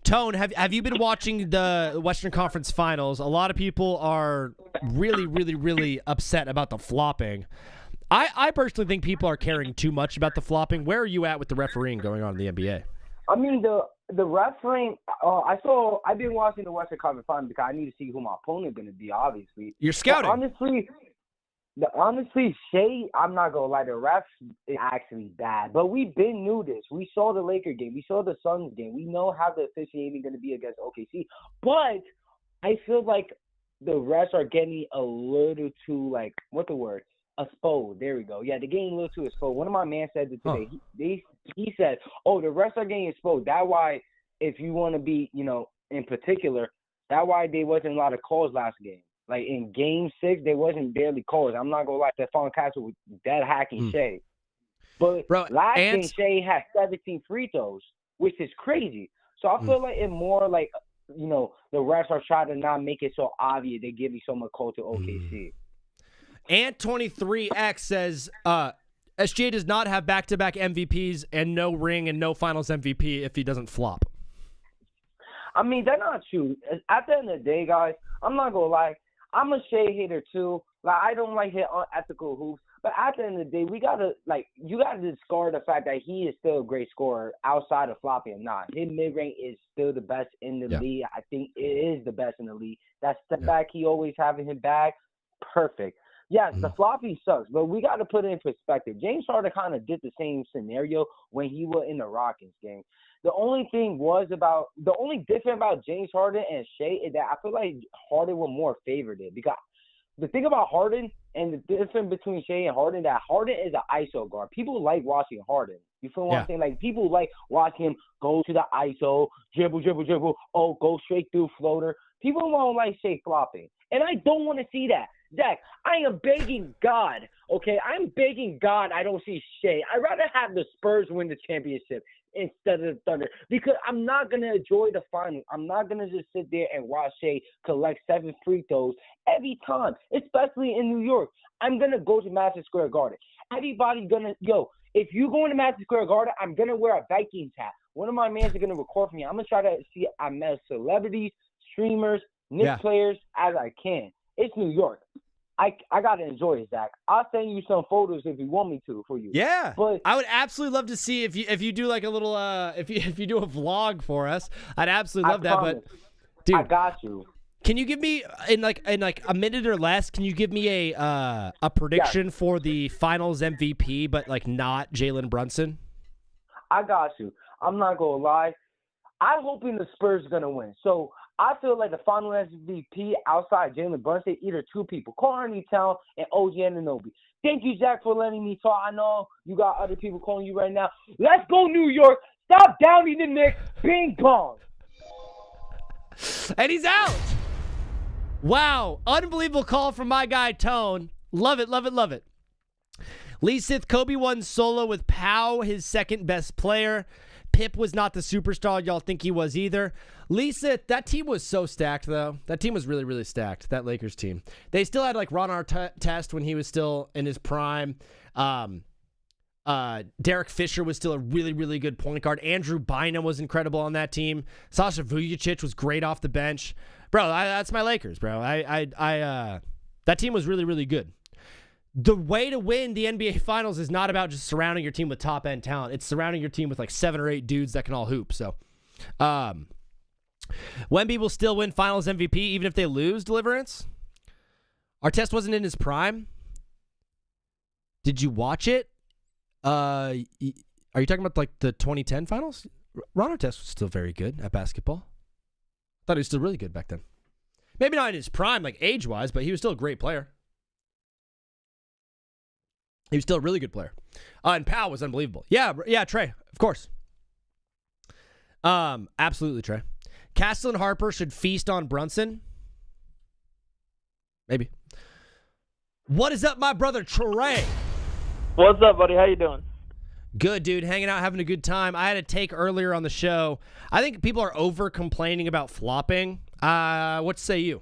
A: Tone, have you been watching the Western Conference Finals? A lot of people are really, really, really upset about the flopping. I personally think people are caring too much about the flopping. Where are you at with the refereeing going on in the NBA?
U: I mean, the refereeing. I've been watching the Western Conference Finals because I need to see who my opponent going to be. Obviously,
A: you're scouting.
U: But honestly, Shea, I'm not gonna lie, the refs is actually bad. But we've been knew this. We saw the Laker game. We saw the Suns game. We know how the officiating going to be against OKC. But I feel like the refs are getting a little too, like, what's the word? Exposed. There we go. Yeah, they're getting a little too exposed. One of my man said it today. He said, "Oh, the refs are getting exposed. That's why, if you want to be, in particular, that's why there wasn't a lot of calls last game. Like in Game 6, there wasn't barely calls. I'm not gonna lie, Stephon Castle was dead hacking Shea. But last game, Shea had 17 free throws, which is crazy. So I feel like it's more like, the refs are trying to not make it so obvious. They give you so much call to OKC."
A: Ant23X says, SGA does not have back-to-back MVPs and no ring and no finals MVP if he doesn't flop.
U: I mean, that's not true. At the end of the day, guys, I'm not going to lie. I'm a Shea hater, too. Like, I don't like his unethical hoops. But at the end of the day, you got to discard the fact that he is still a great scorer outside of flopping or not. His mid-range is still the best in the league. I think it is the best in the league. That step back he always have in his bag, perfect. Yes, the floppy sucks, but we got to put it in perspective. James Harden kind of did the same scenario when he was in the Rockets game. The only difference about James Harden and Shea is that I feel like Harden was more favored because the thing about Harden and the difference between Shea and Harden, that Harden is an ISO guard. People like watching Harden. You feel what I'm saying? Like, people like watching him go to the ISO, dribble, go straight through floater. People won't like Shea flopping. And I don't want to see that. Zach, I am begging God, okay? I'm begging God I don't see Shea. I'd rather have the Spurs win the championship instead of the Thunder because I'm not going to enjoy the final. I'm not going to just sit there and watch Shea collect 7 free throws every time, especially in New York. I'm going to go to Madison Square Garden. Everybody's going to, if you go into Madison Square Garden, I'm going to wear a Vikings hat. One of my mans are going to record for me. I'm going to try to see as many celebrities, streamers, Knicks players as I can. It's New York. I gotta enjoy it, Zach. I'll send you some photos if you want me to for you.
A: Yeah,
U: but
A: I would absolutely love to see if you do like a little if you do a vlog for us. I'd absolutely love that.
U: Promise.
A: But dude,
U: I got you.
A: Can you give me in like a minute or less? Can you give me a prediction for the Finals MVP, but like not Jalen Brunson?
U: I got you. I'm not gonna lie. I'm hoping the Spurs are gonna win. So I feel like the final MVP outside Jalen Brunson, either two people, Karl-Anthony Towns and OG Anunoby. Thank you, Zach, for letting me talk. I know you got other people calling you right now. Let's go, New York. Stop downing the Knicks. Bing bong.
A: And he's out. Wow. Unbelievable call from my guy, Tone. Love it, love it, love it. Lee Sith, Kobe won solo with Powell, his second best player. Pip was not the superstar y'all think he was either. Lisa, that team was so stacked, though. That team was really, really stacked, that Lakers team. They still had, like, Ron Artest when he was still in his prime. Derek Fisher was still a really, really good point guard. Andrew Bynum was incredible on that team. Sasha Vujacic was great off the bench. Bro, that's my Lakers, bro. That team was really, really good. The way to win the NBA Finals is not about just surrounding your team with top-end talent. It's surrounding your team with like 7 or 8 dudes that can all hoop. So, Wemby will still win Finals MVP even if they lose Deliverance. Artest wasn't in his prime. Did you watch it? Are you talking about like the 2010 Finals? Ron Artest was still very good at basketball. I thought he was still really good back then. Maybe not in his prime, like age-wise, but he was still a great player. He was still a really good player. And Powell was unbelievable. Yeah, Trey, of course. Absolutely, Trey. Castle and Harper should feast on Brunson. Maybe. What is up, my brother, Trey?
B: What's up, buddy? How you doing?
A: Good, dude. Hanging out, having a good time. I had a take earlier on the show. I think people are over-complaining about flopping. What say you?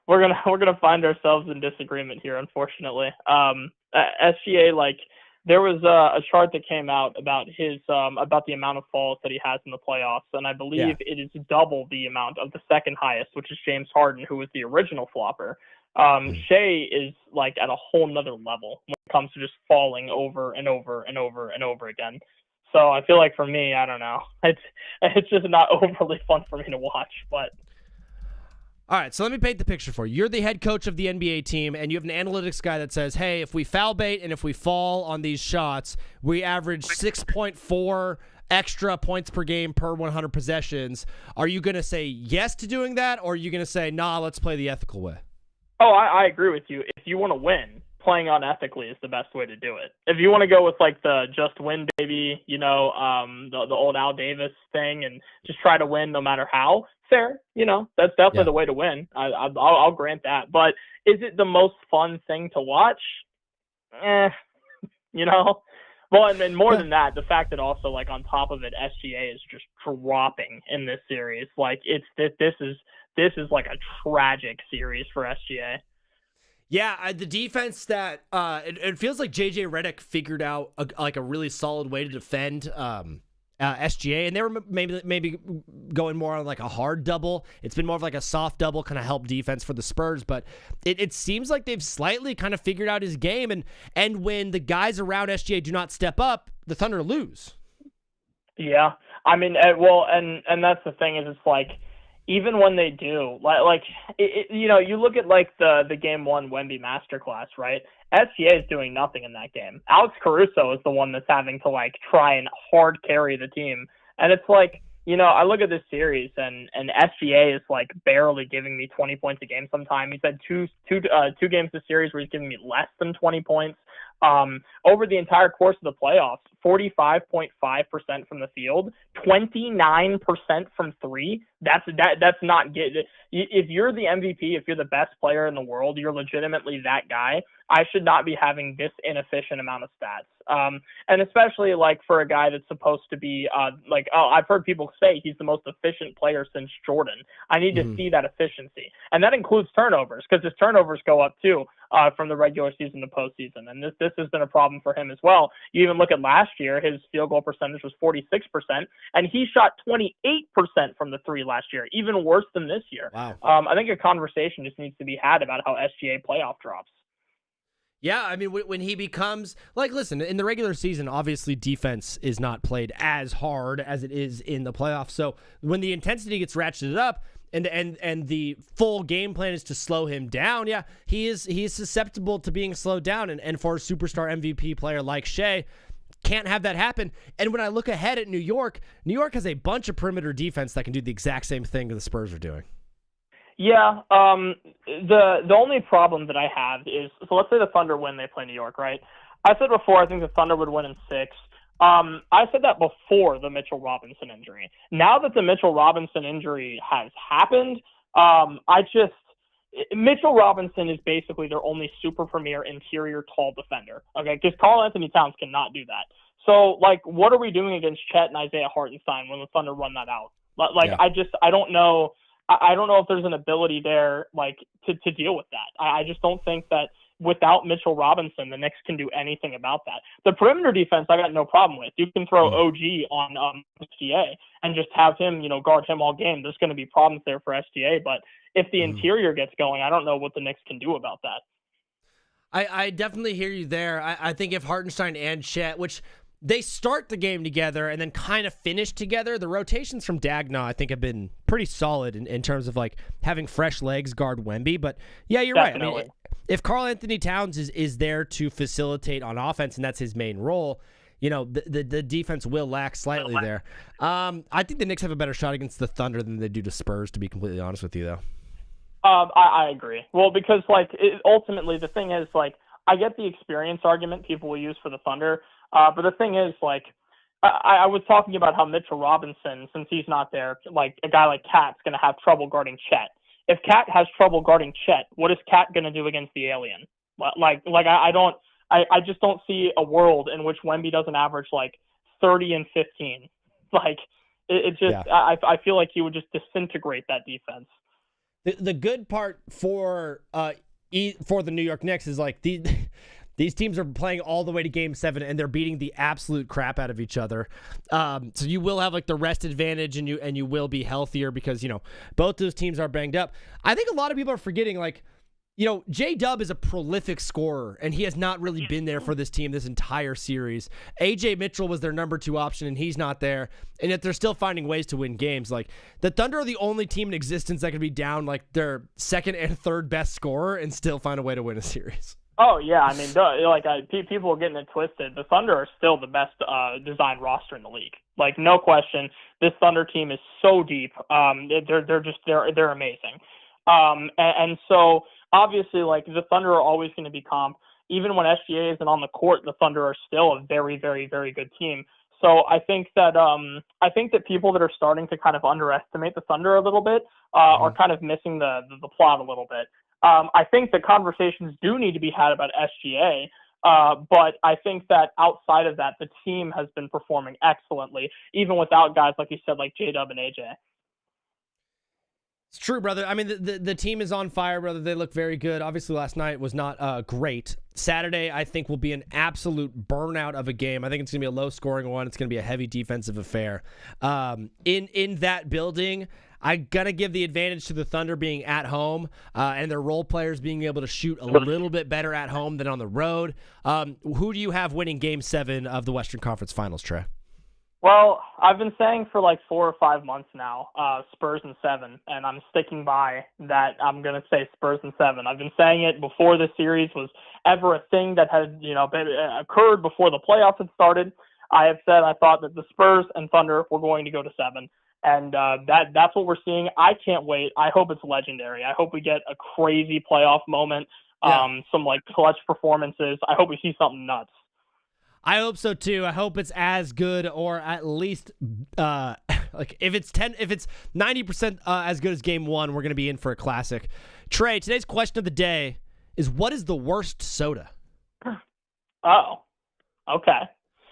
B: We're gonna find ourselves in disagreement here, unfortunately. SGA, like, there was a chart that came out about his about the amount of falls that he has in the playoffs, and I believe it is double the amount of the second highest, which is James Harden, who was the original flopper. Shea is like at a whole nother level when it comes to just falling over and over and over and over again. So I feel like for me, I don't know. It's just not overly fun for me to watch. But
A: all right, so let me paint the picture for you. You're the head coach of the NBA team, and you have an analytics guy that says, hey, if we foul bait and if we fall on these shots, we average 6.4 extra points per game per 100 possessions. Are you going to say yes to doing that, or are you going to say, nah, let's play the ethical way?
B: Oh, I agree with you. If you want to win, playing unethically is the best way to do it. If you want to go with like the just win, baby, the old Al Davis thing, and just try to win no matter how, fair. That's definitely the way to win. I'll grant that. But is it the most fun thing to watch? Well, and more than that, the fact that also, like, on top of it, SGA is just dropping in this series. Like, this is like a tragic series for SGA.
A: Yeah, the defense that it feels like JJ Redick figured out a really solid way to defend SGA, and they were maybe going more on like a hard double. It's been more of like a soft double, kind of help defense for the Spurs, but it seems like they've slightly kind of figured out his game, and when the guys around SGA do not step up, the Thunder lose.
B: Yeah, I mean, and that's the thing is, it's like, even when they do, you look at like the game one Wemby masterclass, right? SGA is doing nothing in that game. Alex Caruso is the one that's having to like try and hard carry the team. And it's like, I look at this series and SGA is like barely giving me 20 points a game sometime. He's had two games this series where he's giving me less than 20 points. Over the entire course of the playoffs, 45.5% from the field, 29% from three. That's not good. If you're the MVP, if you're the best player in the world, you're legitimately that guy. I should not be having this inefficient amount of stats. And especially like for a guy that's supposed to be I've heard people say he's the most efficient player since Jordan. I need to see that efficiency. And that includes turnovers, because his turnovers go up too from the regular season to postseason. And this has been a problem for him as well. You even look at last year, his field goal percentage was 46%, and he shot 28% from the three last year, even worse than this year.
A: Wow.
B: I think a conversation just needs to be had about how SGA playoff drops.
A: Yeah, I mean, when he becomes, like, listen, in the regular season, obviously defense is not played as hard as it is in the playoffs. So when the intensity gets ratcheted up and the full game plan is to slow him down, yeah, he is susceptible to being slowed down. And for a superstar MVP player like Shea, can't have that happen. And when I look ahead at New York has a bunch of perimeter defense that can do the exact same thing that the Spurs are doing.
B: Yeah, the only problem that I have is, so let's say the Thunder win, they play New York, right? I said before I think the Thunder would win in 6. I said that before the Mitchell Robinson injury. Now that the Mitchell Robinson injury has happened, Mitchell Robinson is basically their only super premier interior tall defender, okay? Because Karl-Anthony Towns cannot do that. So, like, what are we doing against Chet and Isaiah Hartenstein when the Thunder run that out? I don't know. I don't know if there's an ability there, like, to deal with that. I just don't think that without Mitchell Robinson, the Knicks can do anything about that. The perimeter defense, I got no problem with. You can throw OG on SGA and just have him, guard him all game. There's going to be problems there for SGA, but if the interior gets going, I don't know what the Knicks can do about that.
A: I definitely hear you there. I think if Hartenstein and Chet, which they start the game together and then kind of finish together, the rotations from Dagna, I think, have been pretty solid in terms of like having fresh legs guard Wemby. But yeah, you're right. I mean, if Karl-Anthony Towns is there to facilitate on offense and that's his main role, the defense will lack slightly there. I think the Knicks have a better shot against the Thunder than they do to Spurs, to be completely honest with you, though.
B: I agree. Well, because ultimately the thing is, like, I get the experience argument people will use for the Thunder. But the thing is, like, I was talking about how Mitchell Robinson, since he's not there, like a guy like Cat's going to have trouble guarding Chet. If Cat has trouble guarding Chet, what is Cat going to do against the alien? I just don't see a world in which Wemby doesn't average like 30 and 15. Like, I feel like he would just disintegrate that defense.
A: The good part for the New York Knicks is like these teams are playing all the way to Game 7 and they're beating the absolute crap out of each other. So you will have like the rest advantage and you will be healthier because, both those teams are banged up. I think a lot of people are forgetting, like, J-Dub is a prolific scorer, and he has not really been there for this team this entire series. A.J. Mitchell was their number 2 option, and he's not there, and yet they're still finding ways to win games. Like, the Thunder are the only team in existence that can be down, like, their second and third best scorer and still find a way to win a series.
B: Oh, yeah. I mean, people are getting it twisted. The Thunder are still the best designed roster in the league. Like, no question. This Thunder team is so deep. They're amazing. And so, obviously, like, the Thunder are always going to be comp. Even when SGA isn't on the court, the Thunder are still a very, very, very good team. So I think that people that are starting to kind of underestimate the Thunder a little bit are kind of missing the plot a little bit. I think the conversations do need to be had about SGA, but I think that outside of that, the team has been performing excellently, even without guys like you said, like J-Dub and AJ.
A: It's true, brother. I mean, the team is on fire, brother. They look very good. Obviously, last night was not great. Saturday, I think, will be an absolute burnout of a game. I think it's going to be a low-scoring one. It's going to be a heavy defensive affair. In that building, I got to give the advantage to the Thunder being at home and their role players being able to shoot a little bit better at home than on the road. Who do you have winning Game 7 of the Western Conference Finals, Trey?
B: Well, I've been saying for like 4 or 5 months now, Spurs in 7, and I'm sticking by that. I'm going to say Spurs in 7. I've been saying it before this series was ever a thing that had, occurred before the playoffs had started. I have said I thought that the Spurs and Thunder were going to go to 7, and that's what we're seeing. I can't wait. I hope it's legendary. I hope we get a crazy playoff moment, some like clutch performances. I hope we see something nuts.
A: I hope so too. I hope it's as good, or at least like if it's 90% as good as Game 1, we're gonna be in for a classic. Trey, today's question of the day is: what is the worst soda?
B: Oh, okay.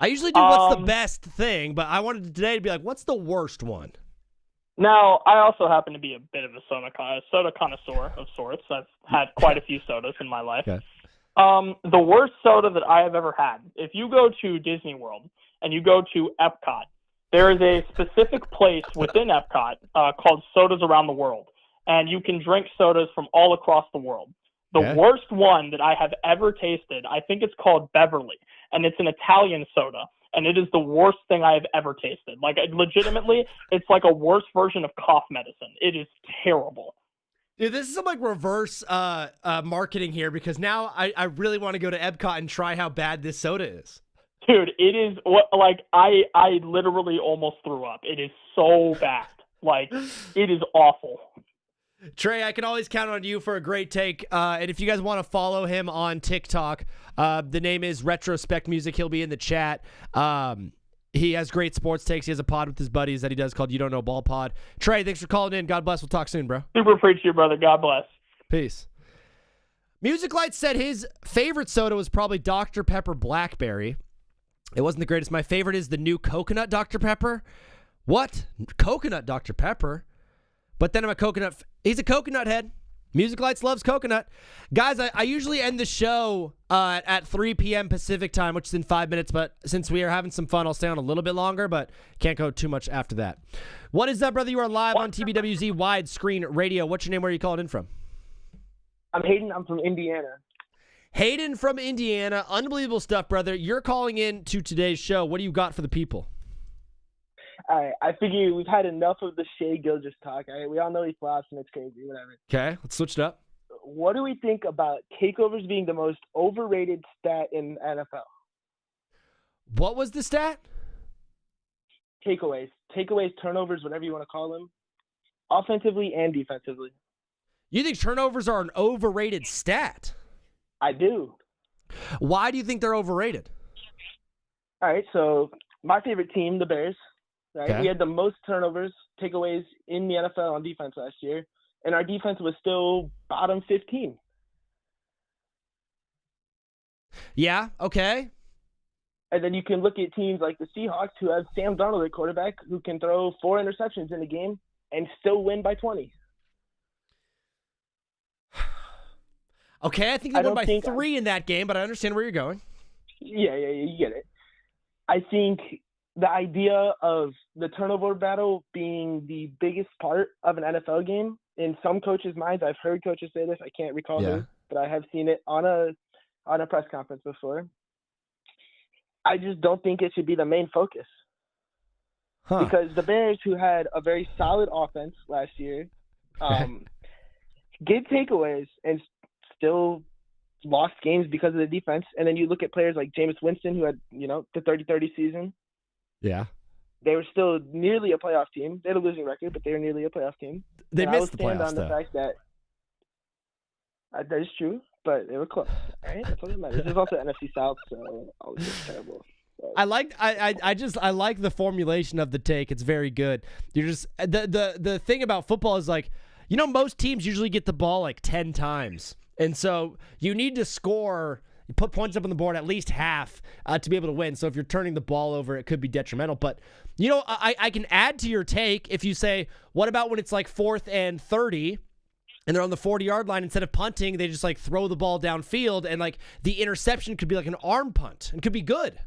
A: I usually do what's the best thing, but I wanted today to be like, what's the worst one?
B: Now, I also happen to be a bit of a soda connoisseur of sorts. I've had quite a few sodas in my life.
A: Okay.
B: The worst soda that I have ever had, if you go to Disney World and you go to Epcot, there is a specific place within Epcot called Sodas Around the World, and you can drink sodas from all across the world. The worst one that I have ever tasted, I think it's called Beverly, and it's an Italian soda, and it is the worst thing I have ever tasted. Like, legitimately, it's like a worse version of cough medicine. It is terrible.
A: Dude, this is some like reverse marketing here, because now I really want to go to Epcot and try how bad this soda is.
B: Dude, it is like I literally almost threw up. It is so bad. Like, it is awful.
A: Trey, I can always count on you for a great take. And if you guys want to follow him on TikTok, the name is Retrospect Music. He'll be in the chat. He has great sports takes. He has a pod with his buddies that he does called You Don't Know Ball Pod. Trey, thanks for calling in. God bless. We'll talk soon, bro.
B: Super appreciate you, brother. God bless.
A: Peace. Music Light said his favorite soda was probably Dr. Pepper Blackberry. It wasn't the greatest. My favorite is the new coconut Dr. Pepper. What? Coconut Dr. Pepper? But then I'm a coconut. He's a coconut head. Music Lights loves coconut. Guys, I usually end the show at 3 p.m. Pacific time, which is in 5 minutes. But since we are having some fun, I'll stay on a little bit longer, but can't go too much after that. What is up, brother? You are live on TBWZ Widescreen Radio. What's your name? Where are you calling in from?
C: I'm Hayden. I'm from Indiana.
A: Hayden from Indiana. Unbelievable stuff, brother. You're calling in to today's show. What do you got for the people?
C: All right, I figure we've had enough of the Shea Gilgeous talk. All right, we all know he flops and it's crazy, whatever.
A: Okay, let's switch it up.
C: What do we think about takeovers being the most overrated stat in NFL?
A: What was the stat?
C: Takeaways, turnovers, whatever you want to call them, offensively and defensively.
A: You think turnovers are an overrated stat?
C: I do.
A: Why do you think they're overrated?
C: All right, so my favorite team, the Bears. Right?
A: Okay.
C: We had the most turnovers, takeaways in the NFL on defense last year, and our defense was still bottom 15.
A: Yeah, okay.
C: And then you can look at teams like the Seahawks, who have Sam Darnold at quarterback, who can throw 4 interceptions in a game and still win by 20.
A: Okay, I think they won by 3 in that game, but I understand where you're going.
C: Yeah, you get it. I think the idea of the turnover battle being the biggest part of an NFL game, in some coaches' minds, I've heard coaches say this, I can't recall who, but I have seen it on a press conference before. I just don't think it should be the main focus. Because the Bears, who had a very solid offense last year, get takeaways and still lost games because of the defense. And then you look at players like Jameis Winston, who had, the 30-30 season.
A: Yeah.
C: They were still nearly a playoff team. They had a losing record, but they were nearly a playoff team.
A: They missed the playoffs,
C: on the fact that that is true, but they were close. Right? That's what it matters. There's also NFC South, so always just terrible. But
A: I like the formulation of the take. It's very good. You're just the thing about football is like, most teams usually get the ball like 10 times. And so you need to score, put points up on the board at least half to be able to win. So if you're turning the ball over, it could be detrimental. But, I can add to your take if you say, what about when it's like 4th and 30 and they're on the 40-yard line, instead of punting, they just like throw the ball downfield, and like the interception could be like an arm punt and could be good.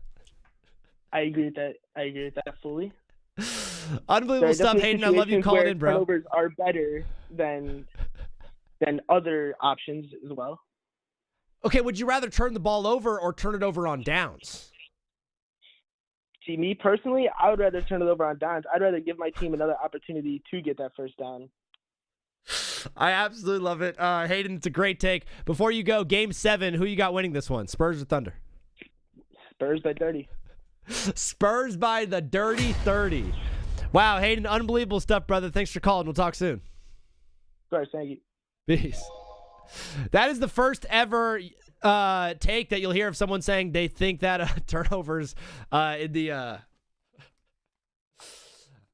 C: I agree with that fully.
A: Unbelievable stuff, Hayden. I love you calling in, bro.
C: Turnovers are better than other options as well.
A: Okay, would you rather turn the ball over or turn it over on downs?
C: See, me personally, I would rather turn it over on downs. I'd rather give my team another opportunity to get that first down.
A: I absolutely love it. Hayden, it's a great take. Before you go, Game 7, who you got winning this one, Spurs or Thunder?
C: Spurs by 30.
A: Spurs by the dirty 30. Wow, Hayden, unbelievable stuff, brother. Thanks for calling. We'll talk soon.
C: Of course, thank you.
A: Peace. That is the first ever take that you'll hear of someone saying they think that turnovers in the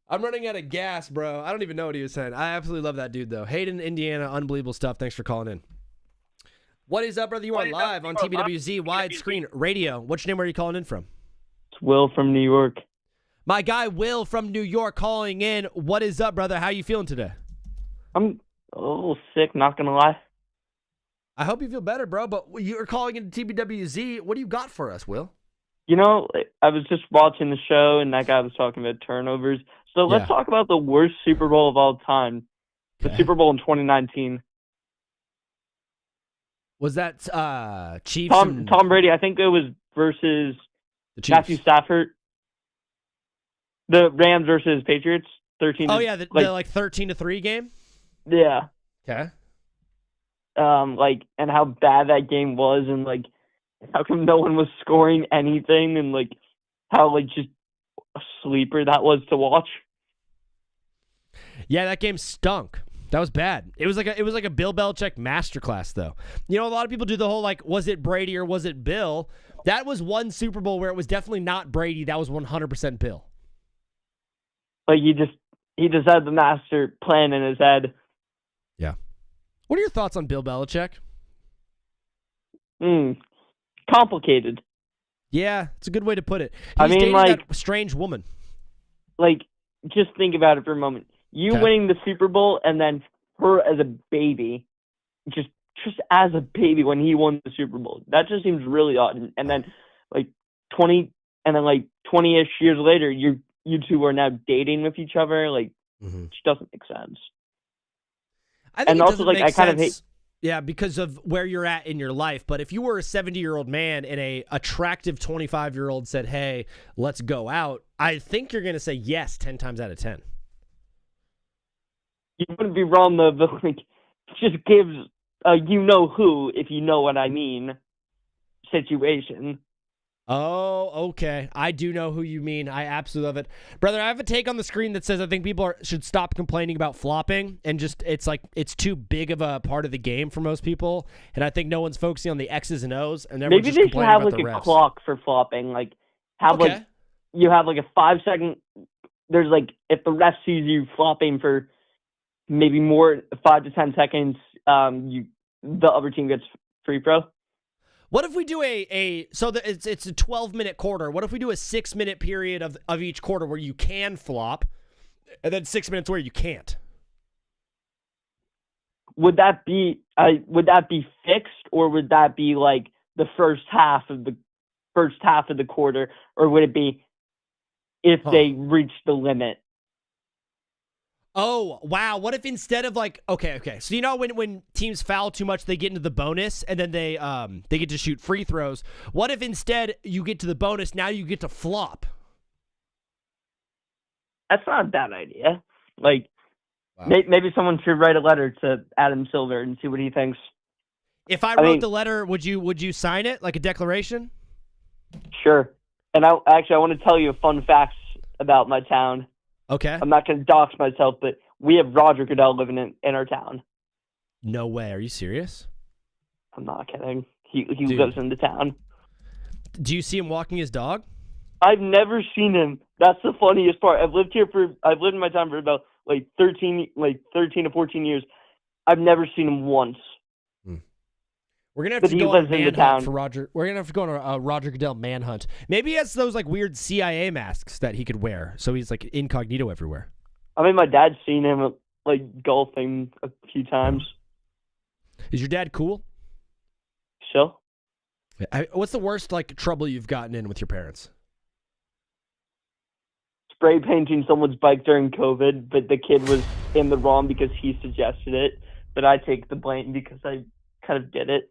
A: I'm running out of gas, bro. I don't even know what he was saying. I absolutely love that dude, though. Hayden, Indiana, unbelievable stuff. Thanks for calling in. What is up, brother? You are live on TBWZ Widescreen Radio. What's your name? Where are you calling in from?
D: It's Will from New York.
A: My guy Will from New York calling in. What is up, brother? How you feeling today?
D: I'm a little sick, not going to lie.
A: I hope you feel better, bro, but you're calling into TBWZ. What do you got for us, Will?
D: I was just watching the show, and that guy was talking about turnovers. So let's talk about the worst Super Bowl of all time, the Super Bowl in 2019.
A: Was that Chiefs?
D: Tom Brady, I think it was versus Matthew Stafford. The Rams versus Patriots, 13.
A: Oh yeah, the 13-3 game.
D: Yeah.
A: Okay.
D: And how bad that game was, and how come no one was scoring anything, and how just a sleeper that was to watch.
A: Yeah, that game stunk. That was bad. It was like a Bill Belichick masterclass, though. A lot of people do the whole was it Brady or was it Bill? That was one Super Bowl where it was definitely not Brady. That was 100% Bill.
D: He just had the master plan in his head.
A: Yeah. What are your thoughts on Bill Belichick?
D: Complicated.
A: Yeah, it's a good way to put it. He's dating that strange woman.
D: Just think about it for a moment. You winning the Super Bowl, and then her as a baby, just as a baby when he won the Super Bowl. That just seems really odd. And then 20-ish years later, you two are now dating with each other. It just doesn't make sense.
A: I think I kind of hate. Yeah, because of where you're at in your life. But if you were a 70-year-old man and a attractive 25-year-old said, "Hey, let's go out," I think you're going to say yes 10 times out of 10.
D: You wouldn't be wrong, though, but just gives you-know-who, if you know what I mean, situation.
A: Oh, okay. I do know who you mean. I absolutely love it. Brother, I have a take on the screen that says I think people should stop complaining about flopping, and just it's too big of a part of the game for most people, and I think no one's focusing on the X's and O's, and everyone's
D: maybe
A: just
D: they should have
A: about the
D: a
A: refs.
D: clock for flopping. You have a 5-second. There's if the ref sees you flopping for maybe more 5 to 10 seconds, the other team gets free throw.
A: What if we do it's a 12-minute quarter? What if we do a 6-minute period of each quarter where you can flop, and then 6 minutes where you can't?
D: Would that be fixed, or would that be the first half of the quarter, or would it be if they reach the limit?
A: Oh, wow. What if instead of like, okay. So you know when teams foul too much, they get into the bonus and then they get to shoot free throws. What if instead you get to the bonus, now you get to flop?
D: That's not a bad idea. Like, maybe someone should write a letter to Adam Silver and see what he thinks.
A: If I wrote the letter, would you sign it like a declaration?
D: Sure. And I want to tell you fun facts about my town.
A: Okay.
D: I'm not going to dox myself, but we have Roger Goodell living in our town.
A: No way. Are you serious?
D: I'm not kidding. He lives in the town.
A: Do you see him walking his dog?
D: I've never seen him. That's the funniest part. I've lived in my town for about 13 to 14 years. I've never seen him once.
A: We're gonna have to go on a manhunt for Roger. We're gonna have to go on a Roger Goodell manhunt. Maybe he has those like weird CIA masks that he could wear, so he's like incognito everywhere.
D: I mean, my dad's seen him like golfing a few times.
A: Is your dad cool?
D: Sure.
A: What's the worst like trouble you've gotten in with your parents?
D: Spray painting someone's bike during COVID, but the kid was in the wrong because he suggested it. But I take the blame because I kind of did it.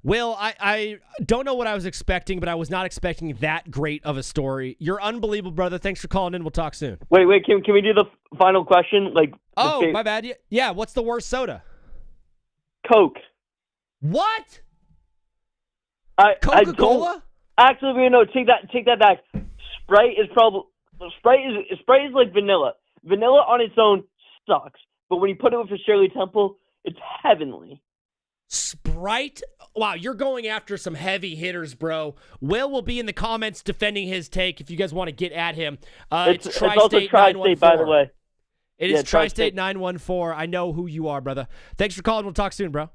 A: Will, I don't know what I was expecting, but I was not expecting that great of a story. You're unbelievable, brother. Thanks for calling in. We'll talk soon.
D: Wait. Can we do the final question?
A: My bad. Yeah. What's the worst soda?
D: Coke.
A: What?
D: Coca-Cola? Actually, no. Take that back. Sprite is like vanilla. Vanilla on its own sucks, but when you put it with a Shirley Temple, it's heavenly.
A: Sprite? Wow, you're going after some heavy hitters, bro. Will be in the comments defending his take if you guys want to get at him. It's
D: also Tri-State, by the way.
A: It is Tri-State 914. I know who you are, brother. Thanks for calling. We'll talk soon, bro.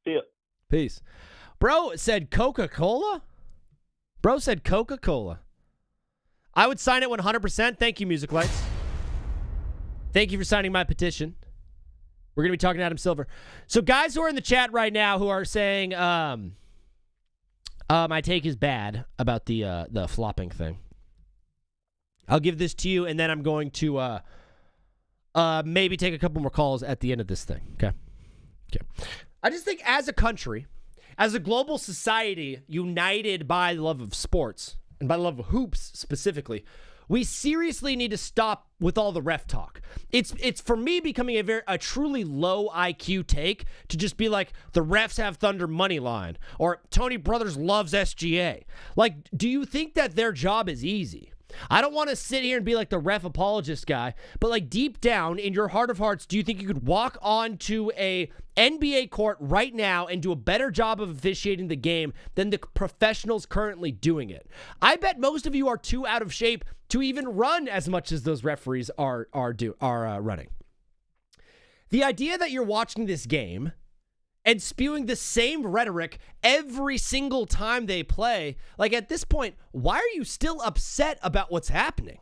D: See ya.
A: Peace. Bro said Coca-Cola? Bro said Coca-Cola. I would sign it 100%. Thank you, Music Lights. Thank you for signing my petition. We're going to be talking to Adam Silver. So guys who are in the chat right now who are saying my take is bad about the flopping thing. I'll give this to you, and then I'm going to maybe take a couple more calls at the end of this thing. Okay. I just think as a country, as a global society united by the love of sports, and by the love of hoops specifically, we seriously need to stop with all the ref talk. It's for me becoming a truly low IQ take to just be like, the refs have Thunder money line, or Tony Brothers loves SGA. Like, do you think that their job is easy? I don't want to sit here and be like the ref apologist guy, but like deep down in your heart of hearts, do you think you could walk onto a NBA court right now and do a better job of officiating the game than the professionals currently doing it? I bet most of you are too out of shape to even run as much as those referees are running. The idea that you're watching this game and spewing the same rhetoric every single time they play, like at this point, why are you still upset about what's happening?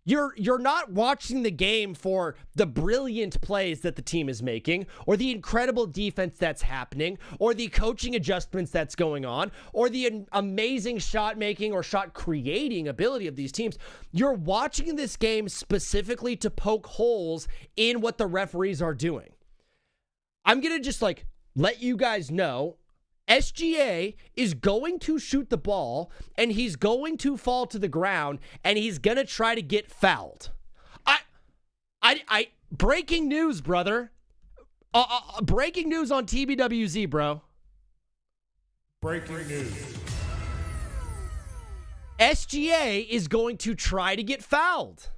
A: You're not watching the game for the brilliant plays that the team is making, or the incredible defense that's happening, or the coaching adjustments that's going on, or the amazing shot making or shot creating ability of these teams. You're watching this game specifically to poke holes in what the referees are doing. I'm going to just let you guys know, SGA is going to shoot the ball, and he's going to fall to the ground, and he's going to try to get fouled. Breaking news, brother. Breaking news on TBWZ, bro.
E: Breaking news.
A: SGA is going to try to get fouled.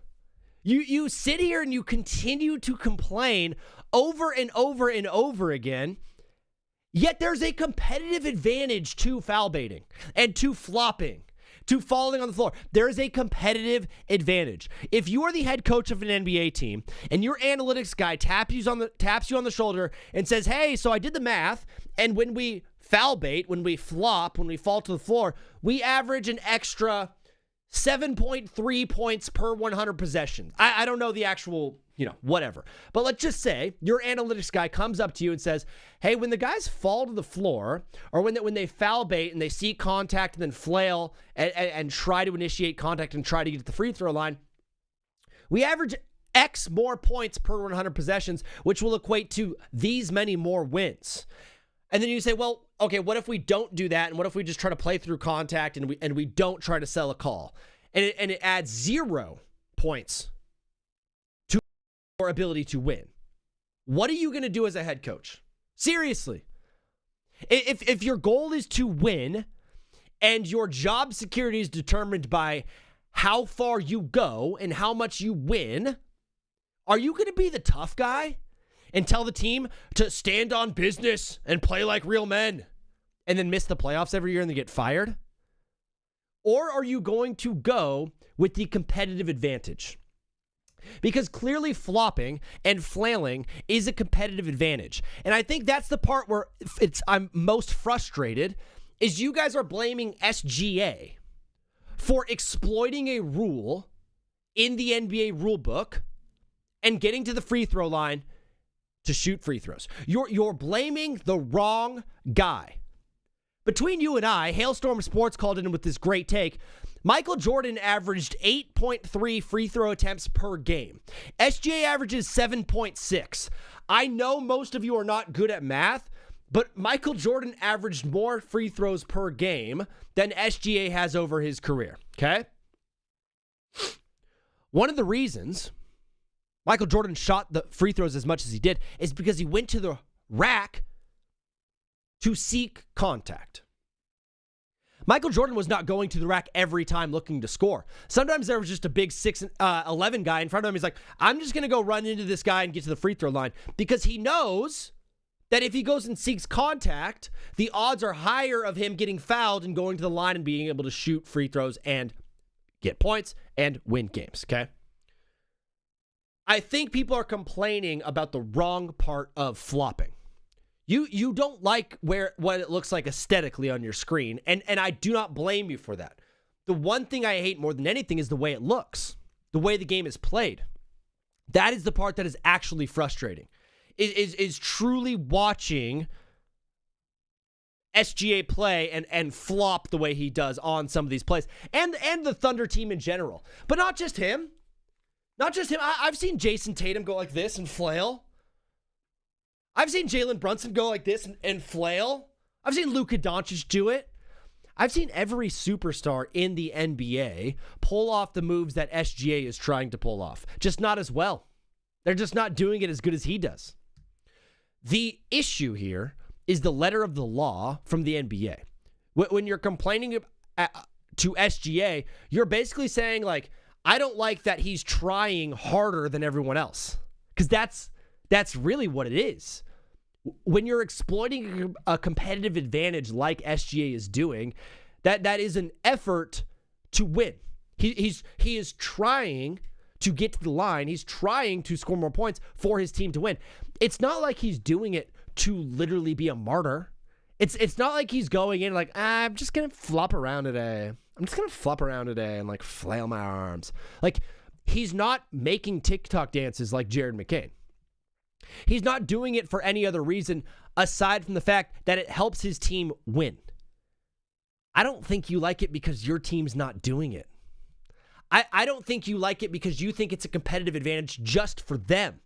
A: You sit here and you continue to complain over and over and over again. Yet there's a competitive advantage to foul baiting and to flopping, to falling on the floor. There is a competitive advantage. If you are the head coach of an NBA team and your analytics guy taps you on the shoulder and says, "Hey, so I did the math, and when we foul bait, when we flop, when we fall to the floor, we average an extra 7.3 points per 100 possessions." I don't know the actual, whatever. But let's just say your analytics guy comes up to you and says, "Hey, when the guys fall to the floor, or when they foul bait and they see contact and then flail and try to initiate contact and try to get to the free throw line, we average X more points per 100 possessions, which will equate to these many more wins. And then you say, well, okay, what if we don't do that? And what if we just try to play through contact and we don't try to sell a call? And it adds 0 points to your ability to win. What are you going to do as a head coach? Seriously. If your goal is to win and your job security is determined by how far you go and how much you win, are you going to be the tough guy and tell the team to stand on business and play like real men and then miss the playoffs every year and then get fired? Or are you going to go with the competitive advantage? Because clearly flopping and flailing is a competitive advantage. And I think that's the part where I'm most frustrated is you guys are blaming SGA for exploiting a rule in the NBA rulebook and getting to the free throw line to shoot free throws. You're blaming the wrong guy. Between you and I, Hailstorm Sports called in with this great take. Michael Jordan averaged 8.3 free throw attempts per game. SGA averages 7.6. I know most of you are not good at math, but Michael Jordan averaged more free throws per game than SGA has over his career, okay? One of the reasons Michael Jordan shot the free throws as much as he did is because he went to the rack to seek contact. Michael Jordan was not going to the rack every time looking to score. Sometimes there was just a big 6'11" guy in front of him. He's like, I'm just going to go run into this guy and get to the free throw line because he knows that if he goes and seeks contact, the odds are higher of him getting fouled and going to the line and being able to shoot free throws and get points and win games, okay? I think people are complaining about the wrong part of flopping. You don't like what it looks like aesthetically on your screen, and I do not blame you for that. The one thing I hate more than anything is the way it looks, the way the game is played. That is the part that is actually frustrating, is truly watching SGA play and flop the way he does on some of these plays, and the Thunder team in general. But not just him. Not just him. I've seen Jason Tatum go like this and flail. I've seen Jalen Brunson go like this and flail. I've seen Luka Doncic do it. I've seen every superstar in the NBA pull off the moves that SGA is trying to pull off, just not as well. They're just not doing it as good as he does. The issue here is the letter of the law from the NBA. When you're complaining to SGA, you're basically saying, like, I don't like that he's trying harder than everyone else. Because that's really what it is. When you're exploiting a competitive advantage like SGA is doing, that is an effort to win. He is trying to get to the line. He's trying to score more points for his team to win. It's not like he's doing it to literally be a martyr. It's not like he's going in like, I'm just going to flop around today. I'm just going to flop around today and like flail my arms. Like, he's not making TikTok dances like Jared McCain. He's not doing it for any other reason aside from the fact that it helps his team win. I don't think you like it because your team's not doing it. I don't think you like it because you think it's a competitive advantage just for them.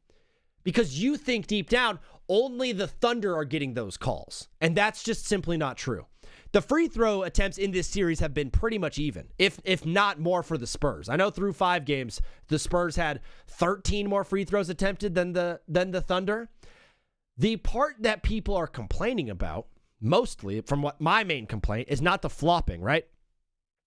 A: Because you think deep down, only the Thunder are getting those calls. And that's just simply not true. The free throw attempts in this series have been pretty much even, if not more for the Spurs. I know through 5 games, the Spurs had 13 more free throws attempted than the Thunder. The part that people are complaining about, mostly, from what my main complaint, is not the flopping, right?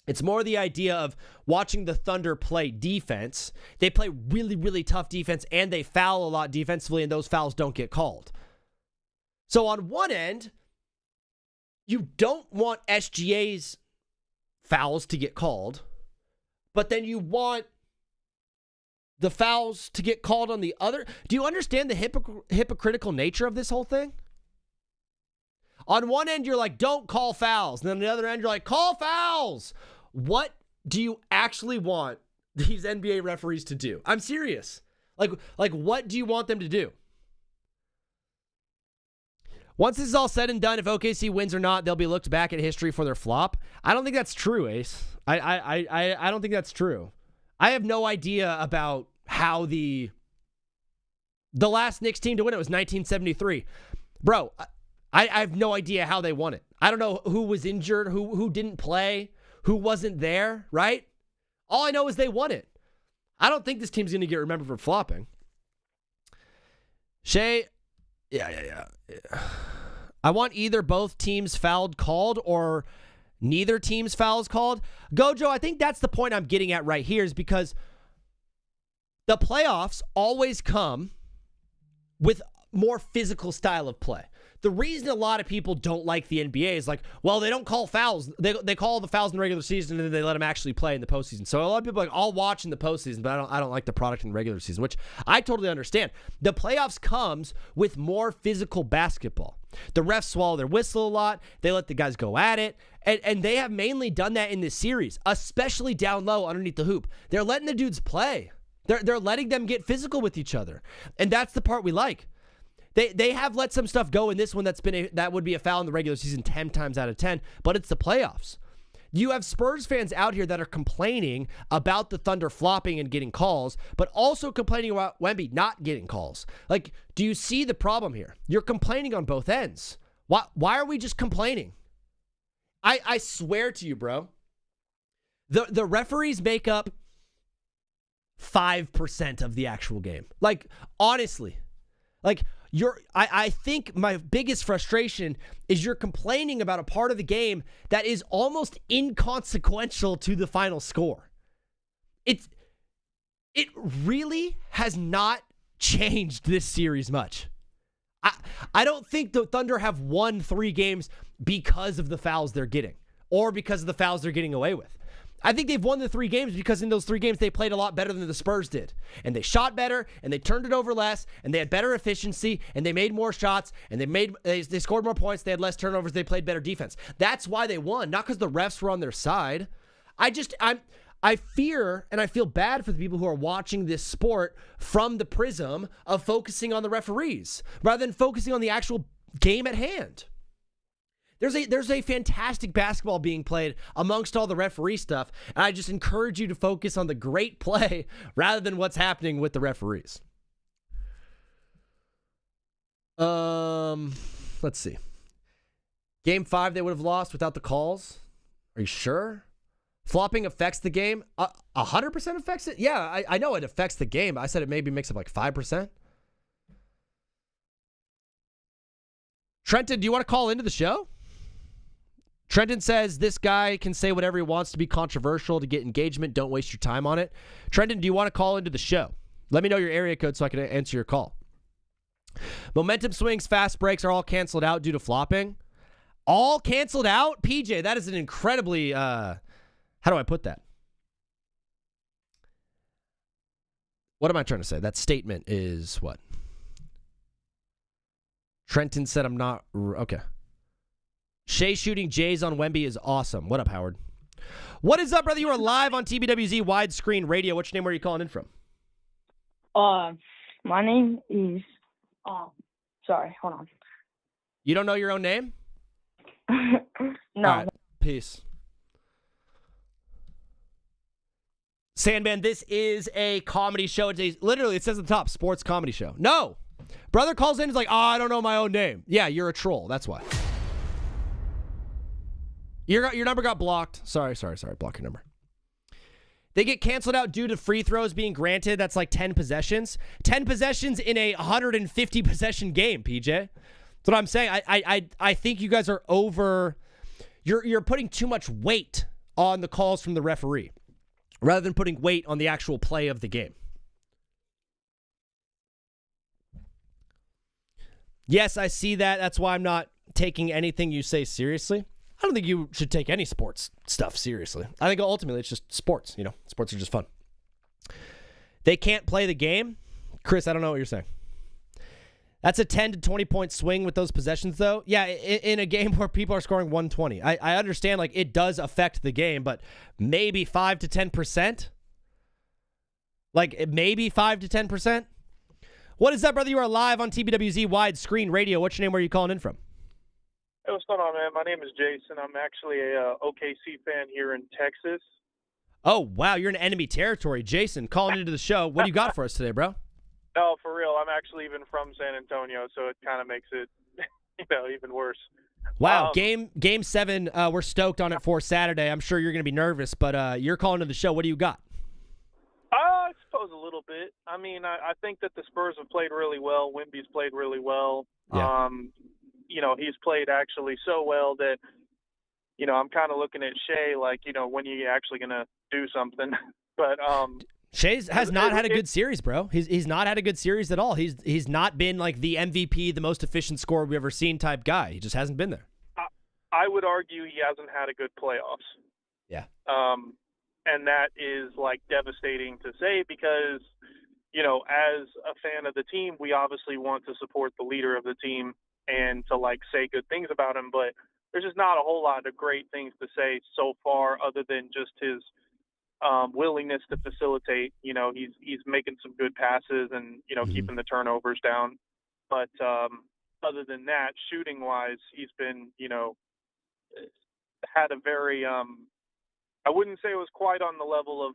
A: It's more the idea of watching the Thunder play defense. They play really, really tough defense, and they foul a lot defensively, and those fouls don't get called. So on one end, you don't want SGA's fouls to get called, but then you want the fouls to get called on the other. Do you understand the hypocritical nature of this whole thing? On one end, you're like, don't call fouls. And then on the other end, you're like, call fouls. What do you actually want these NBA referees to do? I'm serious. Like what do you want them to do? Once this is all said and done, if OKC wins or not, they'll be looked back at history for their flop. I don't think that's true, Ace. I don't think that's true. I have no idea about how the last Knicks team to win it was 1973. Bro, I have no idea how they won it. I don't know who was injured, who didn't play, who wasn't there, right? All I know is they won it. I don't think this team's going to get remembered for flopping. Shay, yeah. I want either both teams fouled called or neither team's fouls called. Gojo, I think that's the point I'm getting at right here, is because the playoffs always come with more physical style of play. The reason a lot of people don't like the NBA is like, well, they don't call fouls. They call the fouls in the regular season and then they let them actually play in the postseason. So a lot of people are like, I'll watch in the postseason, but I don't like the product in the regular season, which I totally understand. The playoffs comes with more physical basketball. The refs swallow their whistle a lot. They let the guys go at it. And they have mainly done that in this series, especially down low underneath the hoop. They're letting the dudes play. They're letting them get physical with each other. And that's the part we like. They have let some stuff go in this one that would be a foul in the regular season 10 times out of 10, but it's the playoffs. You have Spurs fans out here that are complaining about the Thunder flopping and getting calls, but also complaining about Wemby not getting calls. Like, do you see the problem here? You're complaining on both ends. Why are we just complaining? I swear to you, bro. The referees make up 5% of the actual game. Like, honestly. Like, I think my biggest frustration is you're complaining about a part of the game that is almost inconsequential to the final score. It really has not changed this series much. I don't think the Thunder have won 3 games because of the fouls they're getting or because of the fouls they're getting away with. I think they've won the 3 games because in those 3 games, they played a lot better than the Spurs did. And they shot better, and they turned it over less, and they had better efficiency, and they made more shots, and they scored more points, they had less turnovers, they played better defense. That's why they won, not because the refs were on their side. I fear and I feel bad for the people who are watching this sport from the prism of focusing on the referees rather than focusing on the actual game at hand. There's a fantastic basketball being played amongst all the referee stuff, and I just encourage you to focus on the great play rather than what's happening with the referees. Let's see. Game 5 they would have lost without the calls. Are you sure? Flopping affects the game? 100% affects it? Yeah, I know it affects the game. I said it maybe makes up like 5%. Trenton, do you want to call into the show? Trenton says this guy can say whatever he wants to be controversial to get engagement. Don't waste your time on it. Trenton, do you want to call into the show? Let me know your area code so I can answer your call. Momentum swings, fast breaks are all canceled out due to flopping. All canceled out? PJ, that is an incredibly, how do I put that? What am I trying to say? That statement is what? Trenton said I'm not, okay. Shea shooting Jays on Wemby is awesome. What up, Howard? What is up, brother? You are live on TBWZ Widescreen Radio. What's your name? Where are you calling in from?
E: My name is, sorry, hold on.
A: You don't know your own name?
E: No.
A: All right. Peace. Sandman, this is a comedy show. Literally, it says at the top, sports comedy show. No. Brother calls in, he's like, I don't know my own name. Yeah, you're a troll. That's why. Your number got blocked. Sorry. Block your number. They get canceled out due to free throws being granted. That's like 10 possessions. 10 possessions in a 150 possession game, PJ. That's what I'm saying. I think you guys are over. You're putting too much weight on the calls from the referee rather than putting weight on the actual play of the game. Yes, I see that. That's why I'm not taking anything you say seriously. I don't think you should take any sports stuff seriously. I think ultimately it's just sports. Sports are just fun. They can't play the game. Chris, I don't know what you're saying. That's a 10 to 20 point swing with those possessions, though. Yeah, in a game where people are scoring 120. I understand, like, it does affect the game, but maybe 5 to 10%? Like, maybe 5 to 10%? What is up, brother? You are live on TBWZ Widescreen Radio. What's your name? Where are you calling in from?
V: Hey, what's going on, man? My name is Jason. I'm actually a OKC fan here in Texas.
A: Oh, wow. You're in enemy territory. Jason, calling into the show. What do you got for us today, bro?
F: No, for real. I'm actually even from San Antonio, so it kind of makes it, even worse.
A: Wow, game 7, we're stoked on it for Saturday. I'm sure you're going to be nervous, but you're calling to the show. What do you got?
F: I suppose a little bit. I mean, I think that the Spurs have played really well. Wemby's played really well.
A: Yeah.
F: He's played actually so well that, I'm kind of looking at Shea like, when are you actually going to do something? But
A: Shea has not had a good series, bro. He's not had a good series at all. He's not been like the MVP, the most efficient scorer we've ever seen type guy. He just hasn't been there.
F: I would argue he hasn't had a good playoffs.
A: Yeah.
F: And that is like devastating to say because, as a fan of the team, we obviously want to support the leader of the team and to like say good things about him. But there's just not a whole lot of great things to say so far other than just his willingness to facilitate. He's making some good passes and, keeping the turnovers down. But other than that, shooting wise, he's been, had a very, I wouldn't say it was quite on the level of,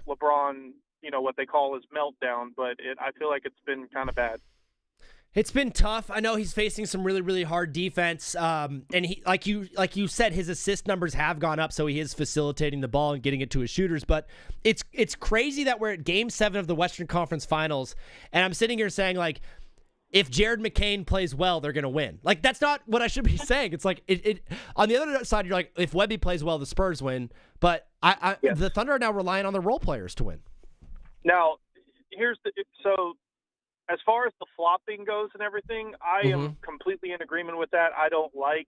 F: LeBron, what they call his meltdown, but I feel like it's been kind of bad.
A: It's been tough. I know he's facing some really, really hard defense. And he, like you said, his assist numbers have gone up, so he is facilitating the ball and getting it to his shooters. But it's crazy that we're at Game 7 of the Western Conference Finals, and I'm sitting here saying, like, if Jared McCain plays well, they're going to win. Like, that's not what I should be saying. It's like, it on the other side, you're like, if Wemby plays well, the Spurs win. But the Thunder are now relying on their role players to win.
F: Now, so as far as the flopping goes and everything, I am completely in agreement with that. I don't like,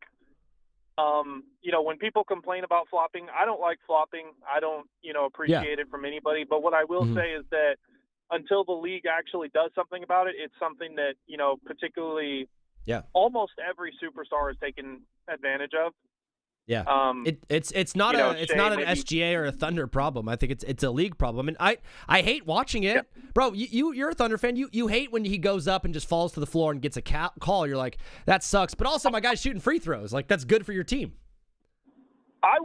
F: when people complain about flopping, I don't like flopping. I don't, appreciate it from anybody. But what I will say is that until the league actually does something about it, it's something that, particularly almost every superstar is taken advantage of.
A: Yeah. It's not an SGA or a Thunder problem. I think it's a league problem. And I hate watching it. Bro, you're a Thunder fan. You hate when he goes up and just falls to the floor and gets a call. You're like, that sucks. But also my guy's shooting free throws. Like, that's good for your team.
F: I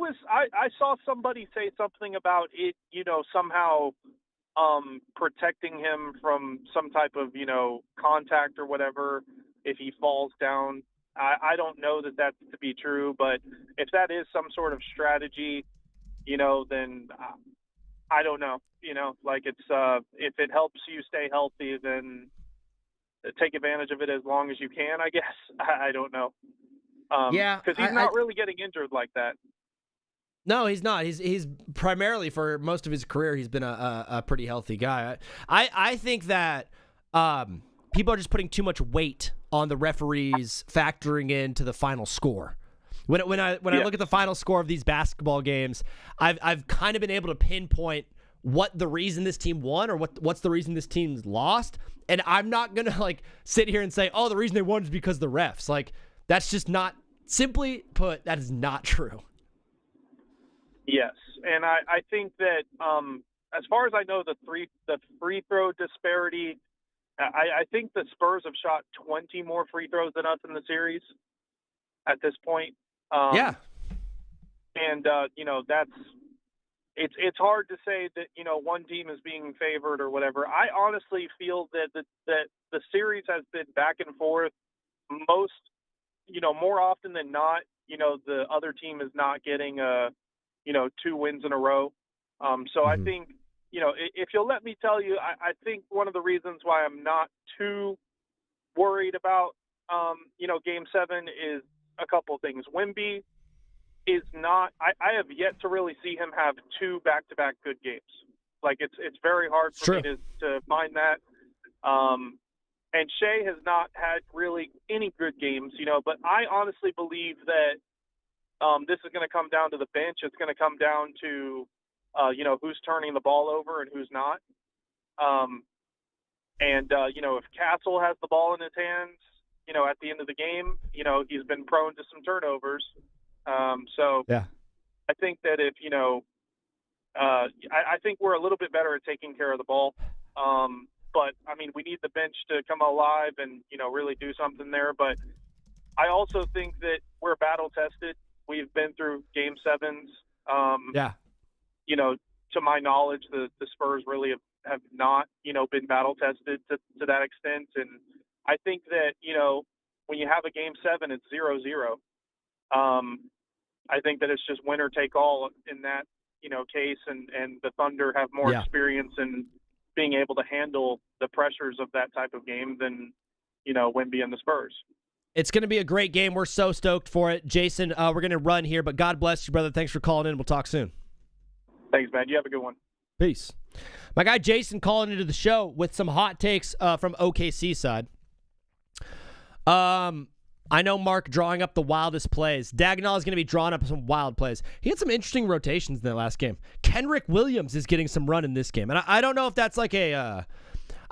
F: saw somebody say something about it, somehow protecting him from some type of, contact or whatever if he falls down. I don't know that that's to be true, but if that is some sort of strategy, then I don't know. Like it's if it helps you stay healthy, then take advantage of it as long as you can, I guess. I don't know. Because he's not really getting injured like that.
A: No, he's not. He's primarily, for most of his career, he's been a pretty healthy guy. I think that people are just putting too much weight on the referees factoring into the final score. When I look at the final score of these basketball games, I've kind of been able to pinpoint what the reason this team won or what's the reason this team's lost. And I'm not gonna like sit here and say, oh, the reason they won is because of the refs. Like, that's just not, simply put, that is not true.
F: Yes, and I think that as far as I know, the free throw disparity, I think the Spurs have shot 20 more free throws than us in the series at this point. And that's it's hard to say that one team is being favored or whatever. I honestly feel that the series has been back and forth more often than not. The other team is not getting 2 wins in a row. So I think, if you'll let me tell you, I think one of the reasons why I'm not too worried about, Game 7 is a couple things. Wemby is not – I have yet to really see him have 2 back-to-back good games. Like, it's very hard for me to find that. And Shea has not had really any good games, but I honestly believe that this is going to come down to the bench. It's going to come down to, who's turning the ball over and who's not. If Castle has the ball in his hands, at the end of the game, he's been prone to some turnovers. I think that if, I think we're a little bit better at taking care of the ball. But, I mean, we need the bench to come alive and, really do something there. But I also think that we're battle-tested. We've been through Game 7s. to my knowledge, the Spurs really have not, been battle tested to that extent. And I think that, when you have a game 7, it's 0-0. I think that it's just winner take all in that, case, and the Thunder have more experience in being able to handle the pressures of that type of game than, Wemby and the Spurs.
A: It's going to be a great game. We're so stoked for it. Jason, we're going to run here, but God bless you, brother. Thanks for calling in. We'll talk soon.
F: Thanks, man. You have a good one.
A: Peace. My guy Jason calling into the show with some hot takes from OKC side. I know Mark drawing up the wildest plays. Dagnall is going to be drawing up some wild plays. He had some interesting rotations in that last game. Kenrick Williams is getting some run in this game. And I don't know if that's like I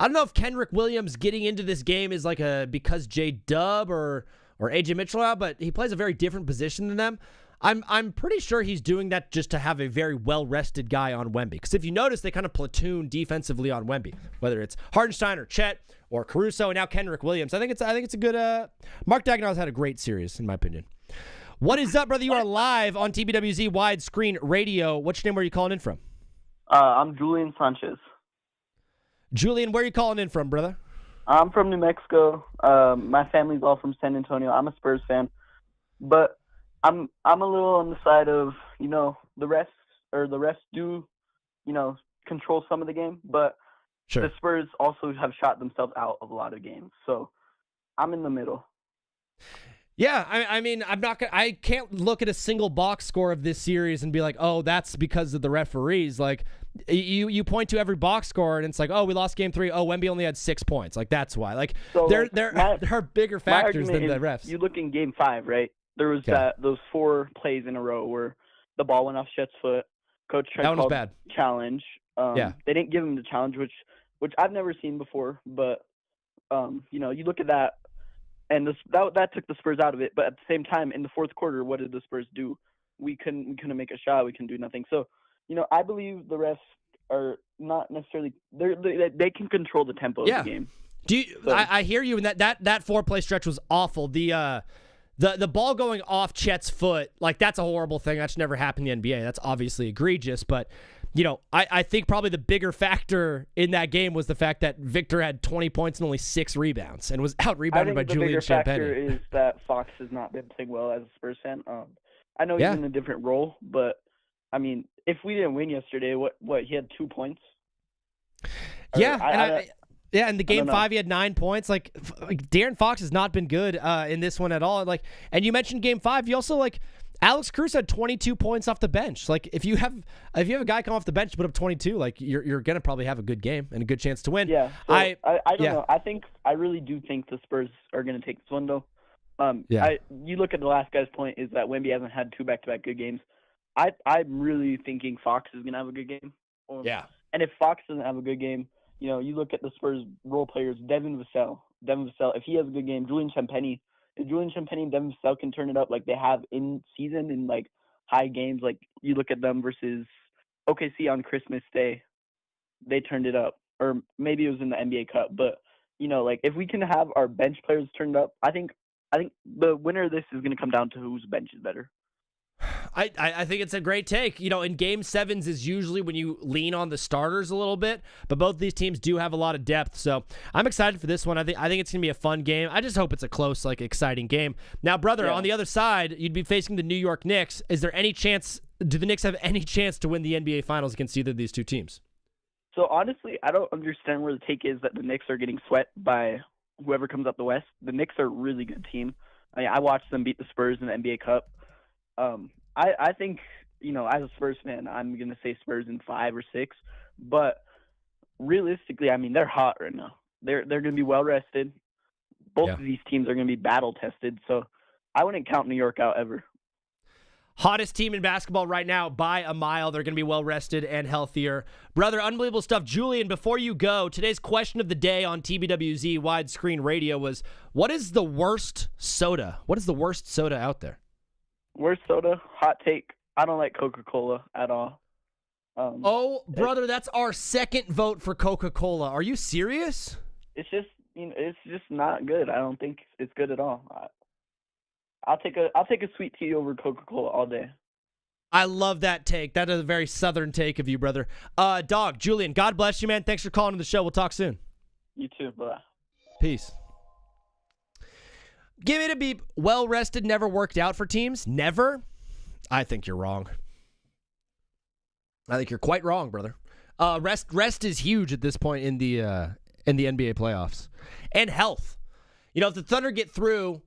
A: don't know if Kenrick Williams getting into this game is like because J-Dub or AJ Mitchell out, but he plays a very different position than them. I'm pretty sure he's doing that just to have a very well-rested guy on Wemby. Because if you notice, they kind of platoon defensively on Wemby, whether it's Hardenstein or Chet or Caruso and now Kenrick Williams. I think it's a good. Mark Dagnall's had a great series, in my opinion. What is up, brother? You are live on TBWZ Widescreen Radio. What's your name? Where are you calling in from?
G: I'm Julian Sanchez.
A: Julian, where are you calling in from, brother?
G: I'm from New Mexico. My family's all from San Antonio. I'm a Spurs fan, but I'm a little on the side of, the refs do, control some of the game, but
A: sure.
G: The Spurs also have shot themselves out of a lot of games. So I'm in the middle.
A: Yeah, I mean, I can't look at a single box score of this series and be like, oh, that's because of the referees. Like, you point to every box score and it's like, oh, we lost game 3. Oh, Wemby only had 6 points. Like, that's why. Like,
G: so
A: there are bigger factors than the refs.
G: You look in game 5, right? There was those 4 plays in a row where the ball went off Chet's foot. Coach tried to call challenge. They didn't give him the challenge, which I've never seen before. But you look at that, and that took the Spurs out of it. But at the same time, in the fourth quarter, what did the Spurs do? We couldn't make a shot. We couldn't do nothing. So, I believe the refs are not necessarily they can control the tempo of the game.
A: I hear you, and that 4-play stretch was awful. The ball going off Chet's foot, like, that's a horrible thing. That's never happened in the NBA. That's obviously egregious. But, I think probably the bigger factor in that game was the fact that Victor had 20 points and only 6 rebounds and was out-rebounded by Julian Champagnie.
G: The bigger factor is that Fox has not been playing well as a Spurs fan. I know he's in a different role, but, I mean, if we didn't win yesterday, what he had 2 points?
A: In the game 5, he had 9 points. Like De'Aaron Fox has not been good in this one at all. Like, and you mentioned game 5, you also Alex Cruz had 22 points off the bench. Like, if you have a guy come off the bench to put up 22, like, you're gonna probably have a good game and a good chance to win.
G: Yeah, so I don't know. I really do think the Spurs are gonna take this one though. You look at the last guy's point is that Wemby hasn't had 2 back-to-back good games. I'm really thinking Fox is gonna have a good game. And if Fox doesn't have a good game, you look at the Spurs role players, Devin Vassell, if he has a good game, Julian Champagnie and Devin Vassell can turn it up like they have in season in like high games. Like, you look at them versus OKC on Christmas Day, they turned it up. Or maybe it was in the NBA Cup. But, if we can have our bench players turned up, I think the winner of this is going to come down to whose bench is better.
A: I think it's a great take. In game 7s is usually when you lean on the starters a little bit, but both these teams do have a lot of depth. So I'm excited for this one. I think it's going to be a fun game. I just hope it's a close, exciting game. Now, brother, on the other side, you'd be facing the New York Knicks. Do the Knicks have any chance to win the NBA Finals against either of these two teams?
G: So honestly, I don't understand where the take is that the Knicks are getting swept by whoever comes up the West. The Knicks are a really good team. I watched them beat the Spurs in the NBA Cup. I think, as a Spurs fan, I'm going to say Spurs in 5 or 6. But realistically, I mean, they're hot right now. They're going to be well-rested. Both of these teams are going to be battle-tested. So I wouldn't count New York out ever.
A: Hottest team in basketball right now by a mile. They're going to be well-rested and healthier. Brother, unbelievable stuff. Julian, before you go, today's question of the day on TBWZ Widescreen Radio was, what is the worst soda? What is the worst soda out there?
G: Worst soda? Hot take. I don't like Coca-Cola at all.
A: Brother, that's our second vote for Coca-Cola. Are you serious?
G: It's just, it's just not good. I don't think it's good at all. I'll take a sweet tea over Coca-Cola all day.
A: I love that take. That is a very Southern take of you, brother. Dog, Julian, God bless you, man. Thanks for calling to the show. We'll talk soon.
G: You too, bro.
A: Peace. Give me to be well-rested never worked out for teams? Never? I think you're wrong. I think you're quite wrong, brother. Rest is huge at this point in the NBA playoffs. And health. You know, if the Thunder get through,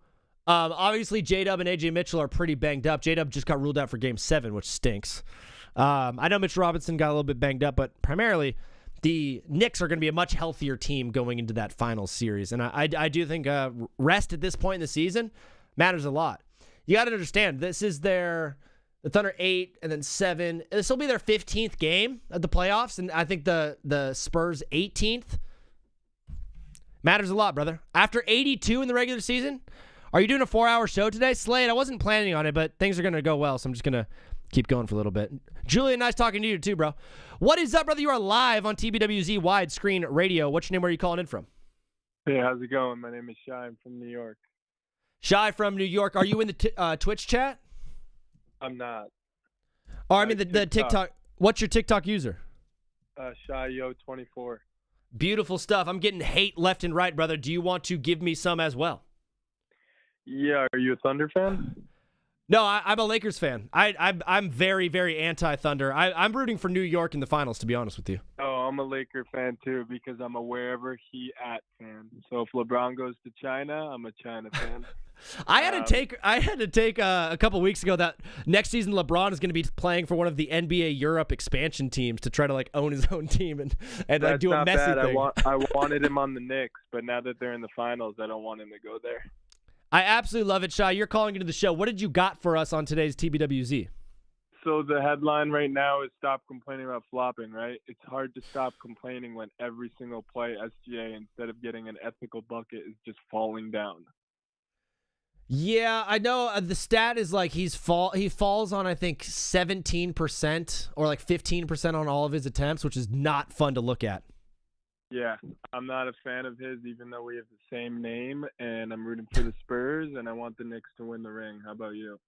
A: obviously J-Dub and A.J. Mitchell are pretty banged up. J-Dub just got ruled out for Game 7, which stinks. I know Mitch Robinson got a little bit banged up, but primarily the Knicks are going to be a much healthier team going into that final series. And I do think rest at this point in the season matters a lot. You got to understand, this is the Thunder 8 and then 7. This will be their 15th game of the playoffs, and I think the Spurs 18th. Matters a lot, brother. After 82 in the regular season, are you doing a 4-hour show today? Slade, I wasn't planning on it, but things are going to go well, so I'm just going to keep going for a little bit. Julian, nice talking to you too, bro. What is up, brother? You are live on TBWZ Widescreen Radio. What's your name? Where are you calling in from?
H: Hey, how's it going? My name is Shy. I'm from New York.
A: Shy from New York. Are you in the Twitch chat?
H: I'm not.
A: Oh, I mean the TikTok. What's your TikTok user?
H: ShyYo24.
A: Beautiful stuff. I'm getting hate left and right, brother. Do you want to give me some as well?
H: Yeah, are you a Thunder fan?
A: No, I'm a Lakers fan. I'm very, very anti-Thunder. I'm rooting for New York in the finals, to be honest with you.
H: Oh, I'm a Laker fan too because I'm a wherever he at fan. So if LeBron goes to China, I'm a China fan.
A: I had to take a couple weeks ago that next season LeBron is going to be playing for one of the NBA Europe expansion teams to try to like own his own team and like do a messy thing.
H: I wanted him on the Knicks, but now that they're in the finals, I don't want him to go there.
A: I absolutely love it, Shy. You're calling into the show. What did you got for us on today's TBWZ?
H: So the headline right now is stop complaining about flopping, right? It's hard to stop complaining when every single play SGA, instead of getting an ethical bucket, is just falling down.
A: Yeah, I know the stat is like he falls on I think 17% or like 15% on all of his attempts, which is not fun to look at.
H: Yeah, I'm not a fan of his, even though we have the same name, and I'm rooting for the Spurs, and I want the Knicks to win the ring. How about you?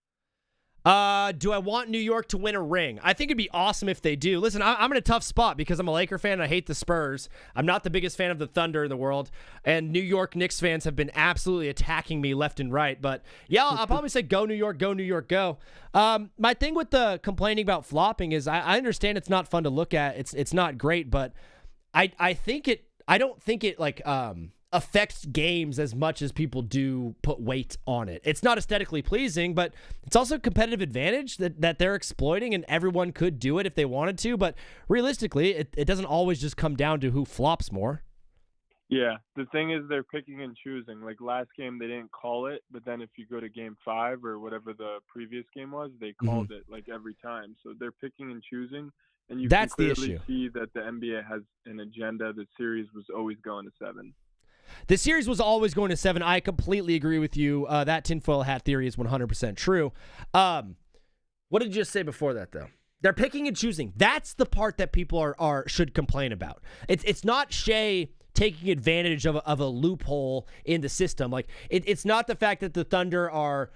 A: Do I want New York to win a ring? I think it'd be awesome if they do. Listen, I'm in a tough spot because I'm a Laker fan and I hate the Spurs. I'm not the biggest fan of the Thunder in the world, and New York Knicks fans have been absolutely attacking me left and right. But yeah, I'll probably say go New York, go New York, go. My thing with the complaining about flopping is I understand it's not fun to look at. It's not great, but I don't think it like affects games as much as people do put weight on it. It's not aesthetically pleasing, but it's also a competitive advantage that they're exploiting, and everyone could do it if they wanted to. But realistically, it doesn't always just come down to who flops more.
H: Yeah, the thing is they're picking and choosing. Like last game, they didn't call it, but then if you go to game 5 or whatever the previous game was, they called it like every time. So they're picking and choosing. And you
A: That's
H: can
A: the
H: clearly
A: issue.
H: see that the NBA has an agenda. The series was always going to 7.
A: The series was always going to 7. I completely agree with you. That tinfoil hat theory is 100% true. What did you just say before that, though? They're picking and choosing. That's the part that people should complain about. It's not Shea taking advantage of a loophole in the system. Like it's not the fact that the Thunder are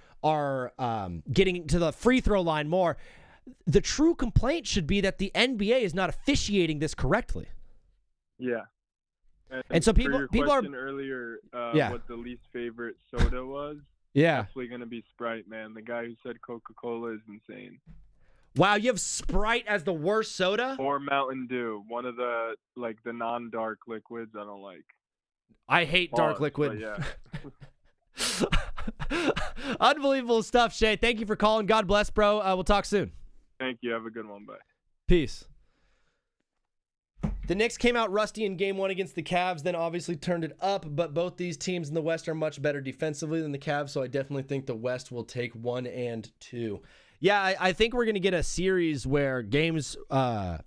A: getting to the free throw line more. The true complaint should be that the NBA is not officiating this correctly.
H: Yeah.
A: And so
H: for your
A: people
H: question
A: are
H: earlier
A: Yeah.
H: what the least favorite soda was.
A: Yeah.
H: Definitely going to be Sprite, man. The guy who said Coca-Cola is insane.
A: Wow, you have Sprite as the worst soda?
H: Or Mountain Dew, one of the the non-dark liquids I don't like.
A: I hate dark
H: Pause,
A: liquid.
H: but yeah.
A: Unbelievable stuff, Shay. Thank you for calling. God bless, bro. We'll talk soon.
H: Thank you. Have a good one. Bye.
A: Peace. The Knicks came out rusty in game 1 against the Cavs, then obviously turned it up, but both these teams in the West are much better defensively than the Cavs, so I definitely think the West will take 1 and 2. Yeah, I think we're going to get a series where games that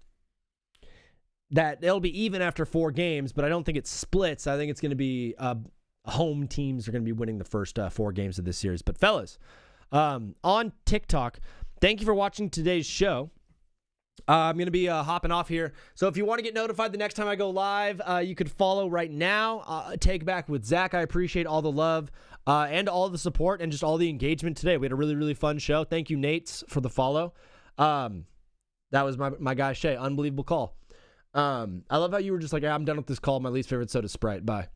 A: it'll be even after 4 games, but I don't think it splits. I think it's going to be home teams are going to be winning the first 4 games of this series. But fellas, on TikTok, thank you for watching today's show. I'm going to be hopping off here. So if you want to get notified the next time I go live, you could follow right now. Take Back with Zach. I appreciate all the love and all the support and just all the engagement today. We had a really, really fun show. Thank you, Nates, for the follow. That was my guy Shay. Unbelievable call. I love how you were just like, I'm done with this call. My least favorite soda Sprite. Bye.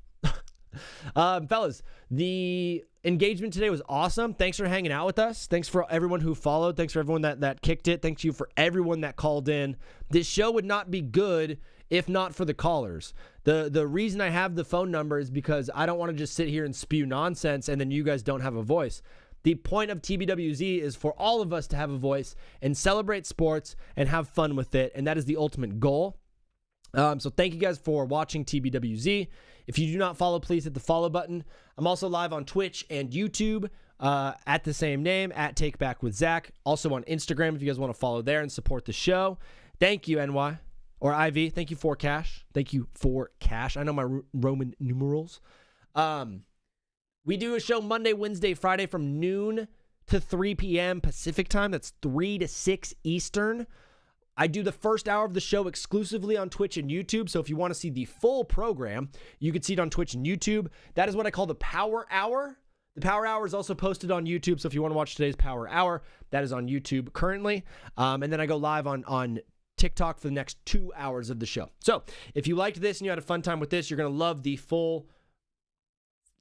A: Fellas, the engagement today was awesome. Thanks for hanging out with us. Thanks for everyone who followed. Thanks for everyone that kicked it. Thank you for everyone that called in. This show would not be good if not for the callers. The reason I have the phone number is because I don't want to just sit here and spew nonsense and then you guys don't have a voice. The point of TBWZ is for all of us to have a voice and celebrate sports and have fun with it, and that is the ultimate goal. So thank you guys for watching TBWZ. If you do not follow, please hit the follow button. I'm also live on Twitch and YouTube at the same name, at Take Back with Zach. Also on Instagram if you guys want to follow there and support the show. Thank you, NY. Or IV. Thank you for cash. Thank you for cash. I know my Roman numerals. We do a show Monday, Wednesday, Friday from noon to 3 p.m. Pacific time. That's 3 to 6 Eastern. I do the first hour of the show exclusively on Twitch and YouTube. So if you want to see the full program, you can see it on Twitch and YouTube. That is what I call the Power Hour. The Power Hour is also posted on YouTube. So if you want to watch today's Power Hour, that is on YouTube currently. And then I go live on TikTok for the next 2 hours of the show. So if you liked this and you had a fun time with this, you're going to love the full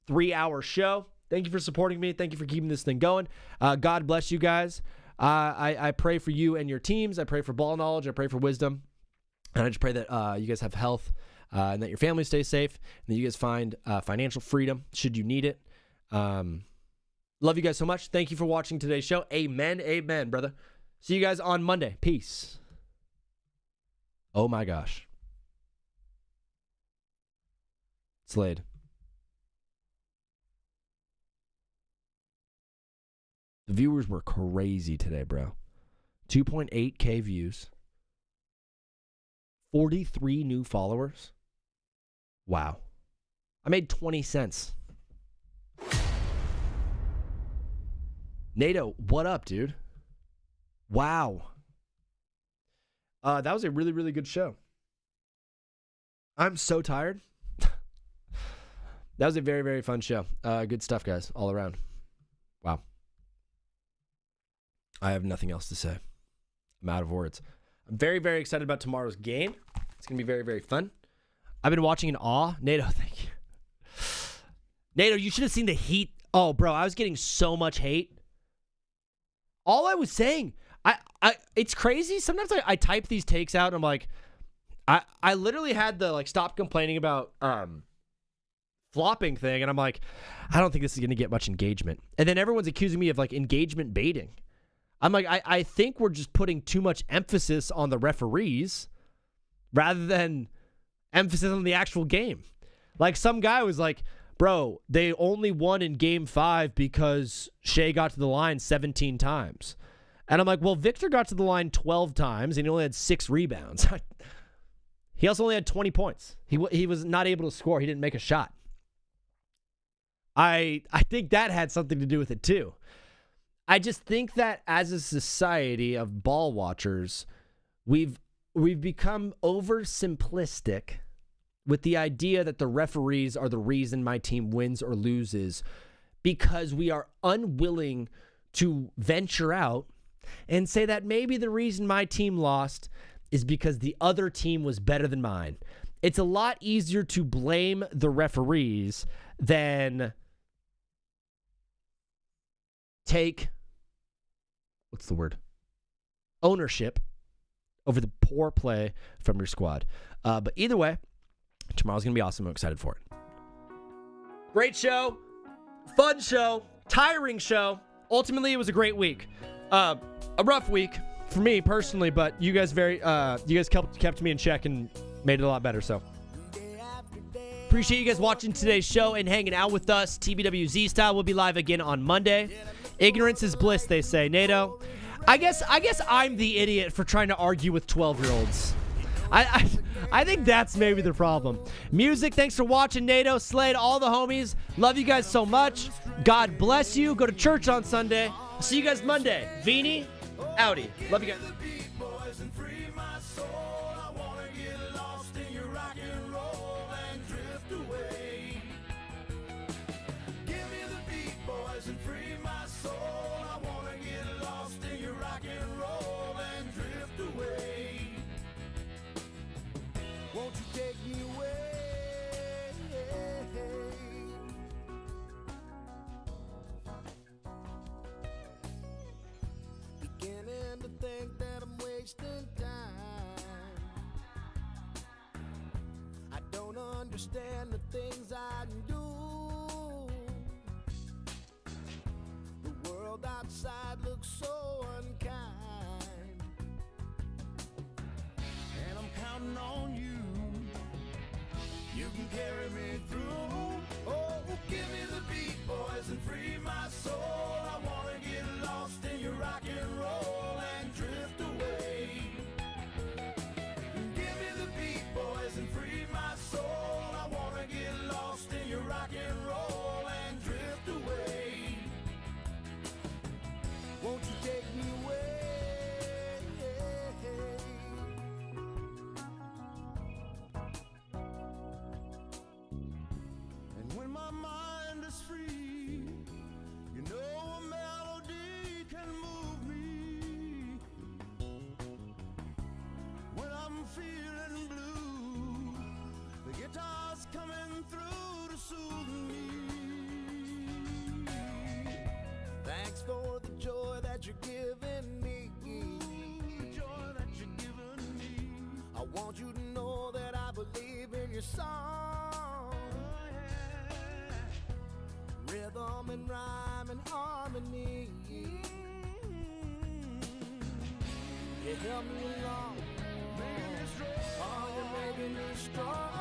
A: 3-hour show. Thank you for supporting me. Thank you for keeping this thing going. God bless you guys. I pray for you and your teams. I pray for ball knowledge. I pray for wisdom. And I just pray that you guys have health and that your family stays safe and that you guys find financial freedom should you need it. Love you guys so much. Thank you for watching today's show. Amen. Amen, brother. See you guys on Monday. Peace. Oh my gosh. Slade. The viewers were crazy today, bro. 2.8K views. 43 new followers. Wow. I made 20 cents. NATO, what up, dude? Wow. That was a really, really good show. I'm so tired. That was a very, very fun show. Good stuff, guys, all around. Wow. I have nothing else to say. I'm out of words. I'm very, very excited about tomorrow's game. It's going to be very, very fun. I've been watching in awe. NATO, thank you. NATO, you should have seen the heat. Oh, bro, I was getting so much hate. All I was saying, it's crazy. Sometimes I type these takes out and I'm like, I literally had the stop complaining about flopping thing, and I'm like, I don't think this is going to get much engagement. And then everyone's accusing me of engagement baiting. I'm like, I think we're just putting too much emphasis on the referees rather than emphasis on the actual game. Some guy was like, bro, they only won in game 5 because Shea got to the line 17 times. And I'm like, well, Victor got to the line 12 times and he only had 6 rebounds. He also only had 20 points. He was not able to score. He didn't make a shot. I think that had something to do with it too. I just think that as a society of ball watchers, we've become oversimplistic with the idea that the referees are the reason my team wins or loses, because we are unwilling to venture out and say that maybe the reason my team lost is because the other team was better than mine. It's a lot easier to blame the referees than take, what's the word? Ownership over the poor play from your squad. But either way, tomorrow's going to be awesome. I'm excited for it. Great show. Fun show. Tiring show. Ultimately, it was a great week. A rough week for me personally, but you guys kept me in check and made it a lot better. So appreciate you guys watching today's show and hanging out with us. TBWZ style will be live again on Monday. Ignorance is bliss, they say. NATO, I guess I'm the idiot for trying to argue with 12-year-olds. I think that's maybe the problem. Music, thanks for watching. NATO, Slade, all the homies. Love you guys so much. God bless you. Go to church on Sunday. See you guys Monday. Vini, outie. Love you guys.
I: And free my soul. I wanna get lost in your rock and roll. think that I'm wasting time. I don't understand the things I do. The world outside looks so unkind, and I'm counting on you. You can carry me through. Oh, give me the beat, boys, and free my soul. I wanna get lost in your rock and roll and drift away. Give me the beat, boys, and free my soul. I wanna get lost in your rock and roll and drift away. Won't you take me away? And when my mind is free, you know a melody can move me. When I'm feeling blue, the guitar's coming through to soothe me. Thanks for the joy that you're giving me. The joy that you're giving me. I want you to know that I believe in your song. Rhythm and rhyme and harmony. You help me along. Oh, you're making me strong.